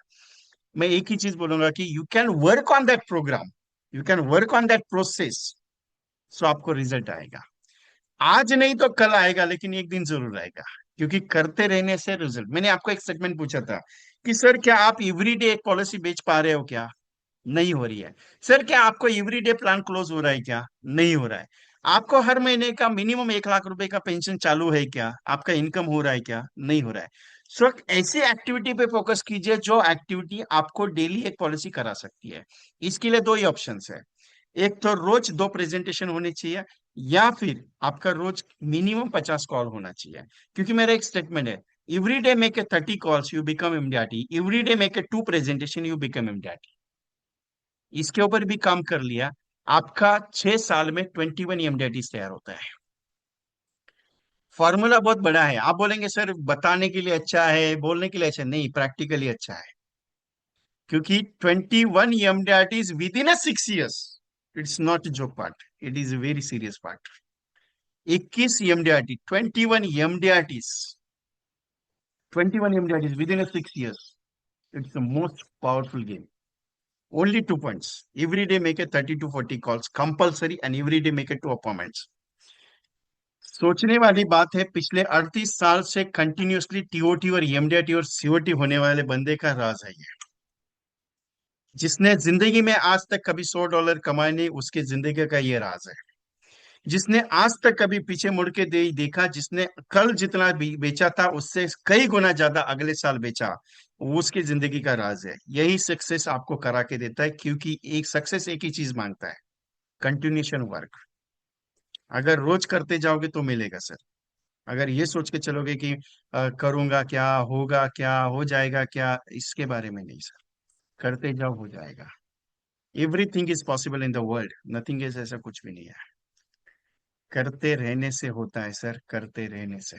मैं एक ही चीज बोलूंगा कि you can work on that program, you can work on that process, so आपको रिजल्ट आएगा। आज नहीं तो कल आएगा, लेकिन एक दिन जरूर आएगा। क्योंकि करते रहने से रिजल्ट। मैंने आपको एक सेगमेंट पूछा था कि सर क्या आप एवरीडे एक पॉलिसी बेच पा रहे हो क्या? नहीं हो रही है। सर क्या आपको एवरीडे प्लान क्लोज हो रहा है क्या? नहीं हो रहा है। आपको हर महीने का मिनिमम 1 लाख रुपए का पेंशन चालू है क्या? आपका इनकम हो रहा है क्या? नहीं हो रहा है। सो ऐसी एक्टिविटी पे फोकस कीजिए जो एक्टिविटी आपको डेली एक पॉलिसी करा सकती है। इसके लिए दो ही ऑप्शन है। एक तो रोज 2 प्रेजेंटेशन होने चाहिए, या फिर आपका रोज मिनिमम 50 कॉल होना चाहिए। क्योंकि मेरा एक स्टेटमेंट है, every day make a 30 calls you become MDRT, every day make a 2 presentation you become MDRT. इसके ऊपर भी काम कर लिया, आपका 6 साल में 21 एमडीआईटीज तैयार होता है। फॉर्मूला बहुत बड़ा है। आप बोलेंगे सर बताने के लिए अच्छा है, बोलने के लिए अच्छा नहीं, प्रैक्टिकली अच्छा है। क्योंकि 21 MDRTs within 6 years, it's not joke part, it is very serious part. 21 MDRT, 21 MDRTs, 21 MDRTs within 6 years, it's the most powerful game. Only 2 points. Every day make a 30 to 40 calls compulsory, and every day make a 2 appointments. सोचने वाली बात है, पिछले 38 साल से continuously TOT और एमडीआईटी और COT होने वाले बंदे का राज है ये। जिसने जिंदगी में आज तक कभी $100 कमाए नहीं, उसके जिंदगी का ये राज है। जिसने आज तक कभी पीछे मुड़ के देखा, जिसने कल जितना बेचा था उससे कई गुना ज्यादा अगले साल बेचा, वो उसकी जिंदगी का राज है। यही सक्सेस आपको करा के देता है, क्योंकि एक सक्सेस एक ही चीज मांगता है, कंटिन्यूशन वर्क। अगर रोज करते जाओगे तो मिलेगा सर। अगर ये सोच के चलोगे कि करूंगा क्या, होगा क्या, हो जाएगा क्या, इसके बारे में नहीं सर। करते जाओ, हो जाएगा। Everything is possible in the world, nothing is, ऐसा कुछ भी नहीं है। करते रहने से होता है सर, करते रहने से।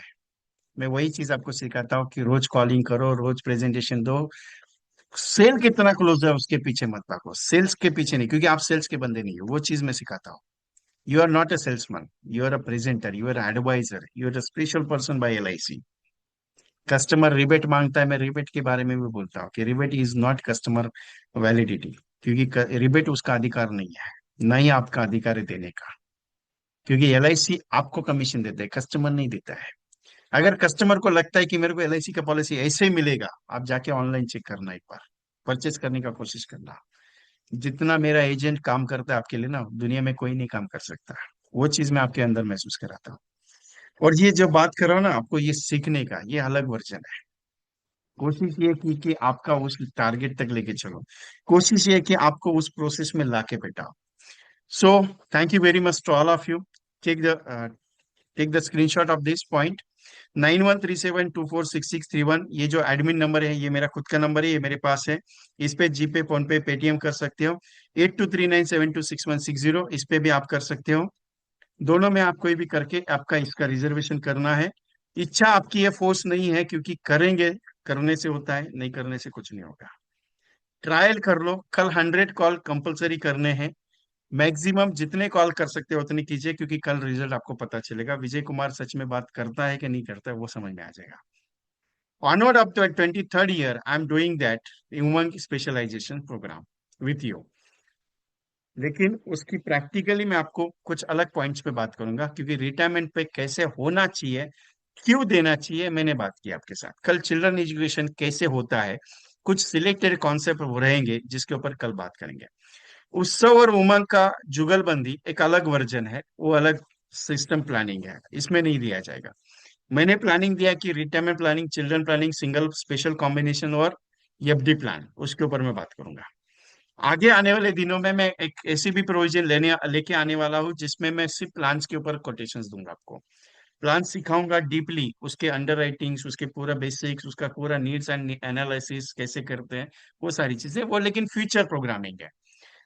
मैं वही चीज आपको सिखाता हूँ कि रोज कॉलिंग करो, रोज प्रेजेंटेशन दो। सेल कितना क्लोज है उसके पीछे मत भागो, सेल्स के पीछे नहीं, क्योंकि आप सेल्स के बंदे नहीं हो। वो चीज मैं सिखाता हूँ। You are not a salesman. You are a presenter. You are an advisor. You are a special person by LIC. Customer rebate मांगता है, मैं रिबेट के बारे में भी बोलता हूँ कि rebate is not customer validity. क्योंकि रिबेट उसका अधिकार नहीं है, न ही आपका अधिकार है देने का। क्योंकि LIC आपको कमीशन देता है, कस्टमर नहीं देता है। अगर कस्टमर को लगता है कि मेरे को LIC का पॉलिसी ऐसे ही मिलेगा, आप जाके ऑनलाइन चेक करना, एक बार परचेस करने का कोशिश करना। जितना मेरा एजेंट काम करता है आपके लिए ना, दुनिया में कोई नहीं काम कर सकता। वो चीज मैं आपके अंदर महसूस कराता हूँ। और ये जो बात कर रहा हूँ ना आपको, ये सीखने का ये अलग वर्जन है। कोशिश ये की कि आपका उस टारगेट तक लेके चलो। कोशिश ये कि आपको उस प्रोसेस में लाके बैठाओ। So thank you very much to all of you. Take the take the screenshot of this point. 9137246631, ये जो एडमिन नंबर है, ये मेरा खुद का नंबर है, ये मेरे पास है। इस पे जीपे, फोन पे, पेटीएम कर सकते हो। 8239726160, इस पे भी आप कर सकते हो। दोनों में आप कोई भी करके आपका इसका रिजर्वेशन करना है। इच्छा आपकी है, फोर्स नहीं है, क्योंकि करेंगे, करने से होता है, नहीं करने से कुछ नहीं होगा। ट्रायल कर लो। कल 100 कॉल कंपलसरी करने हैं। मैक्सिमम जितने कॉल कर सकते हो उतने कीजिए, क्योंकि कल रिजल्ट आपको पता चलेगा। विजय कुमार सच में बात करता है कि नहीं करता है, वो समझ में आ जाएगा। Onward up to 23rd year I am doing that Umang specialization program with you. लेकिन उसकी प्रैक्टिकली मैं आपको कुछ अलग पॉइंट्स पे बात करूंगा, क्योंकि रिटायरमेंट पे कैसे होना चाहिए, क्यों देना चाहिए मैंने बात की आपके साथ। कल चिल्ड्रन एजुकेशन कैसे होता है, कुछ सिलेक्टेड कॉन्सेप्ट रहेंगे जिसके ऊपर कल बात करेंगे। उत्सव और उमंग का जुगलबंदी एक अलग वर्जन है, वो अलग सिस्टम प्लानिंग है, इसमें नहीं दिया जाएगा। मैंने प्लानिंग दिया कि retirement planning, children planning, single special combination और एफडी प्लान, उसके ऊपर मैं बात करूंगा। आगे आने वाले दिनों में मैं एक ऐसी भी प्रोविजन लेके आने वाला हूँ जिसमें मैं सिर्फ प्लान्स के ऊपर कोटेशंस दूंगा आपको। प्लान सिखाऊंगा डीपली, उसके अंडर राइटिंग्स, उसके पूरा बेसिक्स, उसका पूरा नीड्स एंड एनालिसिस कैसे करते हैं, वो सारी चीजें, वो लेकिन फ्यूचर प्रोग्रामिंग है।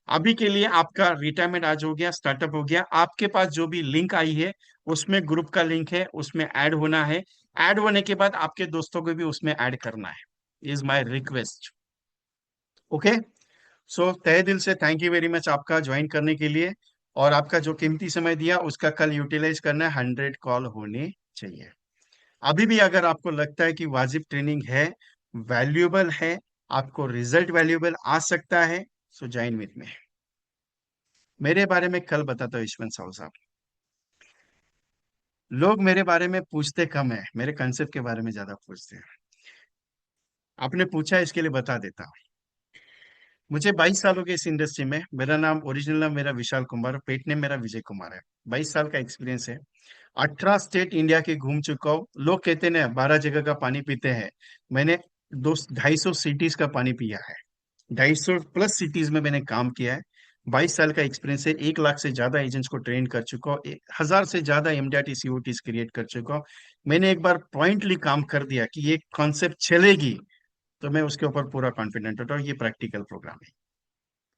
अभी के लिए आपका रिटायरमेंट आज हो गया, स्टार्टअप हो गया, आपके पास जो भी लिंक आई है उसमें ग्रुप का लिंक है, उसमें ऐड होना है। ऐड होने के बाद आपके दोस्तों को भी उसमें ऐड करना है, इज माई रिक्वेस्ट। ओके। सो तहे दिल से थैंक यू वेरी मच आपका ज्वाइन करने के लिए, और आपका जो कीमती समय दिया उसका कल यूटिलाइज करना है, 100 कॉल होने चाहिए। अभी भी अगर आपको लगता है कि वाजिब ट्रेनिंग है, वैल्यूएबल है, आपको रिजल्ट वैल्यूएबल आ सकता है, सो ज्वाइन विथ मी। मेरे बारे में कल बताता हूँ यशवंत साहू साहब। लोग मेरे बारे में पूछते कम है, मेरे कंसेप्ट के बारे में ज्यादा पूछते हैं। आपने पूछा, इसके लिए बता देता हूँ। मुझे 22 साल हो गए इस इंडस्ट्री में। मेरा नाम, ओरिजिनल नाम मेरा विशाल कुमार, पेट नेम मेरा विजय कुमार है। 22 साल का एक्सपीरियंस है। 18 स्टेट इंडिया के घूम चुका हूँ। लोग कहते हैं ना 12 जगह का पानी पीते हैं, मैंने 250 सिटीज का पानी पिया है। 250 प्लस सिटीज में मैंने काम किया है। 22 साल का एक्सपीरियंस है। 1 लाख से ज्यादा एजेंट्स को ट्रेन कर चुका हूँ। 1000 से ज्यादा एमडीआरटी सीओटीज क्रिएट कर चुका हूँ। मैंने एक बार पॉइंटली काम कर दिया कि ये कॉन्सेप्ट चलेगी, तो मैं उसके ऊपर पूरा कॉन्फिडेंट होता हूँ। ये प्रैक्टिकल प्रोग्राम है।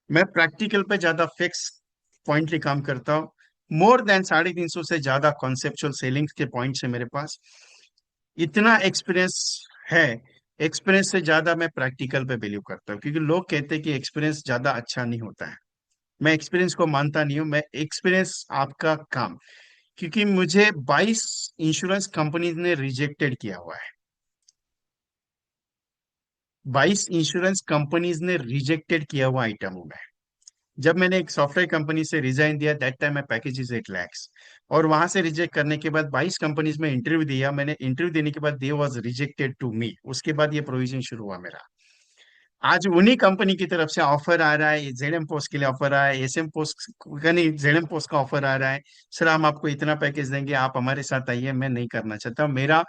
मैं प्रैक्टिकल पे ज्यादा फिक्स पॉइंटली काम करता हूँ। मोर देन 350 से ज्यादा कॉन्सेप्चुअल सेलिंग के पॉइंट्स है मेरे पास। इतना एक्सपीरियंस है। एक्सपीरियंस से ज्यादा मैं प्रैक्टिकल पे बिलीव करता हूँ, क्योंकि लोग कहते हैं कि एक्सपीरियंस ज्यादा अच्छा नहीं होता है। मैं एक्सपीरियंस को मानता नहीं हूँ, मैं एक्सपीरियंस आपका काम। क्योंकि मुझे 22 इंश्योरेंस कंपनीज ने रिजेक्टेड किया हुआ है। 22 इंश्योरेंस कंपनीज ने रिजेक्टेड किया हुआ आइटम हूं मैं। जब मैंने एक सॉफ्टवेयर कंपनी से रिजाइन दिया, that time my package is 8 lakhs। और वहां से रिजेक्ट करने के बाद 22 कंपनीज में इंटरव्यू दिया मैंने। इंटरव्यू देने के बाद they was rejected to me. उसके बाद ये प्रोविजन शुरू हुआ मेरा। आज उन्हीं कंपनी की तरफ से ऑफर आ रहा है, जेडएम पोस्ट के लिए ऑफर आ रहा है, एसएम पोस्ट का नहीं, जेडएम पोस्ट का ऑफर आ रहा है। सर हम आपको इतना पैकेज देंगे, आप हमारे साथ आइए। मैं नहीं करना चाहता। मेरा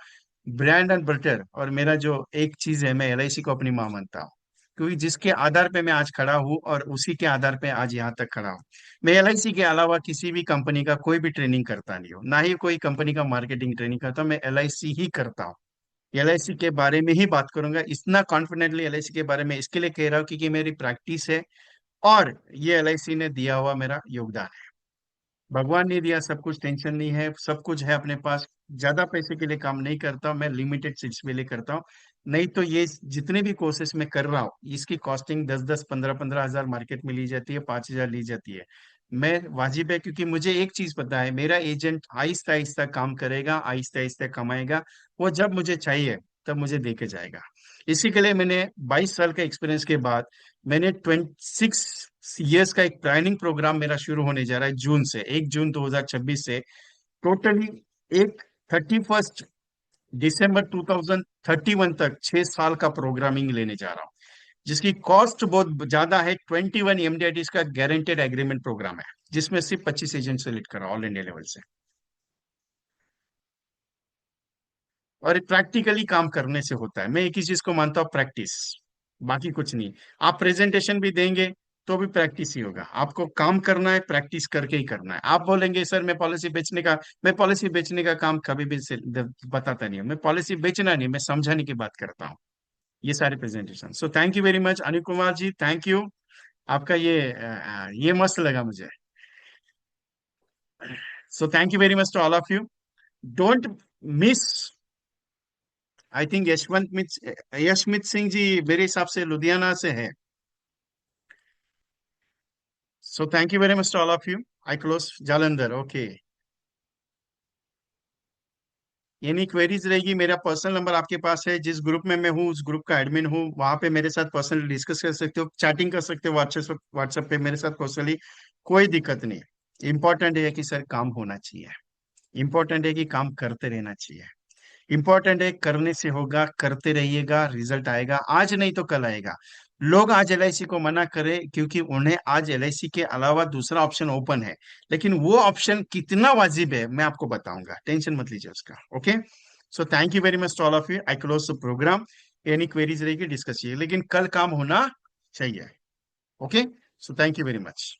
ब्रांड एंड बटर और मेरा जो एक चीज है, मैं एलआईसी को अपनी मां मानता हूँ। क्योंकि जिसके आधार पे मैं आज खड़ा हूँ और उसी के आधार पे आज यहाँ तक खड़ा हूँ। मैं एलआईसी के अलावा किसी भी कंपनी का कोई भी ट्रेनिंग करता नहीं हूँ, ना ही कोई कंपनी का मार्केटिंग ट्रेनिंग करता हूँ। मैं एलआईसी ही करता हूँ। एलआईसी के बारे में ही बात करूंगा। इतना कॉन्फिडेंटली एलआईसी के बारे में इसके लिए कह रहा हूँ क्योंकि मेरी प्रैक्टिस है, और ये एलआईसी ने दिया हुआ मेरा योगदान है। भगवान ने दिया सब कुछ, टेंशन नहीं है, सब कुछ है अपने पास। ज्यादा पैसे के लिए काम नहीं करता हूं, मैं लिमिटेड सीट्स के लिए करता हूँ। नहीं तो ये जितने भी कोर्सेस में कर रहा हूँ, इसकी कॉस्टिंग 10-10, 15-15 हजार मार्केट में ली जाती है, 5 हजार ली जाती है। मैं वाजिब है, क्योंकि मुझे एक चीज पता है, मेरा एजेंट आहिस्ता आहिस्ता काम करेगा, आहिस्ता आहिस्ता कमाएगा। वो जब मुझे चाहिए तब मुझे दे के जाएगा। इसी के लिए मैंने 22 साल के एक्सपीरियंस के बाद मैंने 26 ईयर्स का एक प्लानिंग प्रोग्राम मेरा शुरू होने जा रहा है जून से, 1 जून 2026 से। टोटली एक 31 दिसंबर 2031 तक 6 साल का प्रोग्रामिंग लेने जा रहा हूँ, जिसकी कॉस्ट बहुत ज्यादा है। 21 एमडीआईटीज का गारंटेड एग्रीमेंट प्रोग्राम है, जिसमें सिर्फ 25 एजेंट सेलेक्ट करा ऑल इंडिया लेवल से। और प्रैक्टिकली काम करने से होता है। मैं एक ही चीज को मानता हूँ, प्रैक्टिस, बाकी कुछ नहीं। आप प्रेजेंटेशन भी देंगे तो भी प्रैक्टिस ही होगा। आपको काम करना है, प्रैक्टिस करके ही करना है। आप बोलेंगे सर मैं पॉलिसी बेचने का काम कभी भी बताता नहीं हूँ। मैं पॉलिसी बेचना नहीं, मैं समझाने की बात करता हूँ। ये सारे presentation. So thank you very much Anil Kumar ji, thank you. आपका ये मस्त लगा मुझे। So thank you very much to all of you. Don't miss. I think Yashmit Singh ji मेरे हिसाब से लुधियाना से है। So thank you very much to all of you. I close Jalandhar. Okay. Any queries रहेगी, मेरा पर्सनल नंबर आपके पास है। जिस ग्रुप में मैं हूँ उस ग्रुप का एडमिन हूँ, वहां पे मेरे साथ पर्सनली डिस्कस कर सकते हो, चैटिंग कर सकते हो, व्हाट्सएप पे मेरे साथ पर्सनली। कोई दिक्कत नहीं। इंपॉर्टेंट है कि सर काम होना चाहिए। इंपॉर्टेंट है कि काम करते रहना चाहिए। इंपॉर्टेंट है, करने से होगा, करते रहिएगा, रिजल्ट आएगा, आज नहीं तो कल आएगा। लोग आज एलआईसी को मना करें क्योंकि उन्हें आज एलआईसी के अलावा दूसरा ऑप्शन ओपन है, लेकिन वो ऑप्शन कितना वाजिब है मैं आपको बताऊंगा, टेंशन मत लीजिए उसका। Okay, so thank you very much to all of you, I close the program. Any queries रहेगी डिस्कस कीजिए, लेकिन कल काम होना चाहिए। Okay, so thank you very much.